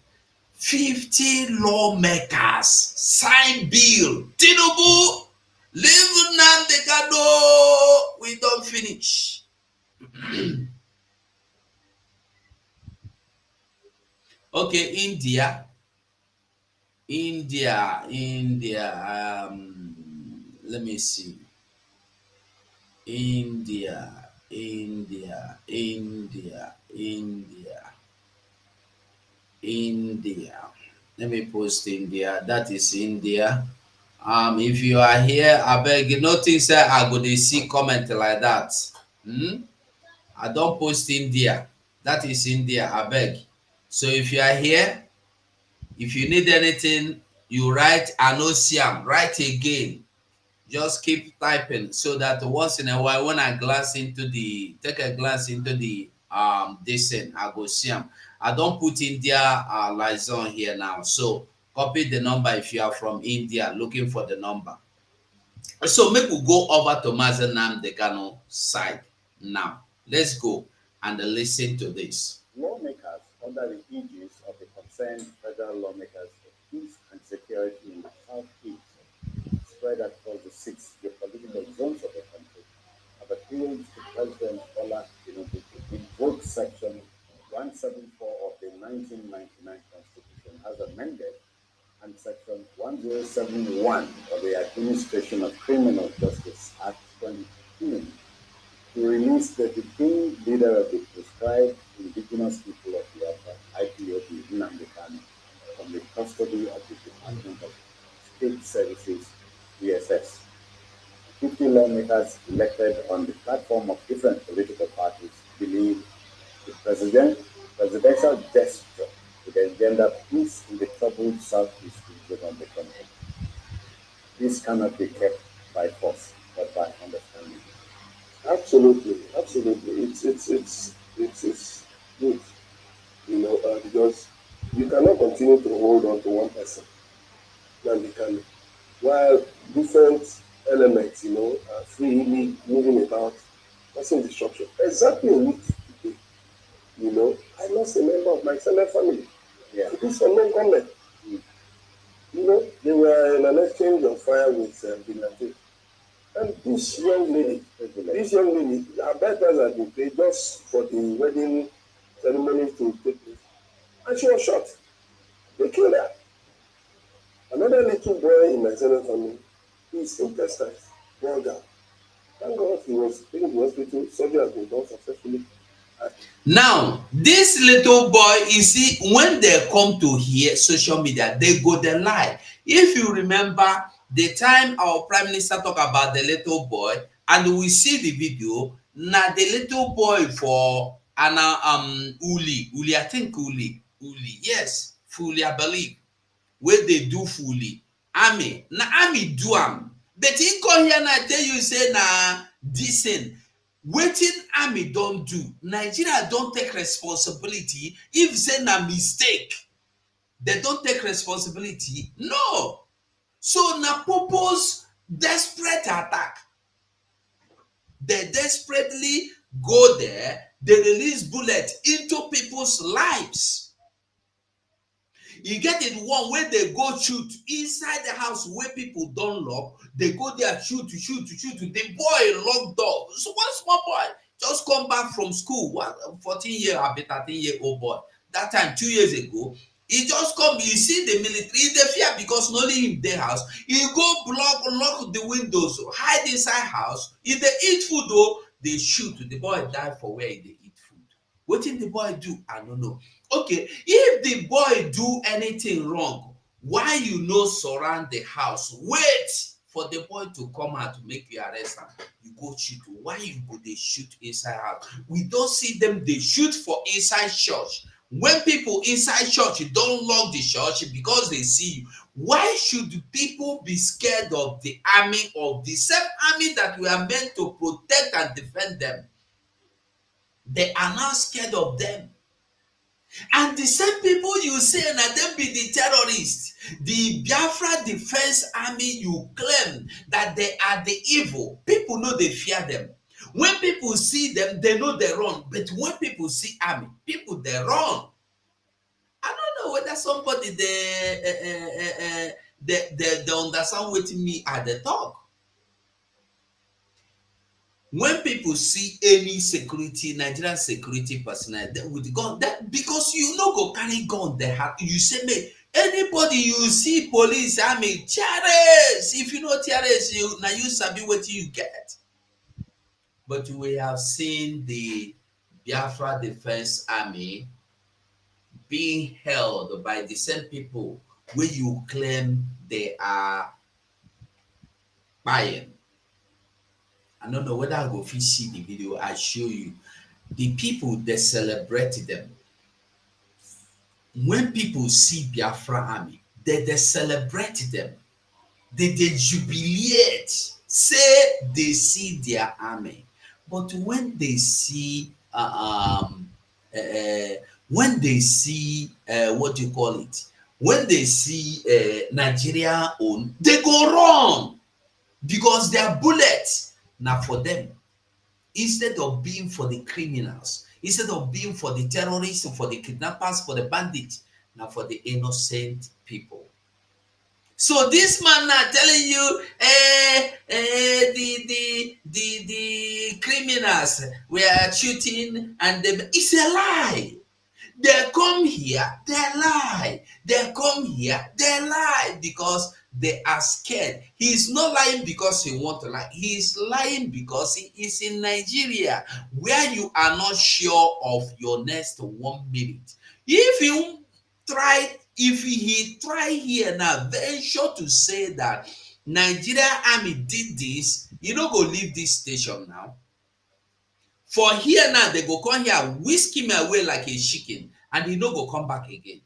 S3: 50 lawmakers sign bill. Tinubu, leave Nnamdi Kanu. We don't finish. Okay, India, let me see. India. Let me post India. That is India. If you are here, I beg notice that I go to see comment like that. I don't post India. That is India, I beg. So if you are here, if you need anything, you write Anosiam, write again. Just keep typing so that once in a while, when I take a glance into the this thing, I go see them. I don't put India liaison here now. So copy the number if you are from India looking for the number. So make we go over to Mazi Nnamdi Kanu side now. Let's go and listen to this.
S15: Lawmakers under the aegis of the concerned federal lawmakers for peace and security in the Southeast, spread across the 6 geopolitical zones of the country, have appealed to President Bola Tinubu to invoke Section 174 of the 1999 Constitution as amended and Section 1071 of the Administration of Criminal Justice Act 2015 to release the detained leader of the proscribed indigenous people of Biafra, IPOB, Nnamdi Kanu, from the custody of the Department of State Services, DSS. 50 lawmakers elected on the platform of different political parties believe the presidential gesture would engender peace in the troubled southeast region of the country. This cannot be kept by force, but by understanding.
S16: Absolutely. It's good, because you cannot continue to hold on to one person, while different elements, are freely moving about, causing destruction. Exactly a week today, I lost a member of my Senate family. Yeah. To this unknown government. They were in an exchange of fire with Binati. And this young lady, her birth price had been paid just for the wedding ceremony to take place. And she was shot. They killed her. Another little boy in my Senate family, his intestines, one guy. Thank God he was taken to the hospital, surgery has been done successfully.
S3: Now, this little boy, you see, when they come to hear social media, they go the lie. If you remember the time our prime minister talk about the little boy, and we see the video, now the little boy for Uli, I think Uli, yes, fully, I believe, where they do fully. Army, na army do am. But he come here and tell you say na decent. Wetin army don't do, Nigeria don't take responsibility. If say na mistake, they don't take responsibility. No. So na purpose desperate attack. They desperately go there, they release bullets into people's lives. You get it one where they go shoot inside the house where people don't lock. They go there shoot. The boy locked up. So one small boy just come back from school. 14-year or 13-year-old boy. that time 2 years ago. He just come, you see the military, they fear because not only in their house. He go lock the windows, hide inside house. If they eat food though, they shoot. The boy die for where they eat food. What did the boy do? I don't know. Okay, if the boy do anything wrong, why you no surround the house? Wait for the boy to come out to make you arrest him. You go shoot. Why you go they shoot inside house? We don't see them, they shoot for inside church. When people inside church don't lock the church because they see you, why should people be scared of the army, of the same army that we are meant to protect and defend them? They are not scared of them. And the same people you say that them be the terrorists, the Biafra Defense Army, you claim that they are the evil. People know they fear them. When people see them, they know they run. But when people see army, people they run. I don't know whether somebody they understand what me at the talk. When people see any security, Nigerian security personnel with gun, that because you no go carry gun, they have you say me. Anybody you see police, army, terrorists. If you know terrorists, you now you sabi what you get. But we have seen the Biafra Defense Army being held by the same people where you claim they are buying. I don't know whether I go fit see the video. I show you the people they celebrate them. When people see Biafra Army, they celebrate them. They jubilate, say they see their army. But when they see what do you call it? When they see Nigeria own, they go wrong because their bullets now for them. Instead of being for the criminals, instead of being for the terrorists, for the kidnappers, for the bandits, now for the innocent people. So this man now telling you, the criminals were shooting and it's a lie. They come here, they lie. They come here, they lie because they are scared. He's not lying because he wants to lie. He's lying because he is in Nigeria, where you are not sure of your next 1 minute. If he try here now, very sure to say that Nigeria army did this, you know, go leave this station now. For here now, they go come here, whisk him away like a chicken, and he no go come back again.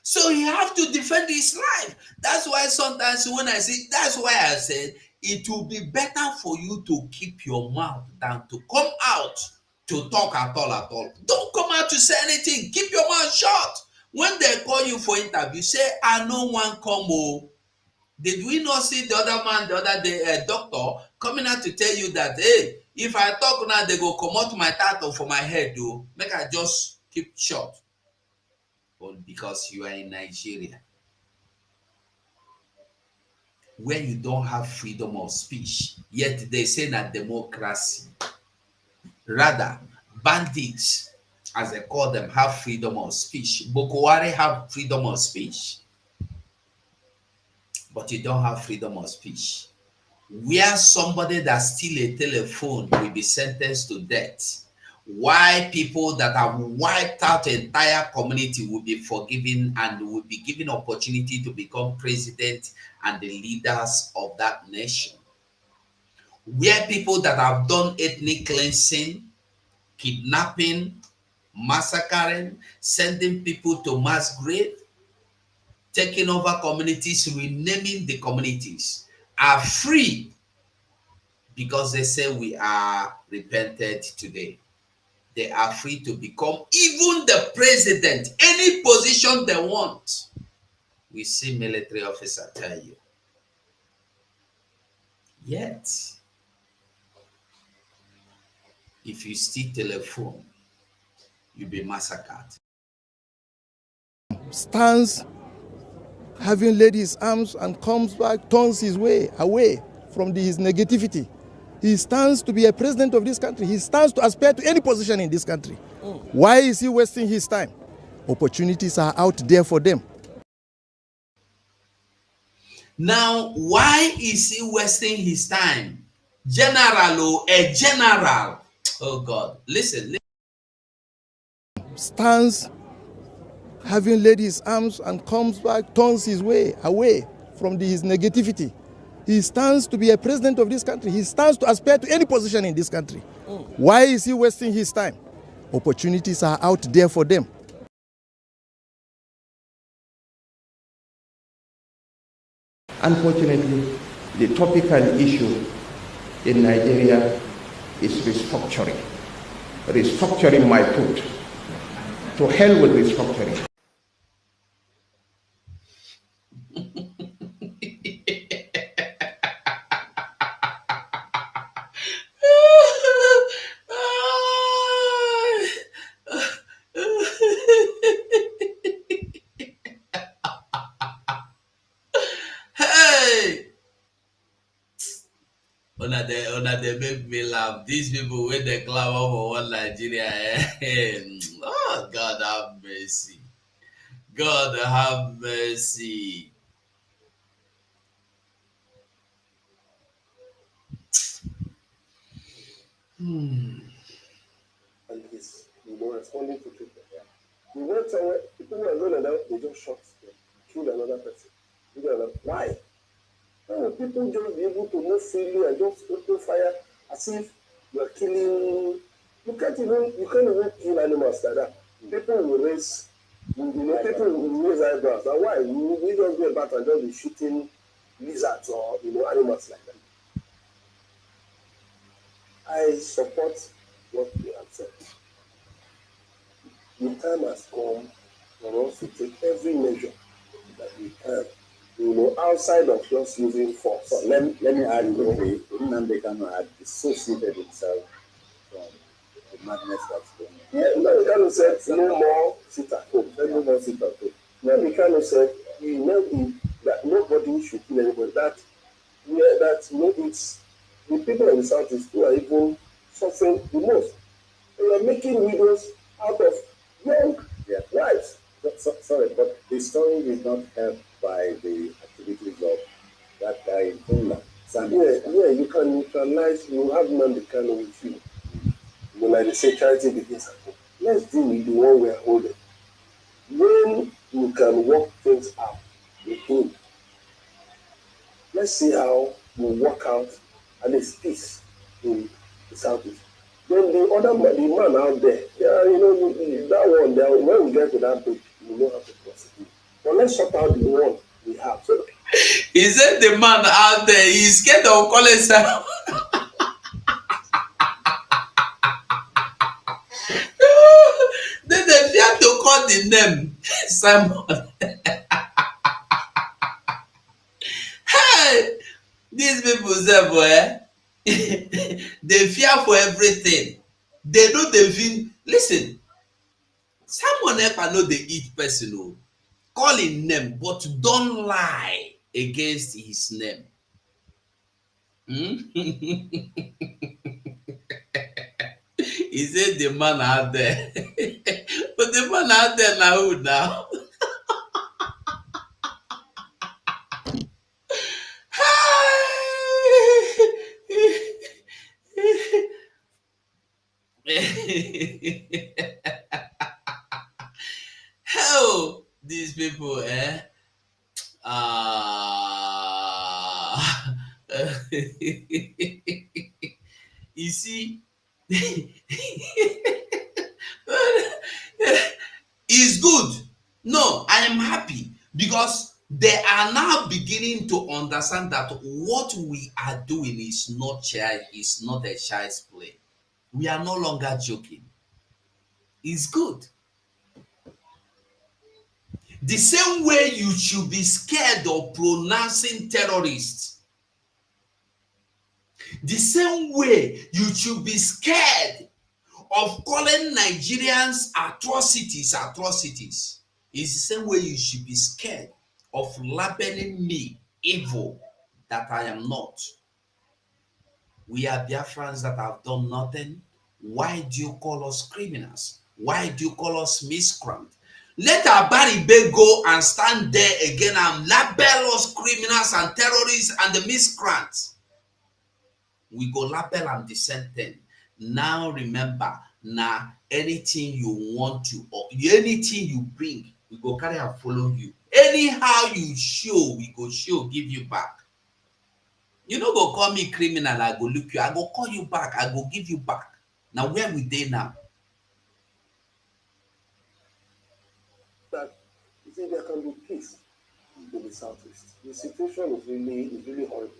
S3: So he have to defend his life. That's why sometimes when I say, that's why I said it will be better for you to keep your mouth than to come out to talk at all. Don't come out to say anything. Keep your mouth shut. When they call you for interview, say, I no one come. Oh. Did we not see the other man the other day, doctor, coming out to tell you that, hey, if I talk now, they go come out my title for my head, though. Make I just keep short. But because you are in Nigeria, where you don't have freedom of speech, yet they say that democracy. Rather, bandits, as they call them, have freedom of speech. Boko Haram have freedom of speech. But you don't have freedom of speech. Where somebody that steals a telephone will be sentenced to death. Why people that have wiped out an entire community will be forgiven and will be given opportunity to become president and the leaders of that nation. Where people that have done ethnic cleansing, kidnapping, massacring, sending people to mass grave, taking over communities, renaming the communities, are free because they say we are repented today. They are free to become even the president, any position they want. We see military officer tell you. Yet, if you steal telephone, you'll be massacred.
S12: Stands having laid his arms and comes back, turns his way away from his negativity. He stands to be a president of this country. He stands to aspire to any position in this country. Why is he wasting his time? Opportunities are out there for them.
S3: Now, why is he wasting his time? General, a general. Oh God, listen.
S12: Stands having laid his arms and comes back, turns his way away from his negativity. He stands to be a president of this country. He stands to aspire to any position in this country. Why is he wasting his time? Opportunities are out there for them.
S17: Unfortunately, the topical issue in Nigeria is restructuring. Restructuring my foot. To hell with restructuring.
S3: Hey! Una they make me laugh. These people with the clamor for one Nigeria. Oh, God have mercy. God have mercy.
S16: And he's, responding to people. You went somewhere, people who are going down, they just shot them, killed another person. Why? Why would people just be able to move freely and just open fire as if you are killing? You can't even kill animals like that. People will raise, people will raise eyebrows. And why? We just go about and just be shooting lizards or animals like that. I support what you have said. The time has come for us to take every measure that we can, outside of just using force.
S15: So let me add quickly, Nnamdi Kanu had dissociated himself from the madness that's going on.
S16: Yeah, Nnamdi Kanu said no more sit at home. No more sit at home. Nnamdi Kanu said that nobody should kill anybody. It's the people in the Southeast who are even suffering the most. They are making widows out of young lives.
S15: Sorry, but the story is not helped by the activities of that guy in Finland.
S16: You can neutralize, you have Nnamdi Kanu with you. Like they say, charity begins at home. Let's deal with the one we are holding. When you can work things out with him, let's see how we work out at least peace in the Southeast. Then the other man, the man out there, that one there, when we get to that bridge, we know how to proceed. But let's sort out the one we have. So,
S3: he said the man out there, he's scared of calling Simon. Then they fear to call the name Simon. Hey, these people say, boy, they fear for everything. They know they feel. Listen, Simon Ekpa know they eat person. Call him name, but don't lie against his name. He said the man out there. But the man out there now who now? How these people, you see, it's good. No, I am happy because they are now beginning to understand that what we are doing is not a child's play. We are no longer joking. It's good. The same way you should be scared of pronouncing terrorists, the same way you should be scared of calling Nigerians atrocities, is the same way you should be scared of labeling me evil that I am not. We are Biafrans that have done nothing. Why do you call us criminals? Why do you call us miscreants? Let Abaribe go and stand there again and label us criminals and terrorists and the miscreants. We go label and the same thing. Now remember, now anything you want to, or anything you bring, we go carry and follow you. Anyhow you show, we go show, give you back. You no go call me criminal, I go look you. I go call you back, I go give you back. Now where we dey now?
S16: That you see, there can be peace in the southeast. The situation is really horrible.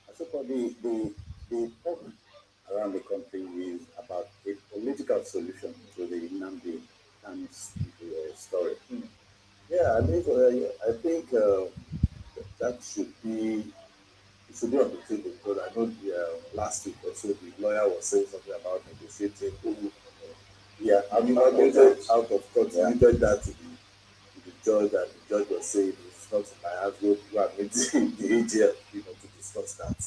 S16: I suppose the talk around the country is about a political solution to the Nnamdi Kanu story. Yeah, I think that should be on the table, because I know last week also the lawyer was saying something about negotiating. Yeah, I'm not out of court. You did that to the judge, and the judge was saying it's not in my hands. We are meeting the AGM, to discuss that.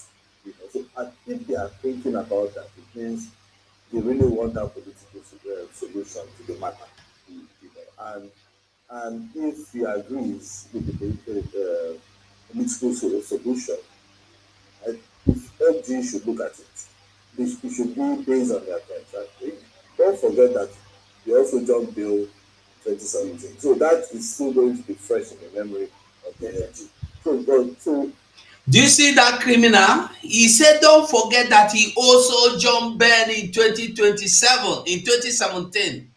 S16: So I think they are thinking about that. It means they really want that political solution to the matter. And if he agrees with the political solution, if LG should look at it, it should be based on their terms. Don't forget that they also jumped bill 2017. So that is still going to be fresh in the memory of the LG. So
S3: do you see that criminal? He said, don't forget that he also jumped bail in 2017.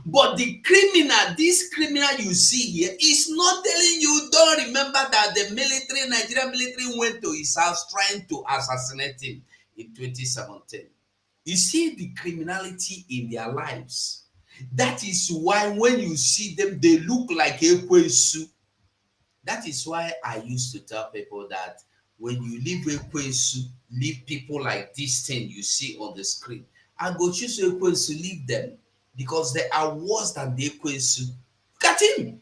S3: But the criminal, this criminal you see here, is not telling you, don't remember that the Nigerian military went to his house trying to assassinate him in 2017. You see the criminality in their lives. That is why when you see them, they look like Ekwesu. That is why I used to tell people that when you leave Ekwesu, leave people like this thing you see on the screen. I go choose Ekwesu, leave them, because they are worse than the Ekwesu. Look at him.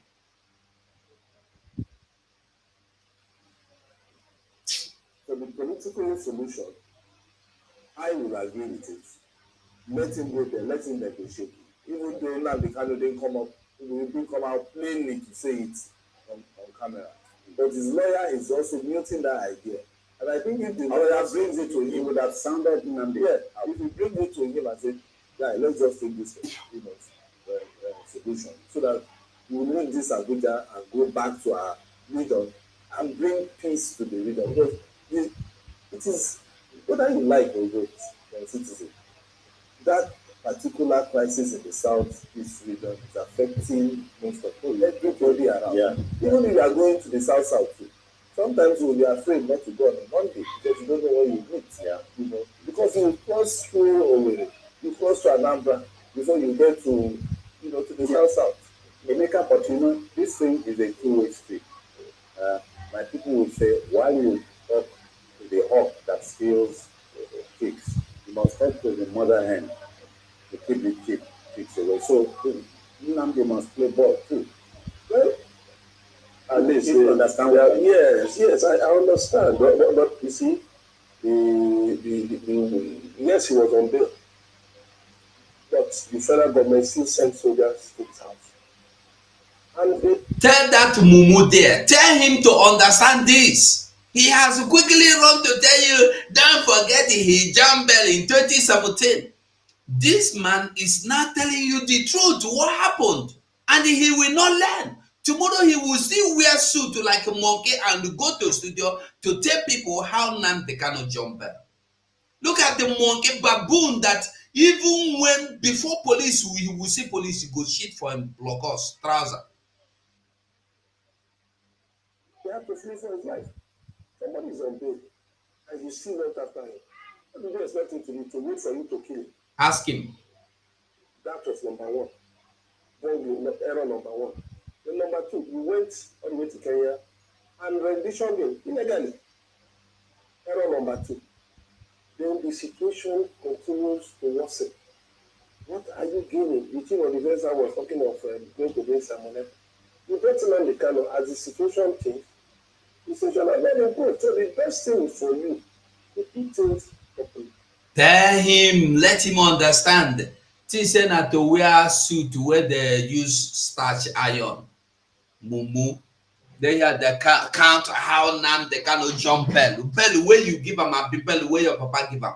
S16: So the political solution, I will agree with it. Let him go there, let him negotiate. Even though now the candidate didn't come out plainly to say it on camera. But his lawyer is also muting that idea. And I think if the lawyer brings it to him, he would have sounded Nnamdi. Yeah, if he brings it to him and say, yeah, let's just take this solution, so that we will leave this Abuja and go back to our region and bring peace to the region. Because it is, whether you like or not, citizen, that particular crisis in the southeast region is affecting most of everybody around. Yeah. Even if you are going to the south too, sometimes you will be afraid not to go on a Monday because you don't know where you meet. Yeah. Because you cross through Owerri, you cross to Anambra before you get to to the south. Emeka, but this thing is a two-way street. My people will say, while you talk to the hawk that steals cakes, you must talk to the mother hen to keep the chicks away. So Nnamdi must play ball too. Well, at least you understand. Yes, I understand. But you see, yes, he was on bail, but the federal government still sent soldiers to his house. And
S3: tell that to Mumu there. Tell him to understand this. He has quickly run to tell you, don't forget he jumped bail in 2017. This man is not telling you the truth, what happened. And he will not learn. Tomorrow he will still wear suit like a monkey and go to studio to tell people how Nnamdi cannot jump bail. Look at the monkey baboon that even when before police, he will see police, he go shit for him, block us, trouser.
S16: He had to flee for his life. Somebody is on bail, and you still went after him. What did you expect him to do? To wait for you to kill him?
S3: Ask him.
S16: That was number one. Then error number one. Then number two, you went all the way to Kenya and renditioned him illegally. Error number two. Then the situation continues to worsen. What are you gaining? The chief of defense was talking of going to P.M.SIMON EKPA. You get Nnamdi Kanu as the situation changed. The situation has let him go. So the best thing for you to do things properly.
S3: Tell him, let him understand. Things say na to wear suit where they use starch iron, mumu. Then you the count how nam they cannot jump bell. Bell where you give them a bell where your papa give them.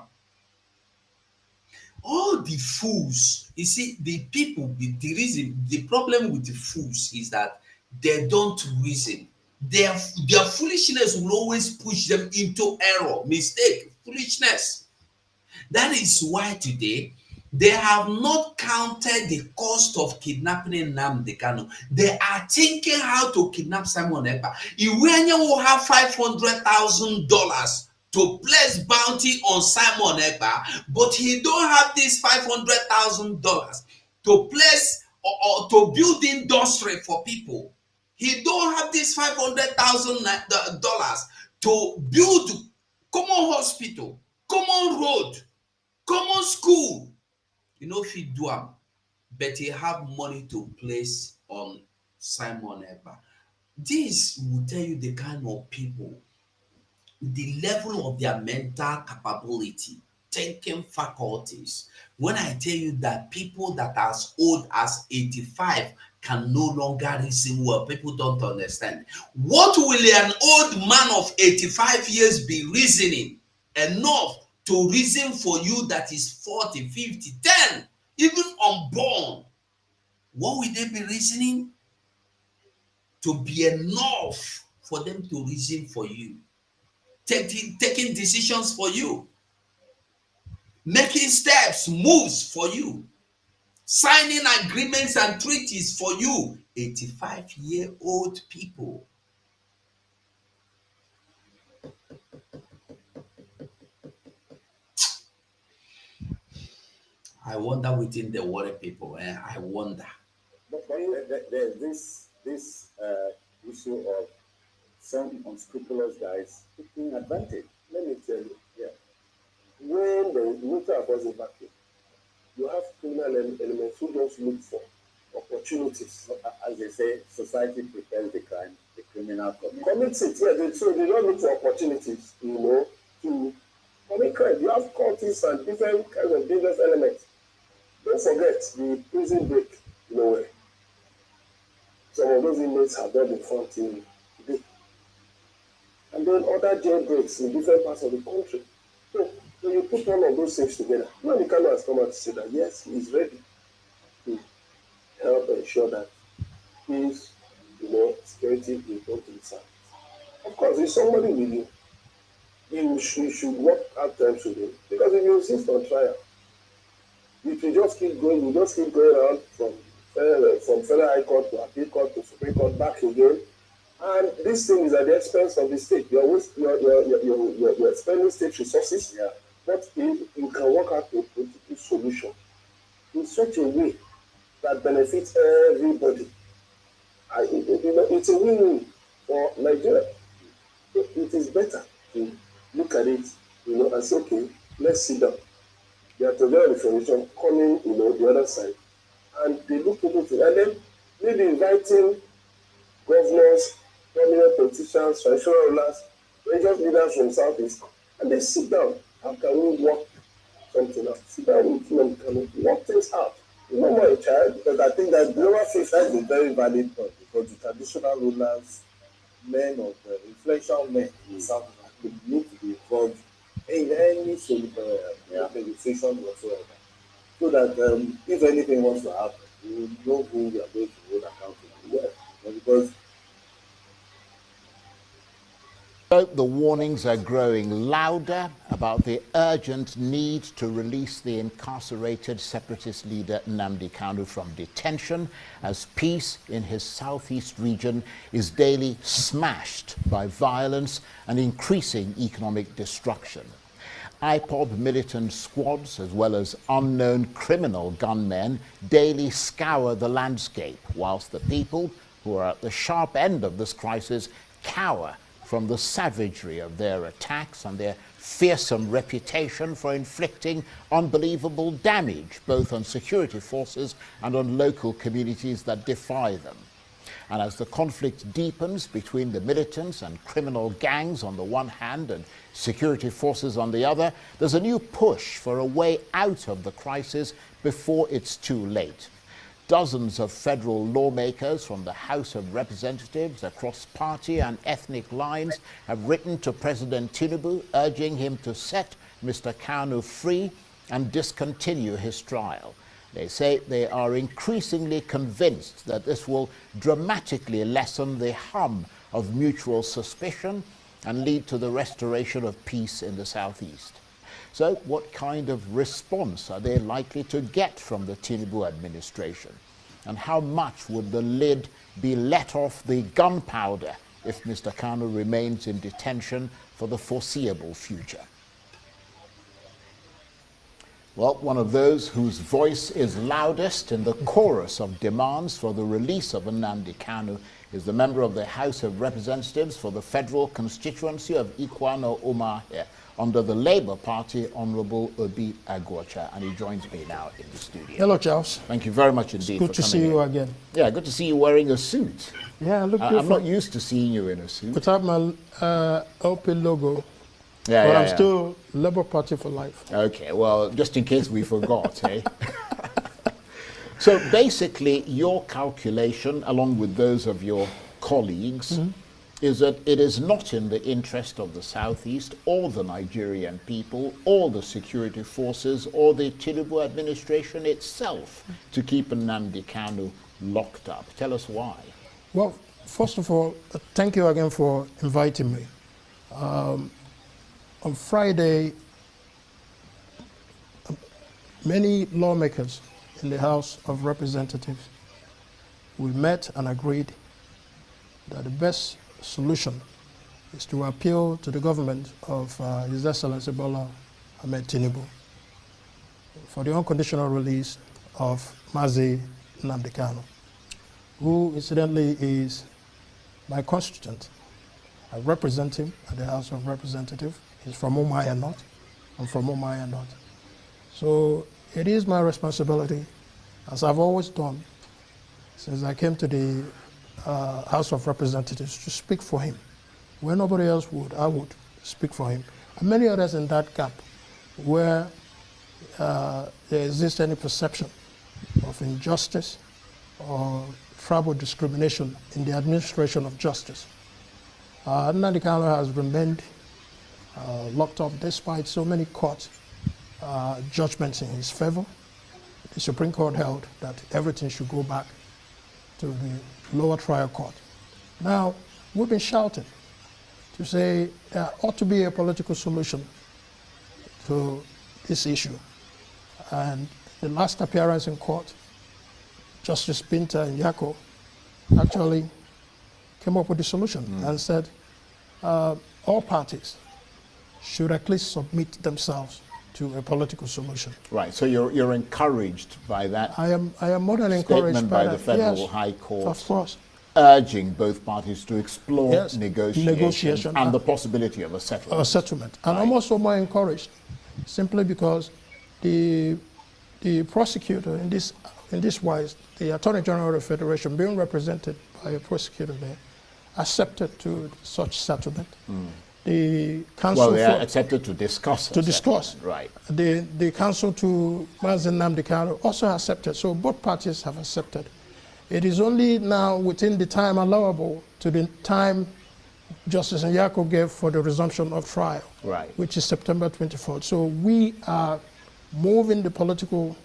S3: All the fools, you see, the people, the problem with the fools is that they don't reason. Their foolishness will always push them into error, mistake, foolishness. That is why today they have not counted the cost of kidnapping Nnamdi Kanu. They are thinking how to kidnap Simon Ekpa. Iwenye will have $500,000 to place bounty on Simon Ekpa, but he don't have this $500,000 to place or to build industry for people. He don't have this $500,000 to build common hospital, common road, common school. You know if he do am, but he have money to place on Simon Ekpa. This will tell you the kind of people, the level of their mental capability, thinking faculties. When I tell you that people that are as old as 85 can no longer reason well, people don't understand. What will an old man of 85 years be reasoning enough to reason for you that is 40, 50, 10, even unborn? What will they be reasoning to be enough for them to reason for you? Taking decisions for you, making steps, moves for you, signing agreements and treaties for you. 85-year-old people. I wonder within the world people, I wonder.
S15: But there's this issue of some unscrupulous guys taking advantage. Let me tell you, when the military was evacuated, you have criminal elements who just look for opportunities. As they say, society prepares the crime, the criminal commits it. So they don't look for opportunities, to commit crime. You have cultists and different kinds of dangerous elements. Don't forget the prison break, some of those inmates have not been found till today. And then other jailbreaks in different parts of the country. So when you put all of those things together, Nnamdi Kanu has come out to say that yes, he is ready to help ensure that peace, security will come to the service. Of course, if somebody with you, you should work out times with him. Because if you insist on trial, if you just keep going, around from Federal High Court to Appeal Court to Supreme Court back again. And this thing is at the expense of the state. You're spending state resources. Yeah. But if you can work out a political solution in such a way that benefits everybody, it's a win-win for Nigeria. It is better to look at it, and say, okay, let's sit down. There are together information coming, the other side. And they look into it, and then maybe inviting governors, prominent politicians, traditional rulers, religious leaders from Southeast, and they sit down. How can we work something out? Sit down with them and work things out. No more a child, because I think that global faith is a very valid point, because the traditional rulers, men of influential men in South Africa need to be involved in any sort of negotiation whatsoever. So that if anything wants to happen, we know who we are going to hold accountable. Because
S18: the warnings are growing louder about the urgent need to release the incarcerated separatist leader Nnamdi Kanu from detention, as peace in his southeast region is daily smashed by violence and increasing economic destruction. IPOB militant squads, as well as unknown criminal gunmen, daily scour the landscape, whilst the people who are at the sharp end of this crisis cower from the savagery of their attacks and their fearsome reputation for inflicting unbelievable damage, both on security forces and on local communities that defy them. And as the conflict deepens between the militants and criminal gangs on the one hand and security forces on the other, there's a new push for a way out of the crisis before it's too late. Dozens of federal lawmakers from the House of Representatives across party and ethnic lines have written to President Tinubu urging him to set Mr. Kanu free and discontinue his trial. They say they are increasingly convinced that this will dramatically lessen the hum of mutual suspicion and lead to the restoration of peace in the Southeast. So what kind of response are they likely to get from the Tinubu administration? And how much would the lid be let off the gunpowder if Mr. Kanu remains in detention for the foreseeable future? Well, one of those whose voice is loudest in the chorus of demands for the release of Nnamdi Kanu is the member of the House of Representatives for the federal constituency of Ikwano Umahia under the Labour Party, Honourable Obi Agwocha, and he joins me now in the studio.
S19: Hello, Charles.
S18: Thank you very much indeed for coming.
S19: Good to see you again.
S18: Yeah, good to see you wearing a suit.
S19: Yeah, look
S18: I'm not used to seeing you in a suit.
S19: Without my LP logo,
S18: yeah,
S19: but I'm still Labour Party for life.
S18: Okay, well, just in case we forgot, eh? So basically, your calculation, along with those of your colleagues, is that it is not in the interest of the Southeast or the Nigerian people or the security forces or the Tinubu administration itself to keep Nnamdi Kanu locked up. Tell us why.
S19: Well, first of all, thank you again for inviting me. On Friday, many lawmakers in the House of Representatives, we met and agreed that the best solution is to appeal to the government of His Excellency Bola Ahmed Tinubu for the unconditional release of Mazi Nnamdi Kanu, who incidentally is my constituent. I represent him at the House of Representatives. He's from Umahia North. I'm from Umahia North. So it is my responsibility, as I've always done since I came to the House of Representatives, to speak for him. Where nobody else would, I would speak for him. And many others in that gap where there exists any perception of injustice or tribal discrimination in the administration of justice. Nnamdi Kanu has remained locked up despite so many court judgments in his favor. The Supreme Court held that everything should go back to the lower trial court. Now, we've been shouting to say there ought to be a political solution to this issue. And the last appearance in court, Justice Binta Nyako actually came up with the solution and said all parties should at least submit themselves to a political solution.
S18: Right, so you're encouraged by that.
S19: I am more than encouraged
S18: statement by the Federal High Court.
S19: Of course.
S18: Urging both parties to explore
S19: negotiation
S18: and the possibility of a settlement.
S19: A settlement. And I'm also more encouraged simply because the prosecutor in this wise, the Attorney General of the Federation, being represented by a prosecutor there, accepted to such settlement. The council
S18: they accepted to discuss.
S19: To discuss.
S18: Right.
S19: The council to Mazi Nnamdi Kanu also accepted. So both parties have accepted. It is only now within the time allowable to the time Justice Nyako gave for the resumption of trial, which is September 24th. So we are moving the political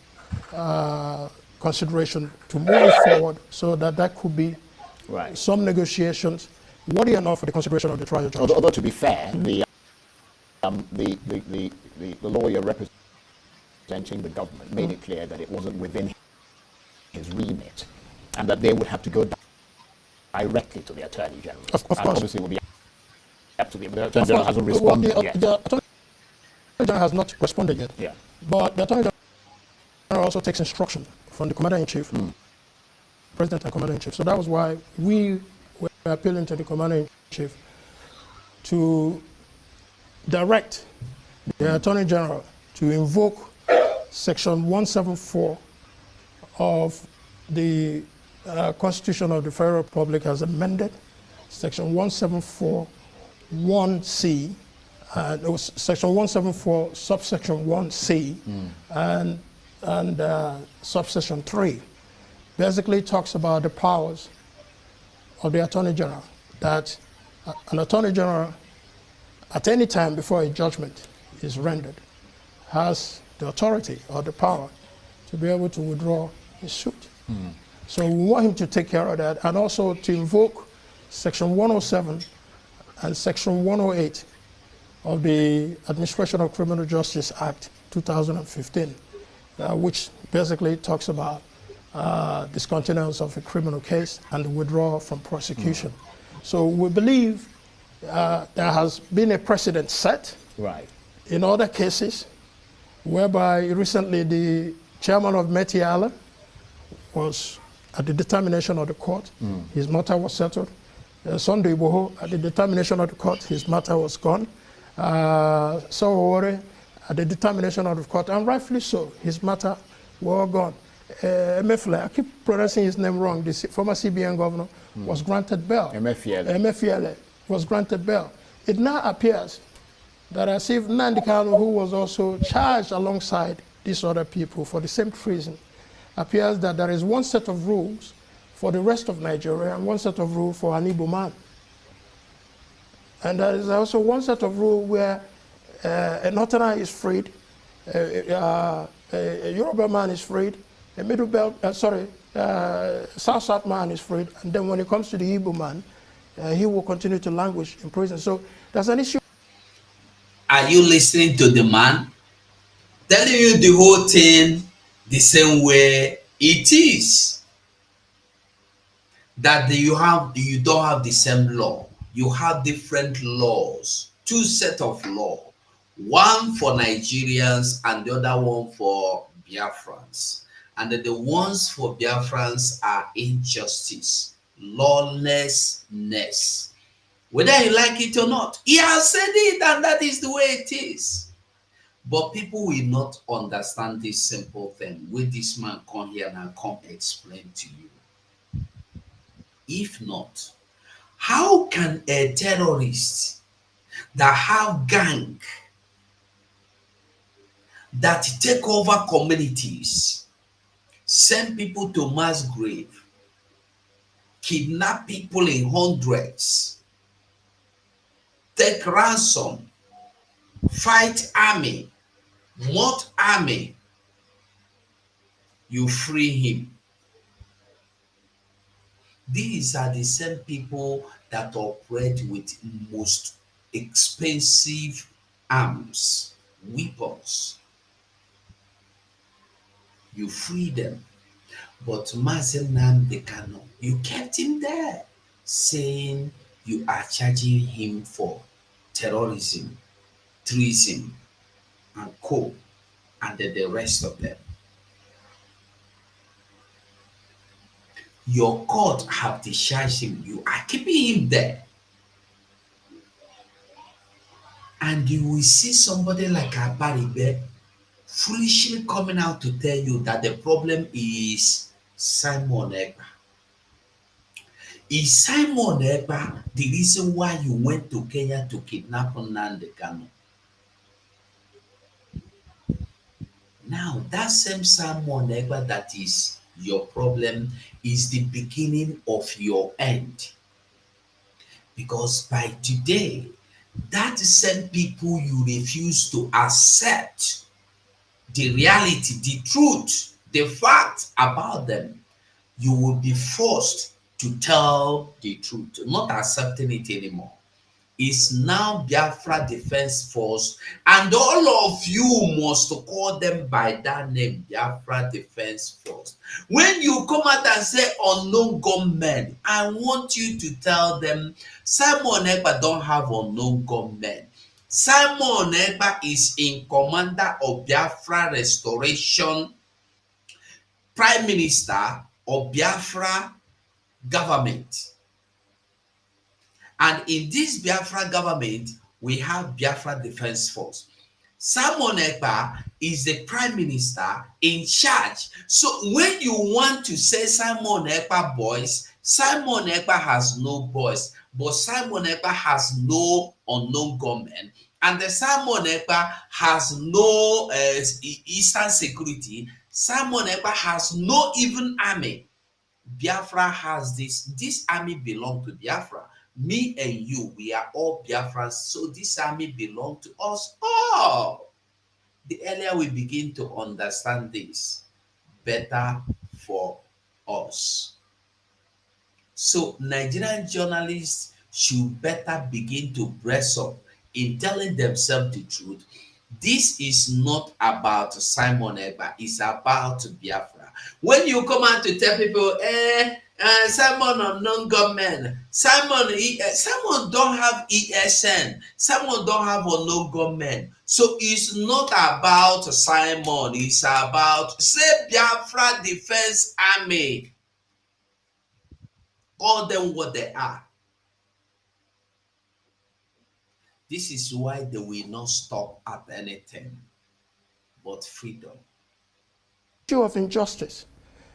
S19: consideration to move it forward so that could be some negotiations worthy enough for the consideration of the trial judge.
S18: Although to be fair, the lawyer representing the government made it clear that it wasn't within his remit and that they would have to go directly to the Attorney General.
S19: Of course.
S18: Obviously it will be up to the Attorney General hasn't responded yet.
S19: The Attorney General has not responded yet.
S18: Yeah.
S19: But the Attorney General also takes instruction from the Commander-in-Chief, President and Commander-in-Chief. So that was why we were appealing to the Commander-in-Chief to direct the Attorney General to invoke Section 174 of the Constitution of the Federal Republic has amended Section 174(1)(c), Section 174, subsection 1(c), and subsection 3. Basically talks about the powers of the Attorney General, that an Attorney General at any time before a judgment is rendered has the authority or the power to be able to withdraw his suit. So we want him to take care of that, and also to invoke Section 107 and Section 108 of the Administration of Criminal Justice Act 2015, which basically talks about discontinuance of a criminal case and the withdrawal from prosecution. So we believe there has been a precedent set in other cases, whereby recently the chairman of Metiala was at the determination of the court. His matter was settled. Sunday Boho, at the determination of the court, his matter was gone. So at the determination of the court, and rightfully so, his matter were gone. Emefiele, I keep pronouncing his name wrong, the former CBN governor, was granted bail. Emefiele was granted bail. It now appears that as if Nnamdi Kanu, who was also charged alongside these other people for the same treason, appears that there is one set of rules for the rest of Nigeria and one set of rules for an Igbo man. And there is also one set of rules where a Northerner is freed, a Yoruba man is freed, a Middle Belt, South man is freed, and then when it comes to the Igbo man, he will continue to languish in prison. So there's an issue.
S3: Are you listening to the man telling you the whole thing the same way it is? That you don't have the same law. You have different laws, two sets of law, one for Nigerians and the other one for Biafrans. And the ones for Biafrans are injustice, lawlessness. Whether you like it or not, he has said it, and that is the way it is. But people will not understand this simple thing. Will this man come here and come explain to you? If not, how can a terrorist that have gang, that take over communities, send people to mass grave, kidnap people in hundreds, take ransom, fight army, not army, you free him? These are the same people that operate with most expensive arms, weapons. You free them. But Mazi Nnamdi Kanu, you kept him there, saying you are charging him for terrorism, treason, and co, and the rest of them. Your court have discharged him. You are keeping him there. And you will see somebody like Abaribe foolishly coming out to tell you that the problem is Simon Ekpa. Is Simon Ekpa the reason why you went to Kenya to kidnap Nnamdi Kanu? Now, that same Simon Ekpa that is your problem is the beginning of your end. Because by today, that same people you refuse to accept the reality, the truth, the fact about them, you will be forced to tell the truth, not accepting it anymore. Is now Biafra Defense Force, and all of you must call them by that name, Biafra Defense Force. When you come out and say unknown gunmen, I want you to tell them Simon Ekpa don't have unknown gunmen. Simon Ekpa is in commander of Biafra Restoration, Prime Minister of Biafra government. And in this Biafra government, we have Biafra Defense Force. Simon Ekpa is the prime minister in charge. So when you want to say Simon Ekpa voice, Simon Ekpa has no voice, but Simon Ekpa has no unknown gunmen, and the Simon Ekpa has no Eastern security. Simon Ekpa has no even army. Biafra has this. This army belongs to Biafra. Me and you, we are all Biafrans, so this army belongs to us all. The earlier we begin to understand this, better for us. So Nigerian journalists should better begin to brace up in telling themselves the truth. This is not about Simon Ekpa, it's about Biafra. When you come out to tell people, Simon unknown government, Simon don't have ESN, Simon don't have unknown government. So it's not about Simon, it's about, say, Biafra Defense Army. Call them what they are. This is why they will not stop at anything but freedom.
S19: Issue of injustice,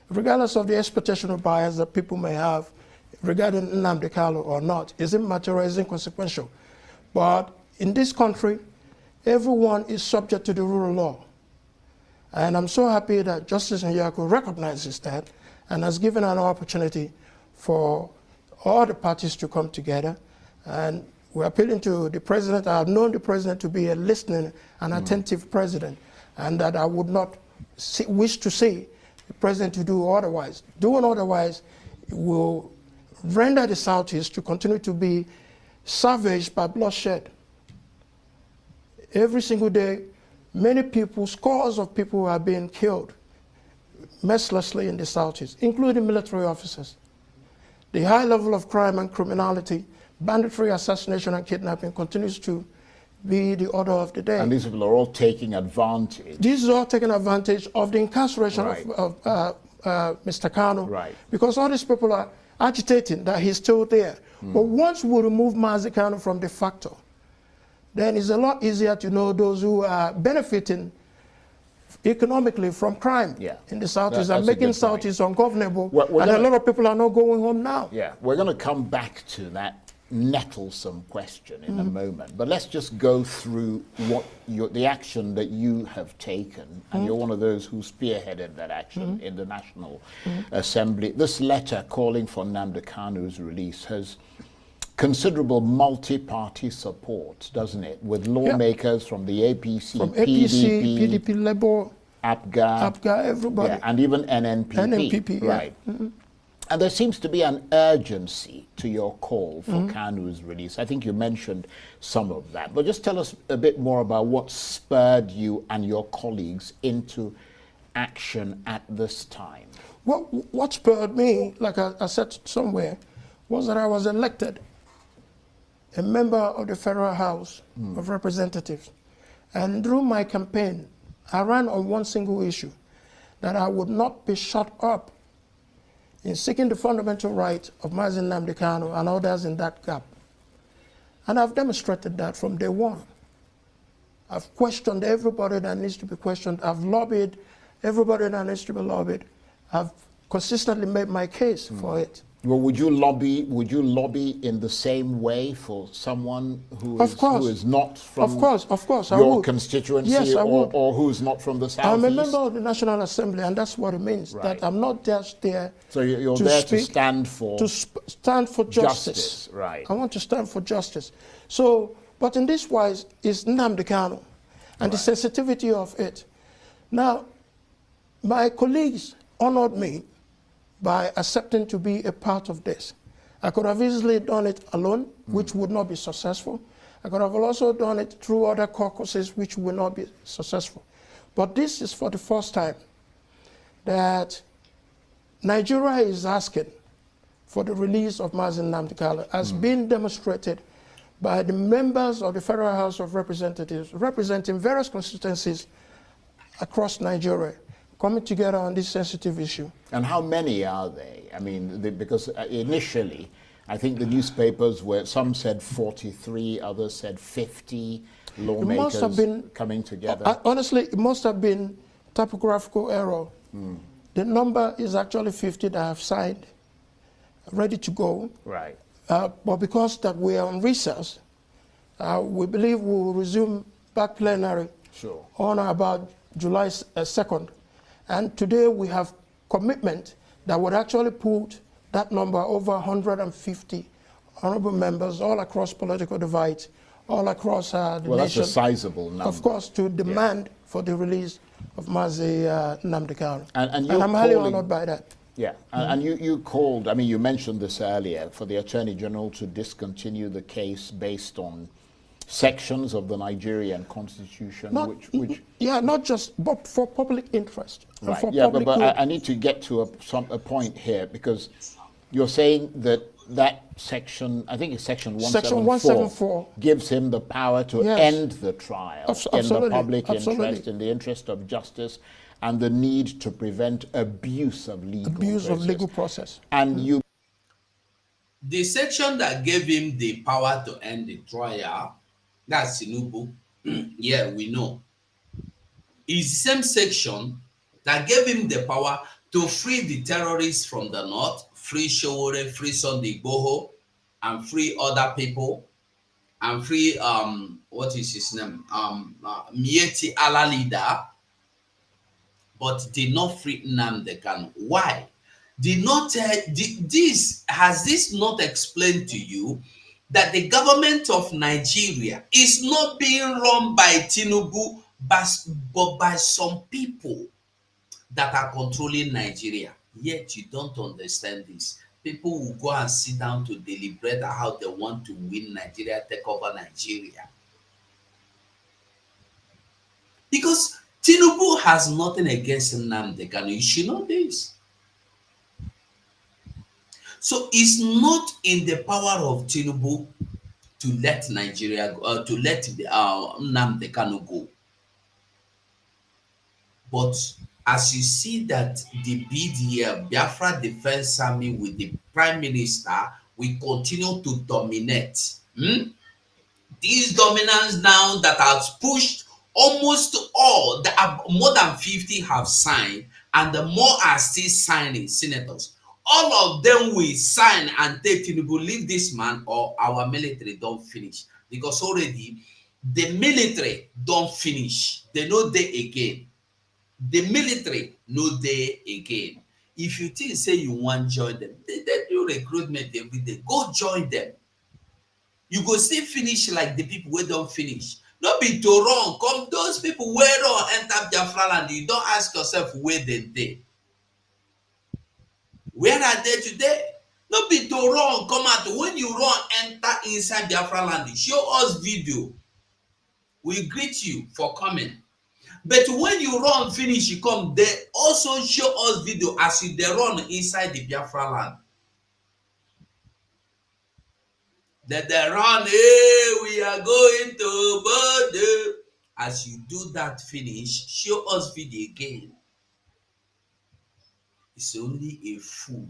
S19: regardless of the expectation of bias that people may have regarding Nnamdi Kanu or not, isn't material, is inconsequential. But in this country, everyone is subject to the rule of law. And I'm so happy that Justice Nyako recognizes that and has given an opportunity for all the parties to come together. And we're appealing to the president. I have known the president to be a listening and attentive president, and that I would not wish to see the president to do otherwise. Doing otherwise will render the Southeast to continue to be savaged by bloodshed. Every single day, many people, scores of people are being killed mercilessly in the Southeast, including military officers. The high level of crime and criminality, banditry, assassination, and kidnapping continues to be the order of the day.
S18: And these people are all taking advantage.
S19: This is all taking advantage of the incarceration of Mr. Kanu.
S18: Right.
S19: Because all these people are agitating that he's still there. But once we remove Mazi Kanu from de facto, then it's a lot easier to know those who are benefiting economically from crime in the Southeast and making Southeast ungovernable. And a lot of people are not going home now.
S18: Yeah, we're going to come back to that nettlesome question in a moment, but let's just go through what the action that you have taken, and you're one of those who spearheaded that action in the National Assembly. This letter calling for Nnamdi Kanu's release has considerable multi-party support, doesn't it, with lawmakers from the APC,
S19: from
S18: PDP,
S19: PDP, Labour,
S18: APGA,
S19: everybody,
S18: and even NNPP, right? And there seems to be an urgency to your call for Kanu's release. I think you mentioned some of that, but just tell us a bit more about what spurred you and your colleagues into action at this time.
S19: Well, what spurred me, like I said somewhere, was that I was elected a member of the Federal House of Representatives. And through my campaign, I ran on one single issue, that I would not be shut up in seeking the fundamental right of Mazi Nnamdi Kanu and others in that gap. And I've demonstrated that from day one. I've questioned everybody that needs to be questioned. I've lobbied everybody that needs to be lobbied. I've consistently made my case for it.
S18: Well, would you lobby in the same way for someone who is not from your constituency, or who's not from the Southeast?
S19: I'm a member of the National Assembly, and that's what it means, that I'm not just there.
S18: So you're there to stand for
S19: justice.
S18: Right.
S19: I want to stand for justice. So, but in this wise is Nnamdi Kanu and the sensitivity of it. Now, my colleagues honored me by accepting to be a part of this. I could have easily done it alone, which would not be successful. I could have also done it through other caucuses, which will not be successful. But this is for the first time that Nigeria is asking for the release of Mazi Nnamdi Kanu, as been demonstrated by the members of the Federal House of Representatives representing various constituencies across Nigeria, coming together on this sensitive issue.
S18: And how many are they? I mean, because initially, I think the newspapers were, some said 43, others said 50 lawmakers coming together.
S19: Honestly, it must have been typographical error. The number is actually 50 that have signed, ready to go.
S18: Right.
S19: But because that we are on recess, we believe we will resume back plenary on or about July 2nd. And today we have commitment that would actually put that number over 150 honorable members all across political divides, all across the nation.
S18: Well, that's a sizable number.
S19: Of course, to demand for the release of Mazi Nnamdi Kanu.
S18: And
S19: I'm highly honored by that.
S18: Yeah, and you called, I mean, you mentioned this earlier, for the Attorney General to discontinue the case based on sections of the Nigerian Constitution, which
S19: yeah, not just, but for public interest.
S18: Right.
S19: For
S18: Yeah,
S19: public
S18: but I need to get to a point here, because you're saying that that section, I think it's section 174, gives him the power to end the trial in the public interest, in the interest of justice, and the need to prevent abuse of legal process. And you...
S3: The section that gave him the power to end the trial, that's Tinubu, yeah, we know, is the same section that gave him the power to free the terrorists from the north, free Showore, free Sunday Igboho, and free other people, and free, what is his name, Mieti Allah leader, but did not free Nnamdi Kanu. Why? Did not, has this not explained to you that the government of Nigeria is not being run by Tinubu, but by some people that are controlling Nigeria? Yet you don't understand this. People will go and sit down to deliberate how they want to win Nigeria, take over Nigeria. Because Tinubu has nothing against Nnamdi Kanu. You should know this. So it's not in the power of Tinubu to let Nigeria go, to let Nnamdi Kanu go. But as you see that the BDF, Biafra Defense Army, with the Prime Minister, we continue to dominate. These dominance now that has pushed almost all, more than 50 have signed, and the more are still signing, senators. All of them will sign and take Tinubu, leave this man, or our military don't finish. Because already the military don't finish. They know they again. The military know they again. If you think, say you want to join them, they do recruitment every day. Go join them. You go still finish like the people who don't finish. Not be to wrong. Come those people where don't enter Biafra land, you don't ask yourself where they. Where are they today? Not be to run, come out. When you run, enter inside Biafra land. Show us video. We greet you for coming. But when you run, finish, you come, they also show us video as you they run inside the Biafra land. That they run, hey, we are going to border. As you do that finish, show us video again. It's only a fool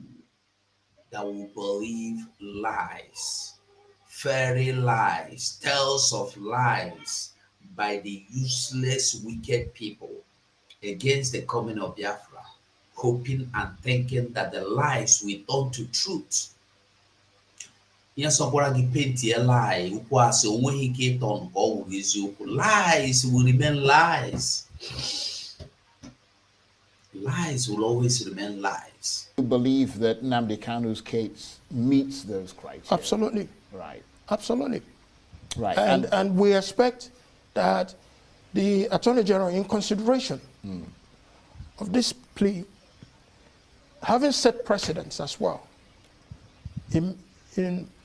S3: that will believe lies, fairy lies, tales of lies by the useless, wicked people against the coming of Biafra, hoping and thinking that the lies will turn to truth. Yes, lie. Lies will remain lies. Lies will always remain lies.
S18: You believe that Nnamdi Kanu's case meets those criteria?
S19: Absolutely.
S18: Right.
S19: Absolutely.
S18: Right.
S19: And we expect that the Attorney General, in consideration of this plea, having set precedents as well, in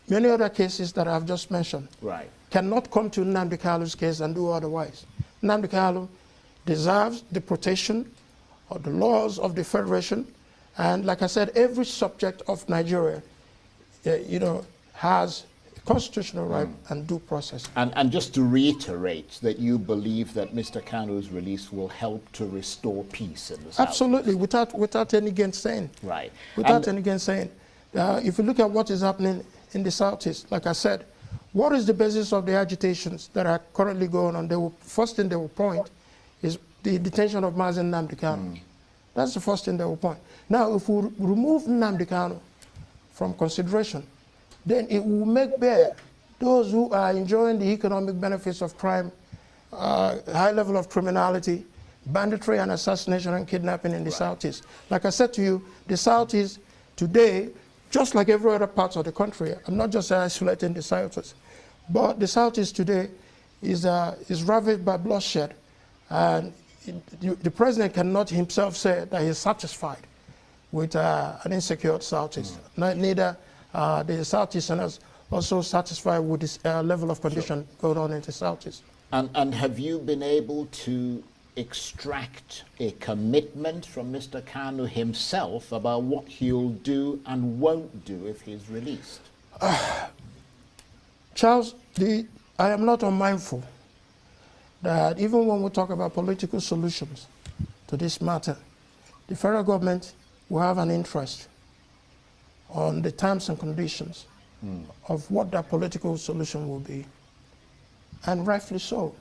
S19: many other cases that I've just mentioned,
S18: right,
S19: cannot come to Nnamdi Kanu's case and do otherwise. Nnamdi Kanu deserves the protection of the laws of the Federation, and like I said, every subject of Nigeria, has a constitutional right and due process.
S18: And just to reiterate that you believe that Mr. Kanu's release will help to restore peace in the South.
S19: Absolutely, without any gainsaying.
S18: Right.
S19: Without any gainsaying. If you look at what is happening in the Southeast. Like I said, what is the basis of the agitations that are currently going on? First thing they will point is the detention of Mazi Nnamdi Kanu. That's the first thing they will point. Now, if we remove Nnamdi Kanu from consideration, then it will make bare those who are enjoying the economic benefits of crime, high level of criminality, banditry and assassination and kidnapping in the Southeast. Like I said to you, the Southeast today, just like every other part of the country, I'm not just isolating the Southeast, but the Southeast today is ravaged by bloodshed. And the president cannot himself say that he's satisfied with an insecure Southeast. Neither the Southeasterners also satisfied with this level of condition going on in the Southeast.
S18: And have you been able to extract a commitment from Mr. Kanu himself about what he'll do and won't do if he's released?
S19: Charles, I am not unmindful that even when we talk about political solutions to this matter, the federal government will have an interest on the terms and conditions of what that political solution will be. And rightfully so.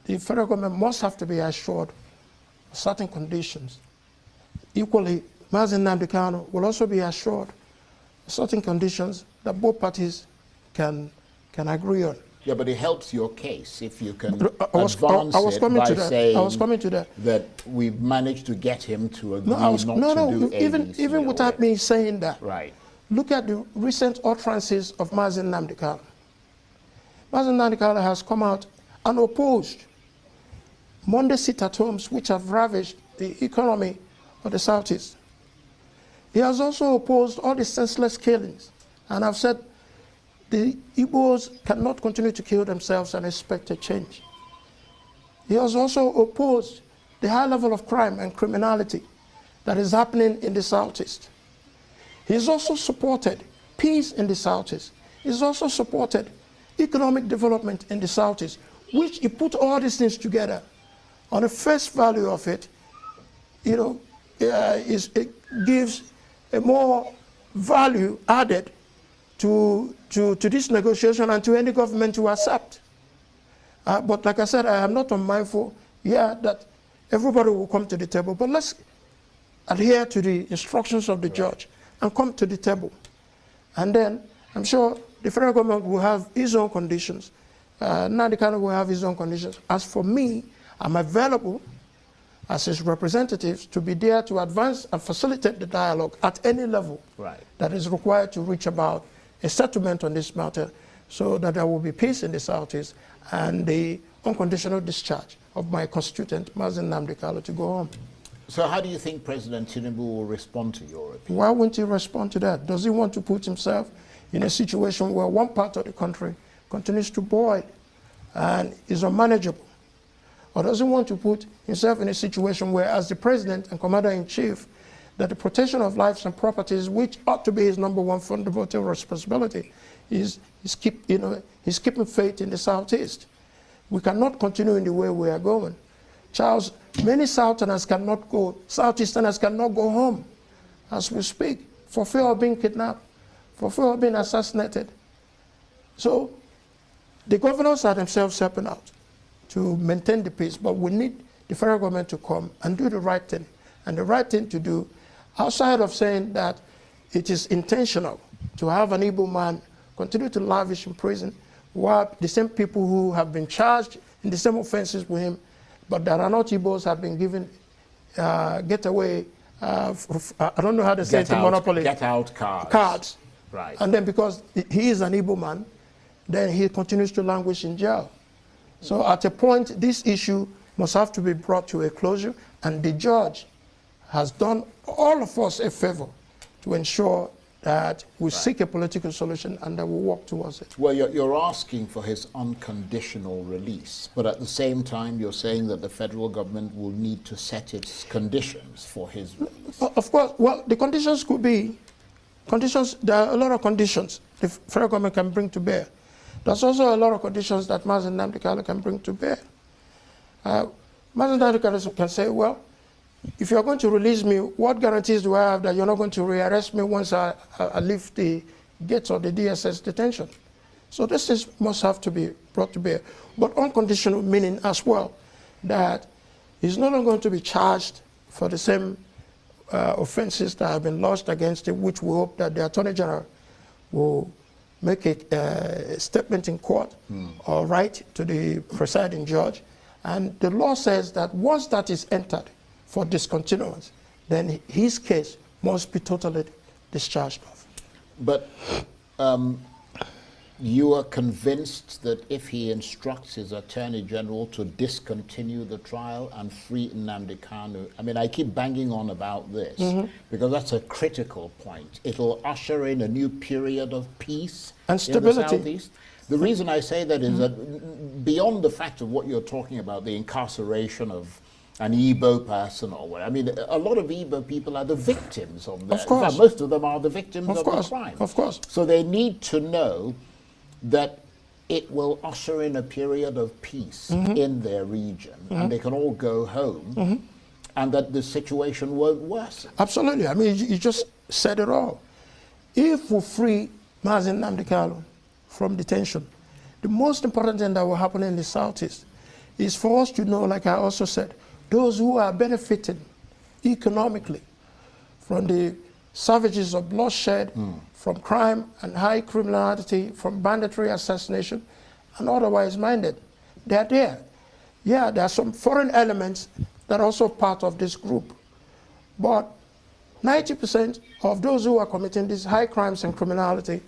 S19: The federal government must have to be assured of certain conditions. Equally, Mazi Nnamdi Kanu will also be assured of certain conditions that both parties can agree on.
S18: Yeah, but it helps your case if you can advance it by saying that we've managed to get him to agree not to do ABC.
S19: Even without me saying that.
S18: Right.
S19: Look at the recent utterances of Mazi Nnamdi Kanu. Mazi Nnamdi Kanu has come out and opposed Monday sit-at-homes which have ravaged the economy of the Southeast. He has also opposed all the senseless killings, and I've said the Igbos cannot continue to kill themselves and expect a change. He has also opposed the high level of crime and criminality that is happening in the Southeast. He's also supported peace in the Southeast. He's also supported economic development in the Southeast, which he put all these things together. On the face value of it, it gives a more value added to this negotiation and to any government to accept. But like I said, I am not unmindful, that everybody will come to the table, but let's adhere to the instructions of the judge and come to the table. And then I'm sure the federal government will have its own conditions. Nnamdi Kanu will have his own conditions. As for me, I'm available as his representatives to be there to advance and facilitate the dialogue at any level that is required to reach about a settlement on this matter so that there will be peace in the Southeast and the unconditional discharge of my constituent, Mazi Nnamdi Kanu, to go home.
S18: So how do you think President Tinubu will respond to your appeal?
S19: Why wouldn't he respond to that? Does he want to put himself in a situation where one part of the country continues to boil and is unmanageable? Or does he want to put himself in a situation where, as the President and Commander-in-Chief, that the protection of lives and properties, which ought to be his #1 fundamental responsibility, is keeping faith in the Southeast? We cannot continue in the way we are going. Charles, many Southerners cannot go, Southeasterners cannot go home as we speak for fear of being kidnapped, for fear of being assassinated. So the governors are themselves stepping out to maintain the peace, but we need the federal government to come and do the right thing. And the right thing to do, outside of saying that it is intentional to have an Igbo man continue to lavish in prison, while the same people who have been charged in the same offenses with him, but that are not Igbos, have been given getaway, I don't know how to say it, monopoly.
S18: Get out
S19: cards.
S18: Right.
S19: And then because he is an Igbo man, then he continues to languish in jail. So at a point, this issue must have to be brought to a closure, and the judge has done all of us a favor to ensure that we seek a political solution and that we work towards it.
S18: Well, you're asking for his unconditional release, but at the same time, you're saying that the federal government will need to set its conditions for his release.
S19: Of course, well, the conditions could be conditions. There are a lot of conditions the federal government can bring to bear. There's also a lot of conditions that Mazi Nnamdi Kanu can bring to bear. Mazi Nnamdi Kanu can say, well, if you're going to release me, what guarantees do I have that you're not going to rearrest me once I leave the gates of the DSS detention. So this must have to be brought to bear. But unconditional meaning as well, that he's no longer going to be charged for the same offenses that have been lodged against him, which we hope that the Attorney General will make a statement in court or write to the presiding judge. And the law says that once that is entered for discontinuance, then his case must be totally discharged of.
S18: But you are convinced that if he instructs his Attorney General to discontinue the trial and free Nnamdi Kanu, I mean, I keep banging on about this because that's a critical point. It'll usher in a new period of peace
S19: and stability
S18: in the Southeast. The reason I say that is that beyond the fact of what you're talking about, the incarceration of an Igbo person or what, I mean, a lot of Igbo people are the victims of that.
S19: Of course.
S18: In fact, most of them are the victims of
S19: course.
S18: the crime.
S19: Of course.
S18: So they need to know that it will usher in a period of peace in their region and they can all go home and that the situation won't worsen.
S19: Absolutely. I mean, you just said it all. If we free Mazi Nnamdi Kanu from detention, the most important thing that will happen in the Southeast is for us to know, like I also said, those who are benefiting economically from the savages of bloodshed, from crime and high criminality, from banditry, assassination, and otherwise minded. They're there. Yeah, there are some foreign elements that are also part of this group. But 90% of those who are committing these high crimes and criminality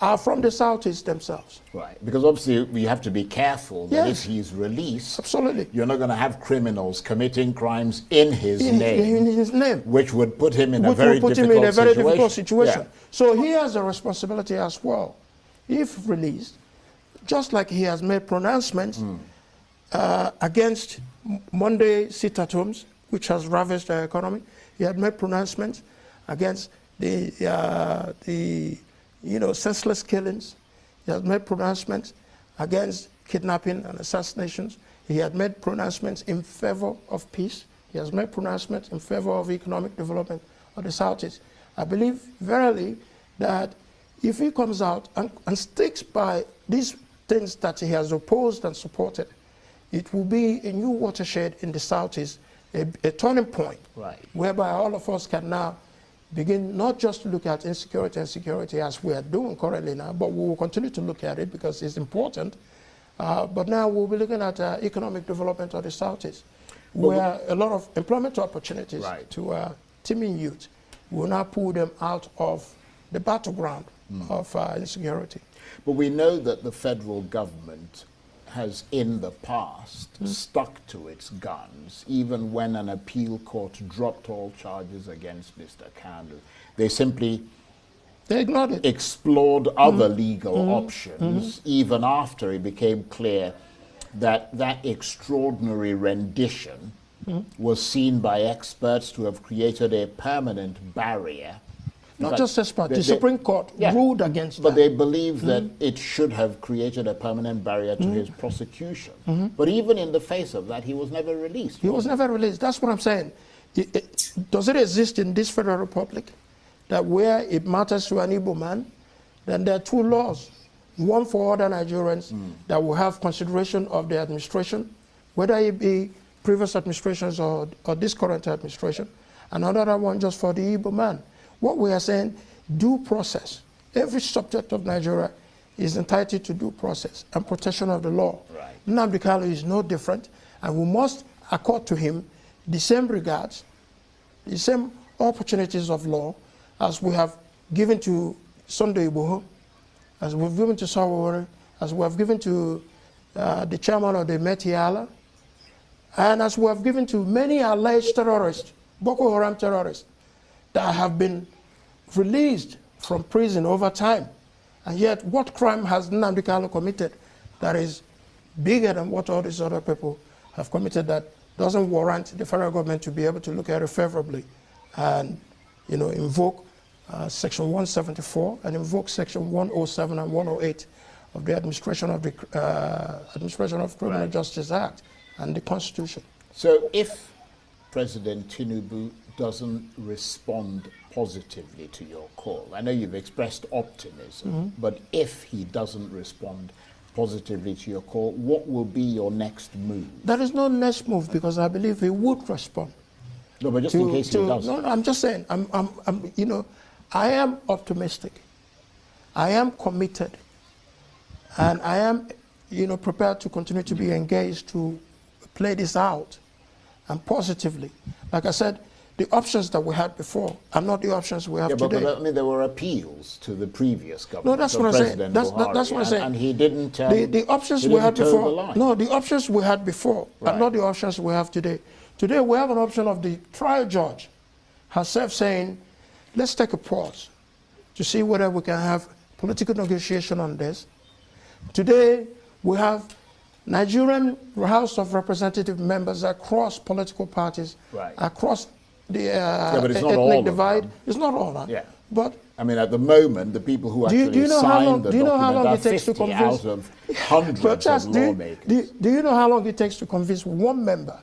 S19: are from the Southeast themselves.
S18: Right, because obviously we have to be careful that if he's released,
S19: absolutely,
S18: you're not going to have criminals committing crimes in his name,
S19: in his name,
S18: which would put him in a very difficult situation. Yeah.
S19: So he has a responsibility as well, if released, just like he has made pronouncements against Monday sit-at-homes, which has ravaged the economy. He had made pronouncements against the senseless killings. He has made pronouncements against kidnapping and assassinations. He had made pronouncements in favor of peace. He has made pronouncements in favor of economic development of the Southeast. I believe verily that if he comes out and sticks by these things that he has opposed and supported, it will be a new watershed in the Southeast, a turning point, whereby all of us can now begin not just to look at insecurity and security as we are doing currently now, but we will continue to look at it because it's important. But now we'll be looking at economic development of the Southeast, where a lot of employment opportunities to teeming youth will now pull them out of the battleground of insecurity.
S18: But we know that the federal government has in the past stuck to its guns, even when an appeal court dropped all charges against Mr. Kanu. They simply
S19: ignored it.
S18: Explored other legal options, even after it became clear that that extraordinary rendition was seen by experts to have created a permanent barrier.
S19: Not just experts, the Supreme Court ruled against that.
S18: But they believe that it should have created a permanent barrier to his prosecution. But even in the face of that, he was never released.
S19: He was never released. That's what I'm saying. Does it exist in this federal republic that where it matters to an Igbo man, then there are two laws, one for other Nigerians that will have consideration of the administration, whether it be previous administrations or this current administration, and another one just for the Igbo man. What we are saying, due process. Every subject of Nigeria is entitled to due process and protection of the law. Nnamdi Kanu is no different, and we must accord to him the same regards, the same opportunities of law as we have given to Sunday Igboho, as we've given to Sawore, as we have given to the chairman of the Metiala, and as we have given to many alleged terrorists, Boko Haram terrorists, that have been released from prison over time. And yet, what crime has Nnamdi Kanu committed that is bigger than what all these other people have committed that doesn't warrant the federal government to be able to look at it favorably and, invoke Section 174 and invoke Section 107 and 108 of the Administration of Criminal Justice Act and the Constitution.
S18: So if President Tinubu doesn't respond positively to your call? I know you've expressed optimism, but if he doesn't respond positively to your call, what will be your next move?
S19: There is no next move because I believe he would respond.
S18: No, but just in case he doesn't.
S19: No, I'm just saying, I am optimistic. I am committed. And I am, prepared to continue to be engaged to play this out and positively. Like I said, the options that we had before are not the options we have today.
S18: But I mean, there were appeals to the previous government.
S19: No, that's what I'm saying. That's what I'm saying.
S18: And he didn't.
S19: The options we had before. No, the options we had before are not the options we have today. Today we have an option of the trial judge herself saying, let's take a pause to see whether we can have political negotiation on this. Today we have Nigerian House of Representative members across political parties, across the
S18: but it's not
S19: ethnic
S18: all
S19: divide.
S18: of them.
S19: It's not all that.
S18: Yeah.
S19: But
S18: I mean, at the moment, the people who actually signed the document are 50 out of hundreds of lawmakers.
S19: Do you know how long it takes to convince one member,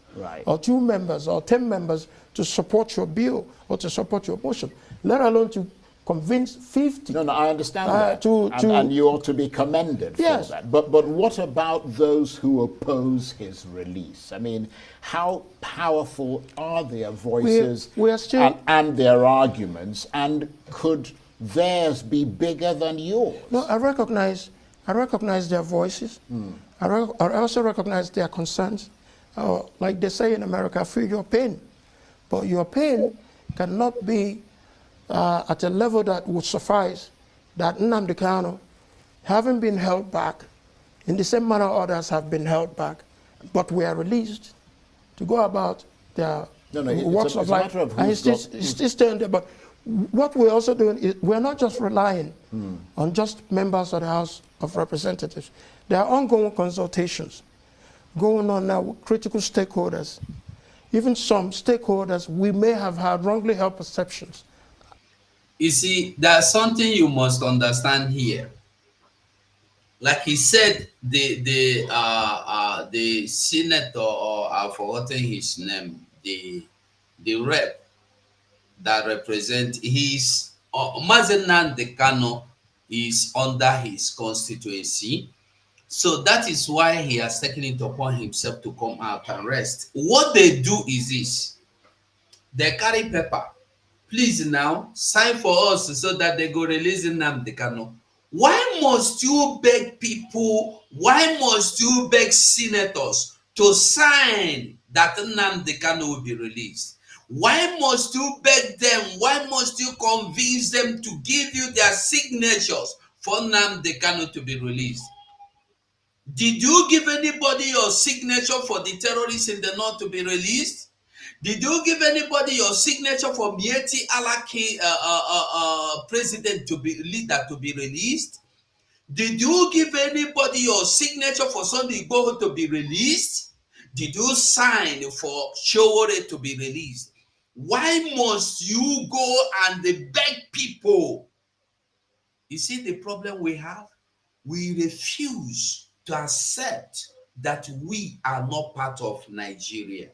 S19: or 2 members, or 10 members to support your bill or to support your motion, let alone to convince 50?
S18: No, I understand that, and you ought to be commended for that. But what about those who oppose his release? I mean, how powerful are their voices and their arguments, and could theirs be bigger than yours?
S19: No, I recognize their voices. I also recognize their concerns. Like they say in America, feel your pain. But your pain cannot be at a level that would suffice that Nnamdi Kanu, having been held back, in the same manner others have been held back, but we are released to go about their works of life. And he's still staying there. But what we're also doing is we're not just relying on just members of the House of Representatives. There are ongoing consultations going on now with critical stakeholders. Even some stakeholders we may have had wrongly held perceptions.
S3: You see, there's something you must understand here. Like he said, the senator, or I've forgotten his name, the rep that represent his Mazi Nnamdi Kanu is under his constituency. So that is why he has taken it upon himself to come out and rest. What they do is this: they carry paper. Please now sign for us so that they go release Nnamdi Kanu. Why must you beg people? Why must you beg senators to sign that Nnamdi Kanu will be released? Why must you beg them? Why must you convince them to give you their signatures for Nnamdi Kanu to be released? Did you give anybody your signature for the terrorists in the north to be released? Did you give anybody your signature for Mieti Alaki president to be leader to be released? Did you give anybody your signature for Sunday Igboho to be released? Did you sign for Showore to be released? Why must you go and beg people? You see the problem we have? We refuse to accept that we are not part of Nigeria.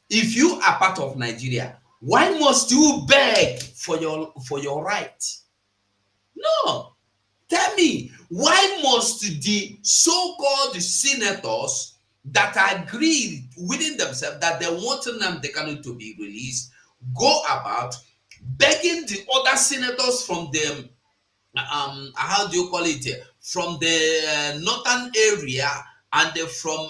S3: If you are part of Nigeria, why must you beg for your right? No. Tell me, why must the so-called senators that agreed within themselves that they want Nnamdi Kanu to be released go about begging the other senators from the how do you call it, from the northern area and from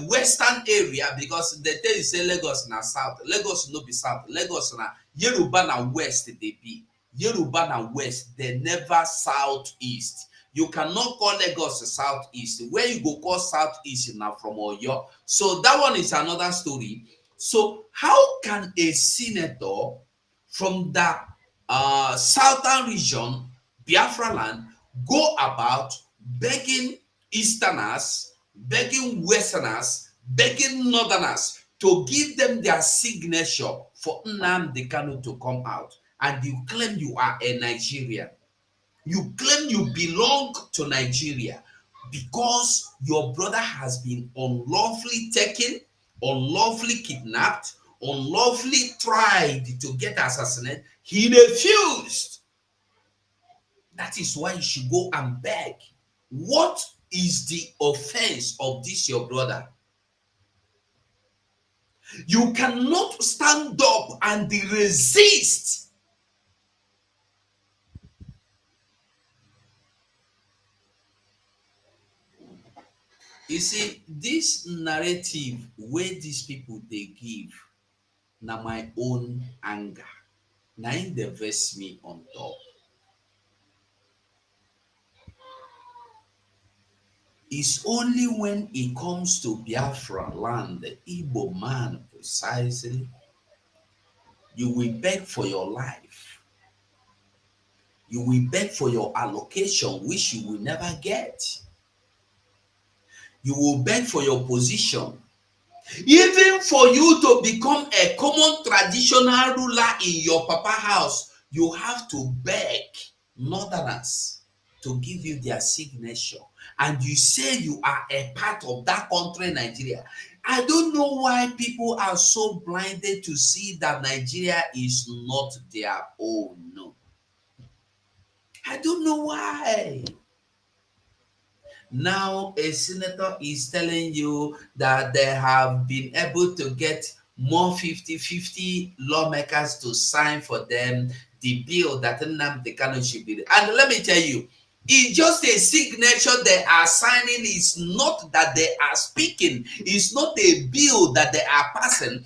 S3: western area, because they tell you say Lagos na south, Lagos no be south, Lagos na Yoruba na west they be. Yoruba na west, they never southeast. You cannot call Lagos southeast. Where you go call southeast now from Oyo. So that one is another story. So how can a senator from the southern region, Biafra land, go about begging Easterners, begging Westerners, begging Northerners to give them their signature for Nnamdi Kanu to come out? And you claim you are a Nigerian. You claim you belong to Nigeria because your brother has been unlawfully taken, unlawfully kidnapped, unlawfully tried to get assassinated, he refused. That is why you should go and beg. What is the offense of this your brother? You cannot stand up and resist. You see, this narrative where these people they give, now my own anger, now they vex me on top. It's only when it comes to Biafra land, the Igbo man precisely, you will beg for your life. You will beg for your allocation, which you will never get. You will beg for your position. Even for you to become a common traditional ruler in your papa house, you have to beg northerners to give you their signature. And you say you are a part of that country, Nigeria. I don't know why people are so blinded to see that Nigeria is not their own. No. I don't know why. Now a senator is telling you that they have been able to get more 50-50 lawmakers to sign for them the bill that Nnamdi Kanu should be. And let me tell you, it's just a signature they are signing. It's not that they are speaking. It's not a bill that they are passing.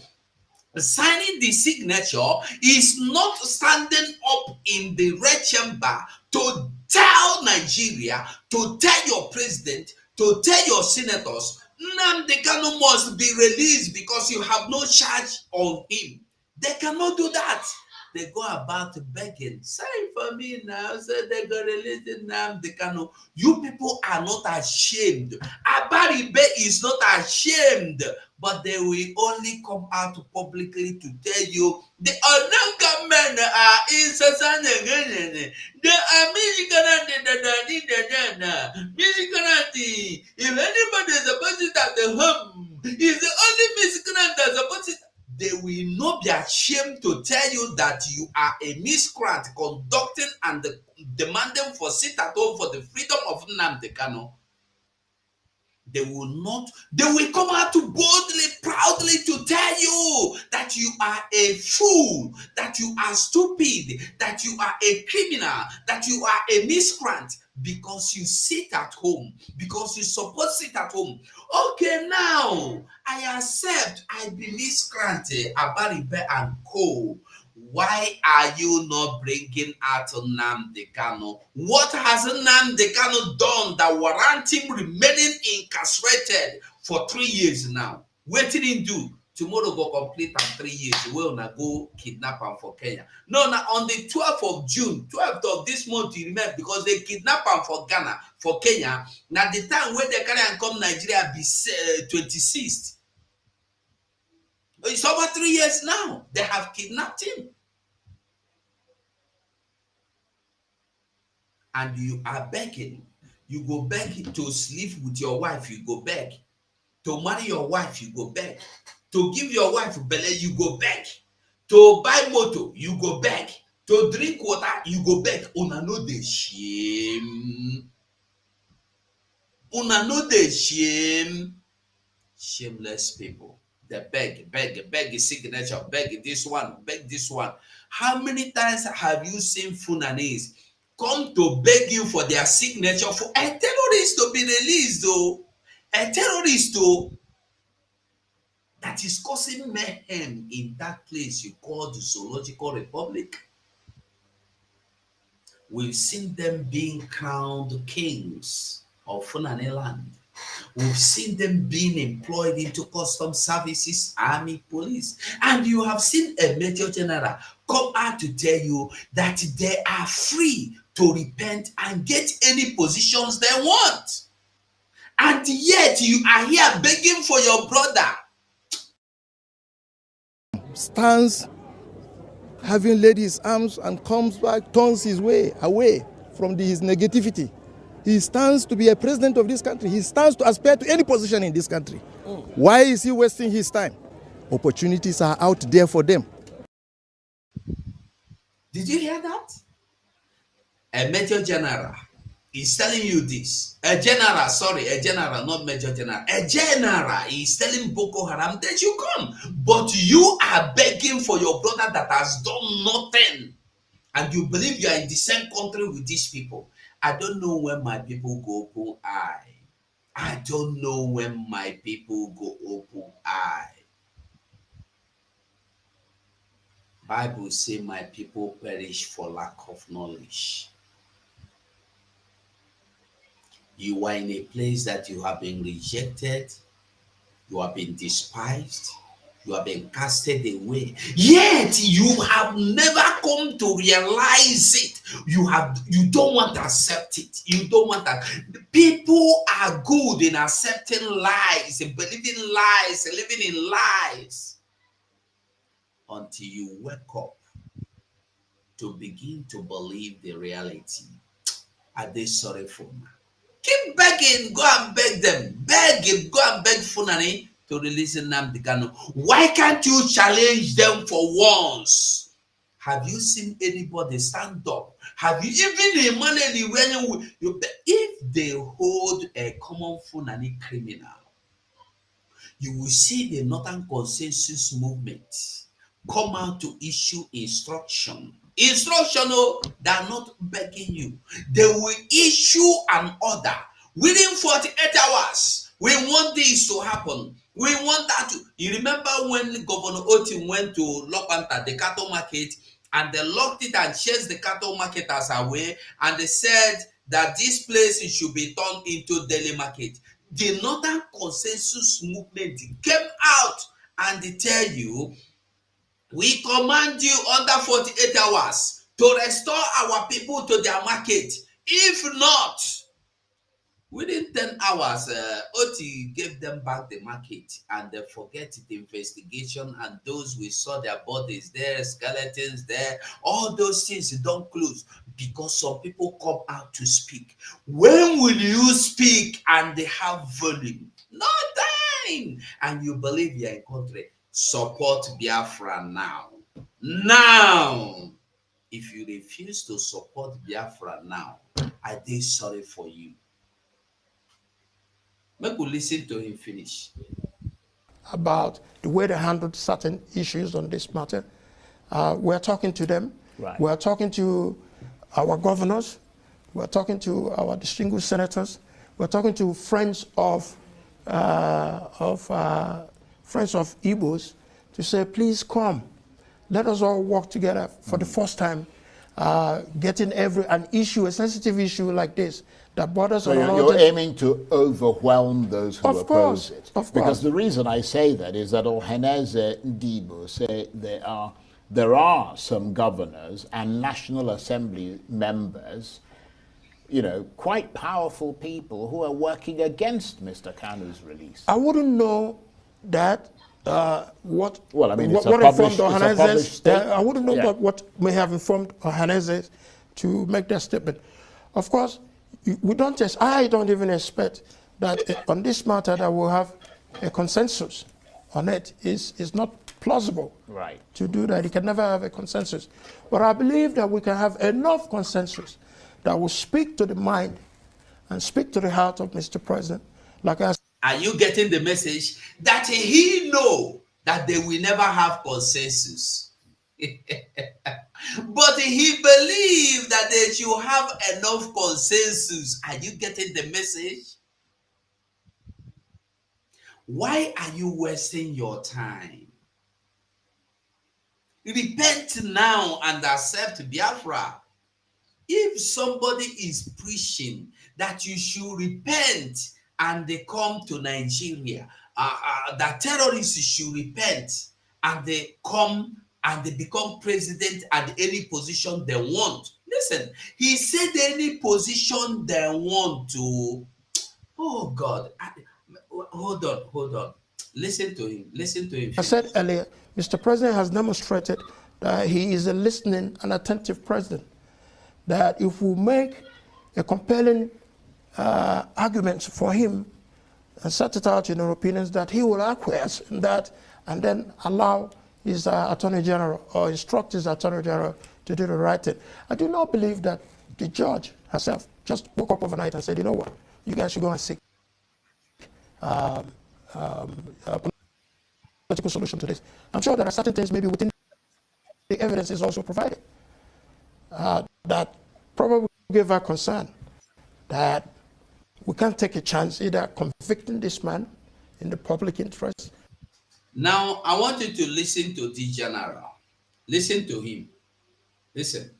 S3: Signing the signature is not standing up in the red chamber to tell Nigeria, to tell your president, to tell your senators, Nnamdi Kanu must be released because you have no charge on him. They cannot do that. They go about begging. Sign for me now. So they go release Nnamdi Kanu. You people are not ashamed. Abaribe is not ashamed. But they will only come out publicly to tell you the Onanka men are incessant. They are miscreant. If anybody is supposed to at the home, is the only miscreant that's supposed to. They will not be ashamed to tell you that you are a miscreant conducting and demanding for sit at home for the freedom of Nnamdi Kanu. They will come out to boldly, proudly to tell you that you are a fool, that you are stupid, that you are a criminal, that you are a miscreant because you sit at home, because you support sit at home. Okay, now I accept I be miscreant, Abaribe and co. Why are you not bringing out Nnamdi Kanu? What has Nnamdi Kanu done that warrant him remaining incarcerated for 3 years now? What did he do? Tomorrow go complete 3 years. We'll not go kidnap him for Kenya. No, now on the 12th of June, 12th of this month, you remember, because they kidnap him for Ghana, for Kenya. Now the time when they carry and come Nigeria be 26th. It's over 3 years now. They have kidnapped him. And you are begging. You go beg to sleep with your wife, you go beg. To marry your wife, you go beg. To give your wife belly, you go beg. To buy motor, you go beg. To drink water, you go beg. Una no dey shame. Una no dey shame. Shameless people. They beg signature, beg this one, beg this one. How many times have you seen Funanis come to beg you for their signature for a terrorist to be released, though? A terrorist, though, that is causing mayhem in that place you call the Zoological Republic. We've seen them being crowned kings of Fulani land. We've seen them being employed into custom services, army, police. And you have seen a major general come out to tell you that they are free to repent and get any positions they want. And yet you are here begging for your brother.
S12: Stands having laid his arms and comes back, turns his way away from his negativity. He stands to be a president of this country. He stands to aspire to any position in this country. Why is he wasting his time? Opportunities are out there for them.
S3: Did you hear that? A major general is telling you this. A general, not major general. A general is telling Boko Haram that you come. But you are begging for your brother that has done nothing. And you believe you are in the same country with these people. I don't know when my people go open eye. I don't know when my people go open eye. Bible say my people perish for lack of knowledge. You are in a place that you have been rejected, you have been despised, you have been casted away. Yet you have never come to realize it. You don't want to accept it. You don't want that. People are good in accepting lies, in believing lies, living in lies. Until you wake up to begin to believe the reality. Are they sorry for me? Keep begging, go and beg them. Beg him, go and beg Funani to release Nnamdi Kanu. Why can't you challenge them for once? Have you seen anybody stand up? Have you even anywhere? If they hold a common Funani criminal, you will see the Northern Consensus Movement come out to issue instruction. Oh, they are not begging you. They will issue an order within 48 hours. We want this to happen. We want that to. You remember when Governor Otim went to Lopanta, the cattle market, and they locked it and chased the cattle marketers away, and they said that this place should be turned into daily market. The Northern Consensus Movement came out and they tell you, we command you under 48 hours to restore our people to their market. If not, within 10 hours, Oti gave them back the market, and they forget the investigation, and those we saw their bodies there, skeletons there, all those things don't close because some people come out to speak. When will you speak and they have volume? No time. And you believe you're in country. Support Biafra now. Now. If you refuse to support Biafra now, I dey sorry for you. Make we listen to him finish.
S19: About the way they handled certain issues on this matter. We're talking to them.
S18: Right.
S19: We're talking to our governors. We're talking to our distinguished senators. We're talking to friends of Igbos to say, please come. Let us all work together for the first time, getting an issue, a sensitive issue like this that borders on
S18: you're aiming to overwhelm those who oppose it.
S19: Of course.
S18: Because the reason I say that is that Ohaneze Ndibo say there are some governors and National Assembly members, quite powerful people who are working against Mr. Kanu's release.
S19: I wouldn't know that. What
S18: it's
S19: informed
S18: published
S19: I wouldn't know what may have informed Ohaneze to make that statement. Of course, I don't even expect that on this matter that we'll have a consensus on it. Is not plausible to do that. You can never have a consensus. But I believe that we can have enough consensus that will speak to the mind and speak to the heart of Mr. President.
S3: Are you getting the message that he know that they will never have consensus? But he believed that they should have enough consensus. Are you getting the message? Why are you wasting your time? Repent now and accept Biafra. If somebody is preaching that you should repent and they come to Nigeria, that terrorists should repent and they come and they become president at any position they want. Listen, he said any position they want to. Oh God, hold on. Listen to him.
S19: I said earlier, Mr. President has demonstrated that he is a listening and attentive president. That if we make a compelling argument for him and set it out in our opinions, that he will acquiesce in that and then allow his Attorney General or instruct his Attorney General to do the right thing. I do not believe that the judge herself just woke up overnight and said, you know what, you guys should go and seek a political solution to this. I'm sure there are certain things maybe within the evidence is also provided that probably give her concern that we can't take a chance either convicting this man in the public interest.
S3: Now, I want you to listen to the general. Listen to him. Listen.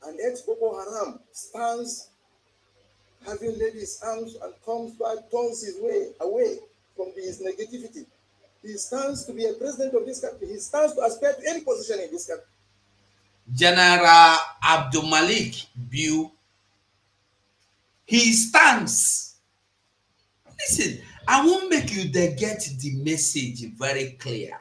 S12: An ex-Boko Haram stands having laid his arms and comes back, turns his way away from his negativity. He stands to be a president of this country. He stands to aspire to any position in this country.
S3: General Abdul Malik Biu, he stands. Listen, I won't make you get the message very clear.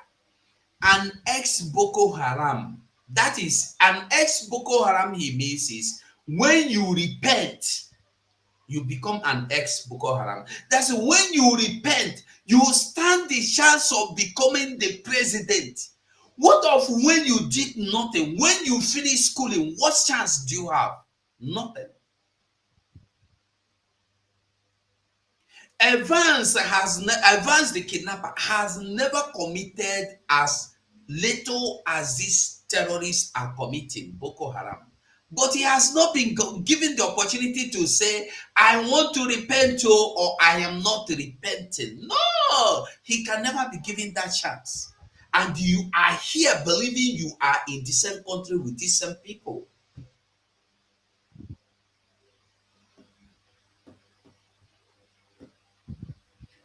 S3: An ex-Boko Haram, that is, an ex-Boko Haram, he means is when you repent, you become an ex-Boko Haram. That's when you repent, you stand the chance of becoming the president. What of when you did nothing? When you finish schooling, what chance do you have? Nothing. Evans the kidnapper has never committed as little as these terrorists are committing, Boko Haram. But he has not been given the opportunity to say, I want to repent or I am not repenting. No, he can never be given that chance. And you are here believing you are in the same country with these same people.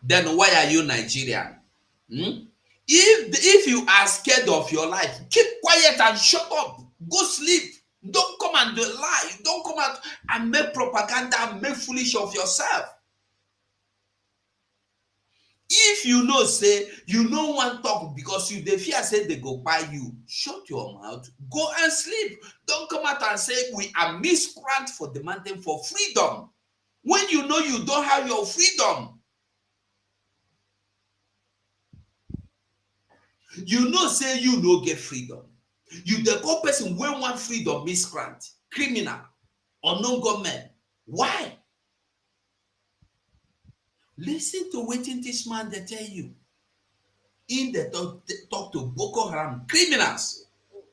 S3: Then why are you Nigerian? If you are scared of your life, keep quiet and shut up. Go sleep. Don't come and lie. Don't come out and make propaganda and make foolish of yourself. If you know, say, you no want talk because you the fear say they go buy you, shut your mouth, go and sleep. Don't come out and say we are miscreant for demanding for freedom. When you know you don't have your freedom. You know, say you no get freedom. You the go person when want freedom miscreant, criminal, unknown government. Why? Listen to what this man they tell you. In the talk to Boko Haram criminals.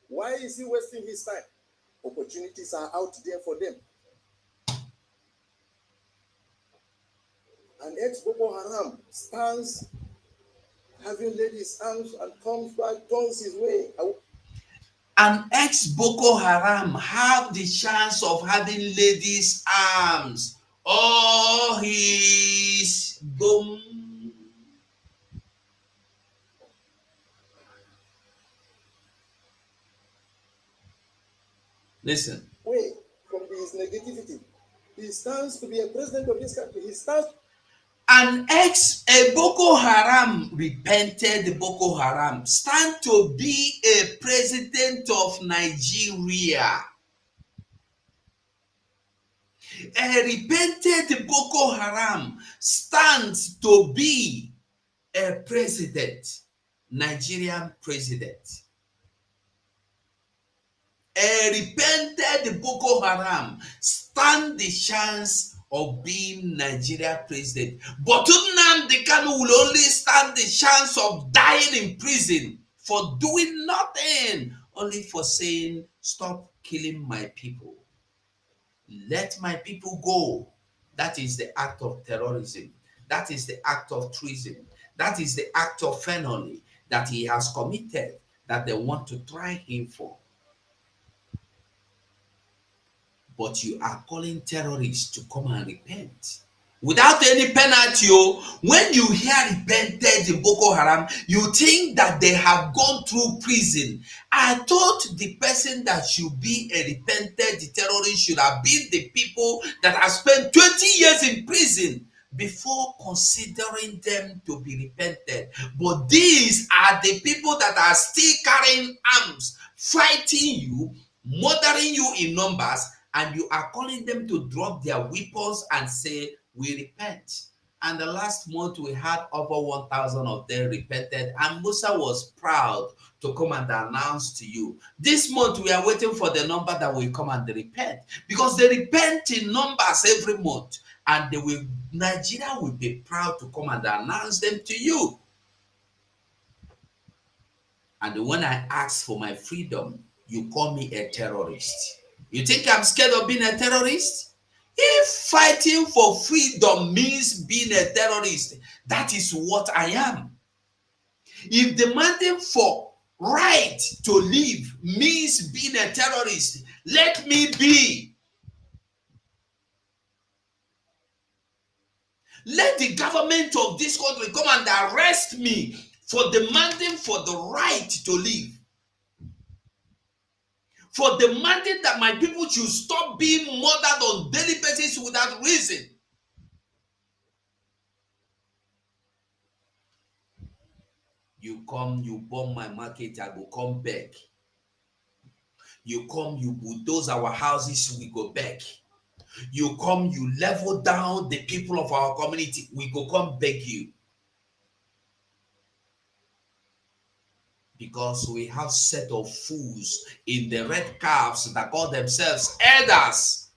S12: Why is he wasting his time? Opportunities are out there for them. An ex-Boko Haram stands having laid his arms and comes back, turns his way.
S3: An ex-Boko Haram have the chance of having laid his arms. Oh, he's boom. Listen.
S12: Away from his negativity. He stands to be a president of this country. He stands.
S3: A Boko Haram repented Boko Haram stand to be a president of Nigeria. A repented Boko Haram stands to be a president, Nigerian president. A repented Boko Haram stand the chance of being Nigeria president. But Nnamdi Kanu will only stand the chance of dying in prison for doing nothing, only for saying, stop killing my people. Let my people go. That is the act of terrorism. That is the act of treason. That is the act of felony that he has committed, that they want to try him for. But you are calling terrorists to come and repent without any penalty. When you hear repented in Boko Haram, you think that they have gone through prison. I thought the person that should be a repented terrorist should have been the people that have spent 20 years in prison before considering them to be repented. But these are the people that are still carrying arms, fighting you, murdering you in numbers, and you are calling them to drop their weapons and say, we repent. And the last month we had over 1,000 of them repented, and Musa was proud to come and announce to you. This month we are waiting for the number that will come and repent, because they repent in numbers every month, and Nigeria will be proud to come and announce them to you. And when I ask for my freedom, you call me a terrorist. You think I'm scared of being a terrorist? If fighting for freedom means being a terrorist, that is what I am. If demanding for right to live means being a terrorist, let me be. Let the government of this country come and arrest me for demanding for the right to live. For demanding that my people should stop being murdered on daily basis without reason. You come, you bomb my market, I go come back. You come, you bulldoze our houses, we go back. You come, you level down the people of our community, we go come beg you. Because we have set of fools in the red calves that call themselves elders.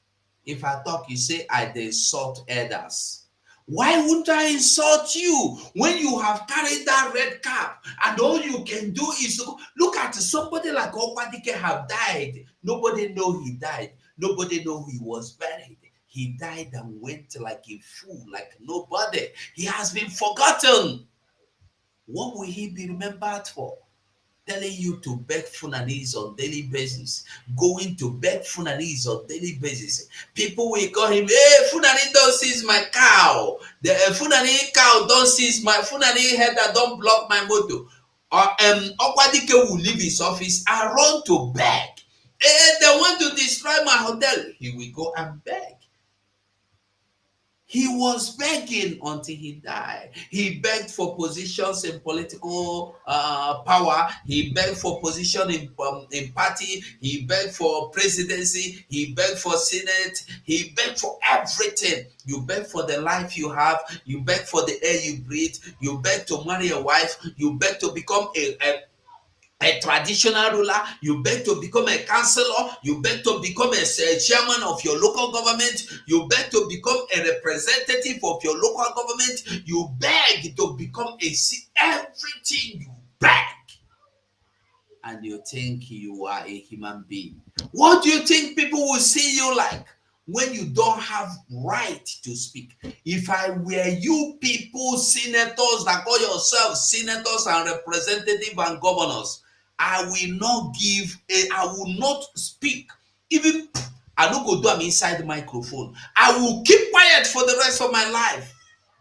S3: If I talk, you say I insult elders. Why wouldn't I insult you when you have carried that red cap and all you can do is look at somebody like Okwadike have died. Nobody know he died. Nobody know he was buried. He died and went like a fool, like nobody. He has been forgotten. What will he be remembered for? Telling you to beg Funanis on daily basis, going to beg Funanis on daily basis. People will call him, hey, Funani don't seize my cow. The Funani cow don't seize my Funani header, don't block my motor. Okwadike will leave his office and run to beg. Hey, they want to destroy my hotel. He will go and beg. He was begging until he died. He begged for positions in political power. He begged for position in party. He begged for presidency. He begged for senate. He begged for everything. You beg for the life you have. You beg for the air you breathe. You beg to marry a wife. You beg to become a traditional ruler. You beg to become a councillor. You beg to become a chairman of your local government. You beg to become a representative of your local government. You beg to become everything you beg. And you think you are a human being. What do you think people will see you like when you don't have right to speak? If I were you people, senators that call yourselves senators and representatives and governors, I will not speak. Even I don't go do them inside the microphone. I will keep quiet for the rest of my life.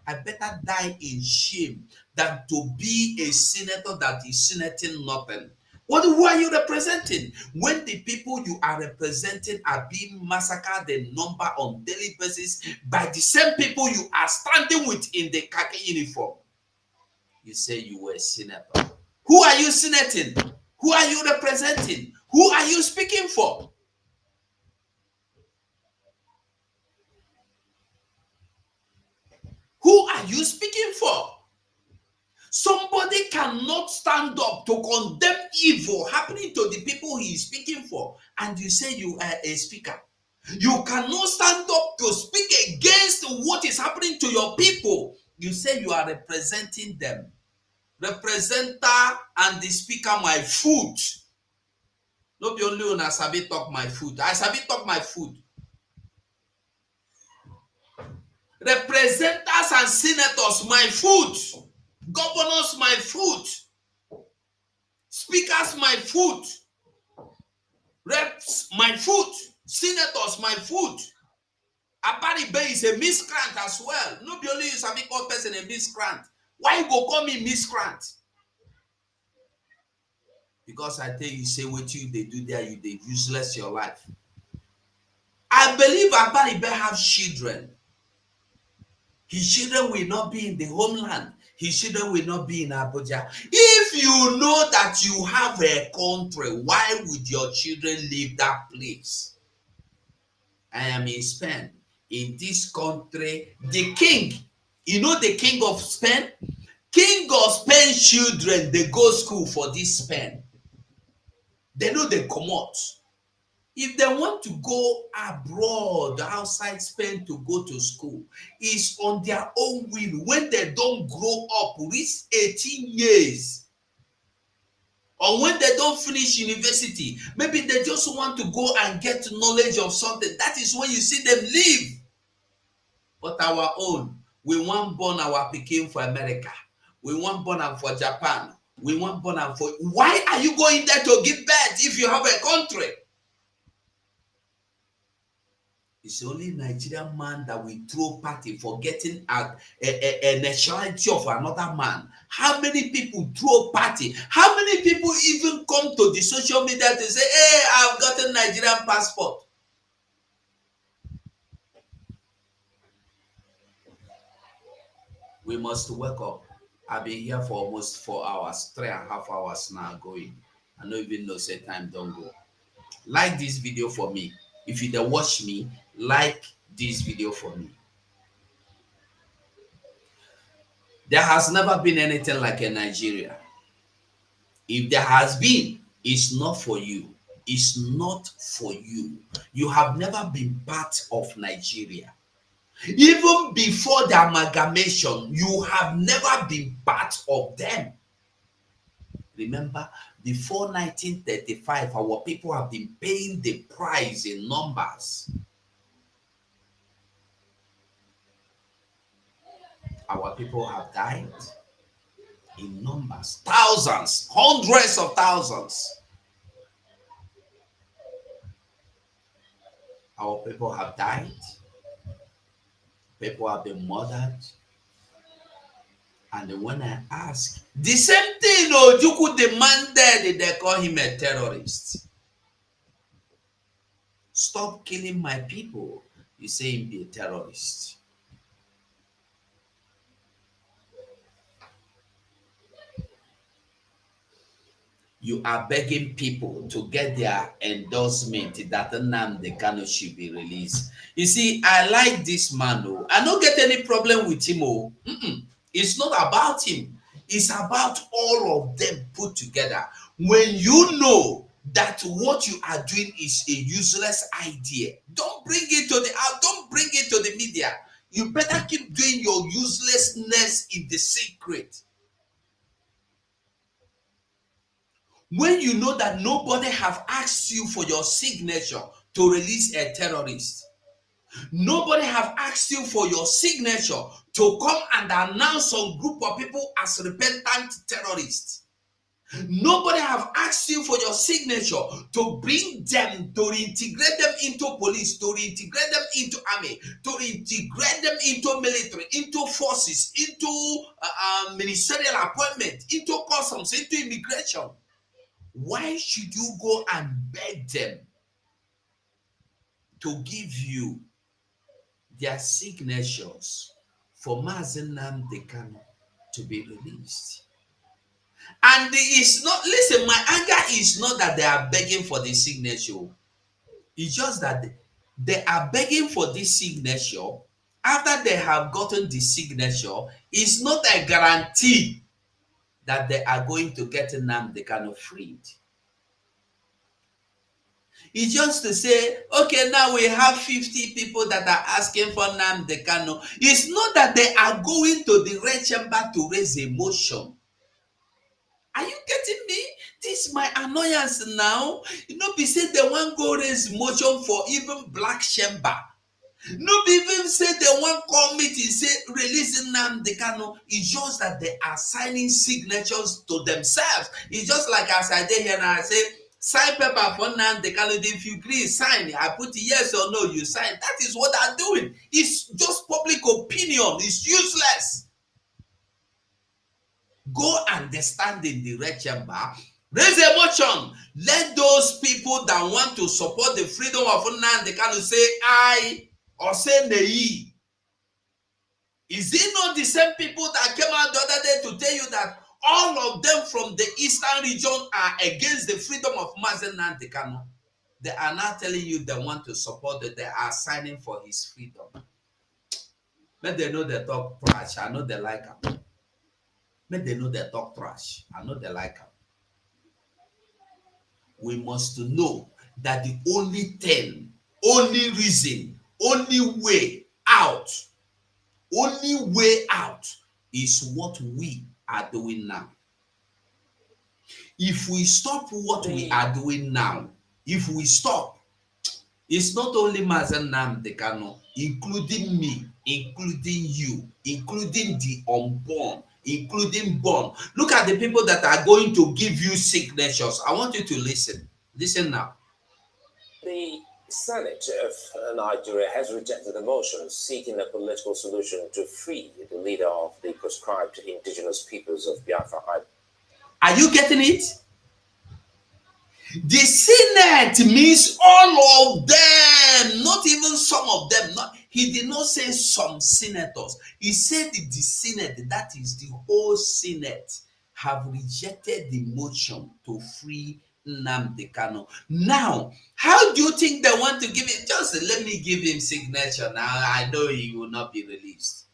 S3: I better die in shame than to be a senator that is senating nothing. Who are you representing? When the people you are representing are being massacred in number on daily basis by the same people you are standing with in the khaki uniform, you say you were a senator. Who are you senating? Who are you representing? Who are you speaking for? Who are you speaking for? Somebody cannot stand up to condemn evil happening to the people he is speaking for, and you say you are a speaker. You cannot stand up to speak against what is happening to your people. You say you are representing them. Representer and the speaker, my food. Not be only on Asabi talk my food. Asabi talk my food. Representers and senators, my food. Governors, my food. Speakers, my food. Reps, my food. Senators, my food. Abari Bay is a miscreant as well. Not be only you Sabi call person a miscreant. Why you go call me miscreant? Because I tell you, say what you they do there, you they useless your life. I believe Abari Bay have children. His children will not be in the homeland. His children will not be in Abuja. If you know that you have a country, why would your children leave that place? I am in Spain. In this country, the king You know the king of Spain? King of Spain children, they go school for this Spain. They know they come out. If they want to go abroad, outside Spain to go to school, it's on their own will. When they don't grow up, reach 18 years, or when they don't finish university, maybe they just want to go and get knowledge of something. That is when you see them leave. But our own, we want born our Peking for America. We want born them for Japan. We want born them for... Why are you going there to give birth if you have a country? It's only Nigerian man that we throw party for getting a nationality of another man. How many people throw party? How many people even come to the social media to say, hey, I've got a Nigerian passport? We must wake up. I've been here for almost 4 hours, 3.5 hours now going. I don't even know, say time don't go. Like this video for me. If you don't watch me, like this video for me. There has never been anything like a Nigeria. If there has been, it's not for you. It's not for you. You have never been part of Nigeria. Even before the amalgamation, you have never been part of them. Remember, before 1935, our people have been paying the price in numbers. Our people have died in numbers, thousands, hundreds of thousands. Our people have died. People have been murdered. And when I ask, the same thing Ojukwu demanded, they call him a terrorist. Stop killing my people. You say him be a terrorist. You are begging people to get their endorsement that Nnamdi Kanu should be released. You see, I like this man. I don't get any problem with him. It's not about him. It's about all of them put together. When you know that what you are doing is a useless idea, don't bring it to the out. Don't bring it to the media. You better keep doing your uselessness in the secret. When you know that nobody have asked you for your signature to release a terrorist, nobody have asked you for your signature to come and announce some group of people as repentant terrorists, nobody have asked you for your signature to bring them, to reintegrate them into police, to reintegrate them into army, to reintegrate them into military, into forces, into ministerial appointment, into customs, into immigration. Why should you go and beg them to give you their signatures for Mazi Nnamdi Kanu to be released? And it's not, listen, my anger is not that they are begging for the signature. It's just that they are begging for this signature. After they have gotten the signature, it's not a guarantee that they are going to get Nnamdi Kanu freed. It's just to say, okay, now we have 50 people that are asking for Nnamdi Kanu. It's not that they are going to the red chamber to raise a motion. Are you getting me? This is my annoyance now. You know, be say they want go raise motion for even black chamber. No be even say they want committee say releasing Nnamdi Kanu. It's just that they are signing signatures to themselves. It's just like as I did here and I say, sign paper for Nnamdi Kanu. If you agree, sign. I put yes or no, you sign. That is what they're doing. It's just public opinion. It's useless. Go and stand in the red chamber. Raise a motion. Let those people that want to support the freedom of Nnamdi Kanu say aye or say nay. Is it not the same people that came out the other day to tell you that all of them from the eastern region are against the freedom of Mazi Nnamdi Kanu? They are now telling you they want to support it. They are signing for his freedom. Make they know they talk trash. I know they like them. Make they know they talk trash. I know they like them. We must know that the only thing, only reason, only way out is what we are doing now. If we stop what we are doing now, if we stop, it's not only Mazen Nnamdi Kanu, including me, including you, including the unborn, including born. Look at the people that are going to give you signatures. I want you to listen. Listen now.
S20: The Senate of Nigeria has rejected a motion seeking a political solution to free the leader of the proscribed indigenous peoples of Biafra.
S3: Are you getting it? The Senate means all of them, not even some of them. He did not say some senators. He said the Senate, that is the whole Senate, have rejected the motion to free Nnamdi Kanu. Now, how do you think they want to give it? Just let me give him signature now. I know he will not be released.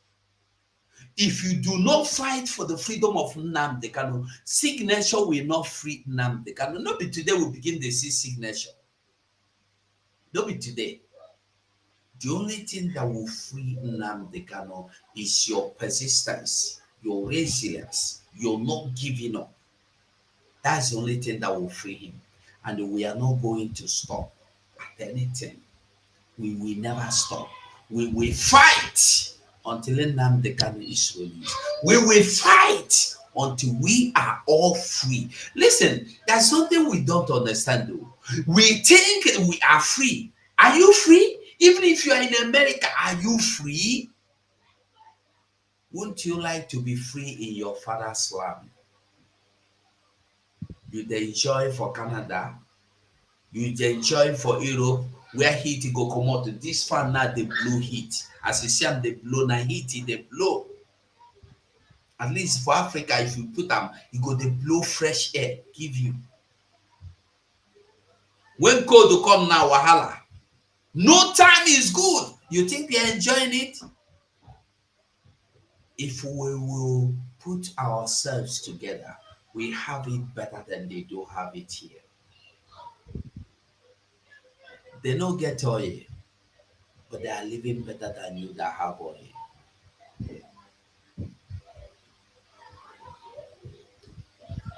S3: If you do not fight for the freedom of Nnamdi Kanu, signature will not free Nnamdi Kanu. Not be today we begin to see signature. Not be today. The only thing that will free Nnamdi Kanu is your persistence, your resilience, your not giving up. That's the only thing that will free him. And we are not going to stop at anything. We will never stop. We will fight until Nnamdi Kanu is released. We will fight until we are all free. Listen, there's something we don't understand though. We think we are free. Are you free? Even if you are in America, are you free? Wouldn't you like to be free in your father's land? You'd enjoy for Canada. You'd enjoy for Europe, where heat go come out. This fan now they blow heat. As you see them, they blow now heat, they blow. At least for Africa, if you put them, you go they blow fresh air, give you. When cold to come now, wahala. No time is good. You think we are enjoying it? If we will put ourselves together, we have it better than they do have it here. They don't get oil, but they are living better than you that have oil.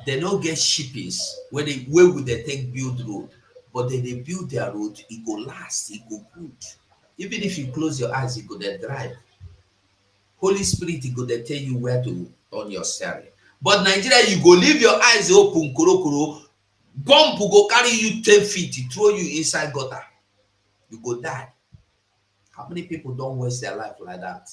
S3: They don't get shippings where would they take build road, but they build their road, it go last, it go good. Even if you close your eyes, it go there drive. Holy Spirit, it go there tell you where to on your steering. But Nigeria, you go leave your eyes open, kuro, bomb will go carry you 10 feet, throw you inside gutter. You go die. How many people don't waste their life like that?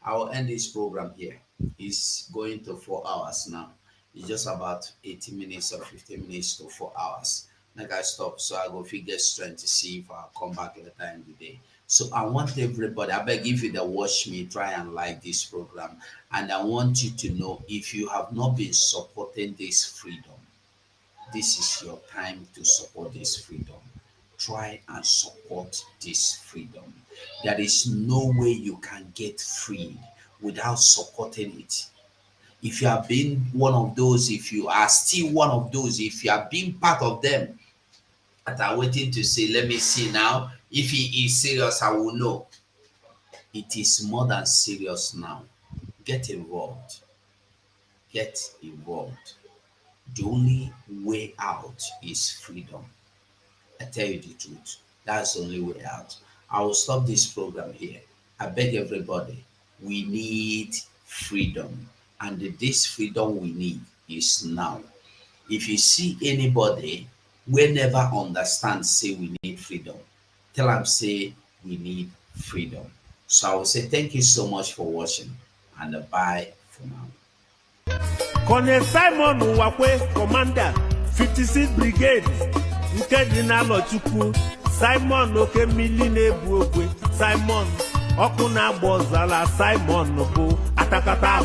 S3: I will end this program here. It's going to 4 hours now. It's just about 80 minutes or 15 minutes to 4 hours. Like I stop, so I go figure strength to see if I'll come back later in the day. So I want everybody, I beg if you that watch me, try and like this program. And I want you to know, if you have not been supporting this freedom, this is your time to support this freedom. Try and support this freedom. There is no way you can get freed without supporting it. If you have been one of those, if you are still one of those, if you have been part of them that are waiting to say, let me see now, if he is serious, I will know. It is more than serious now. Get involved. Get involved. The only way out is freedom. I tell you the truth. That's the only way out. I will stop this program here. I beg everybody, we need freedom. And this freedom we need is now. If you see anybody who never understands, say we need freedom, tell them, say we need freedom. So I will say thank you so much for watching, and bye for now.
S1: Colonel Simon Wakwe, Commander, 56th Brigade. Nkedinalo Chukwu, Simon Okemili Nebuokwe, Simon Okuna Bozala, Simon Obo Atakata.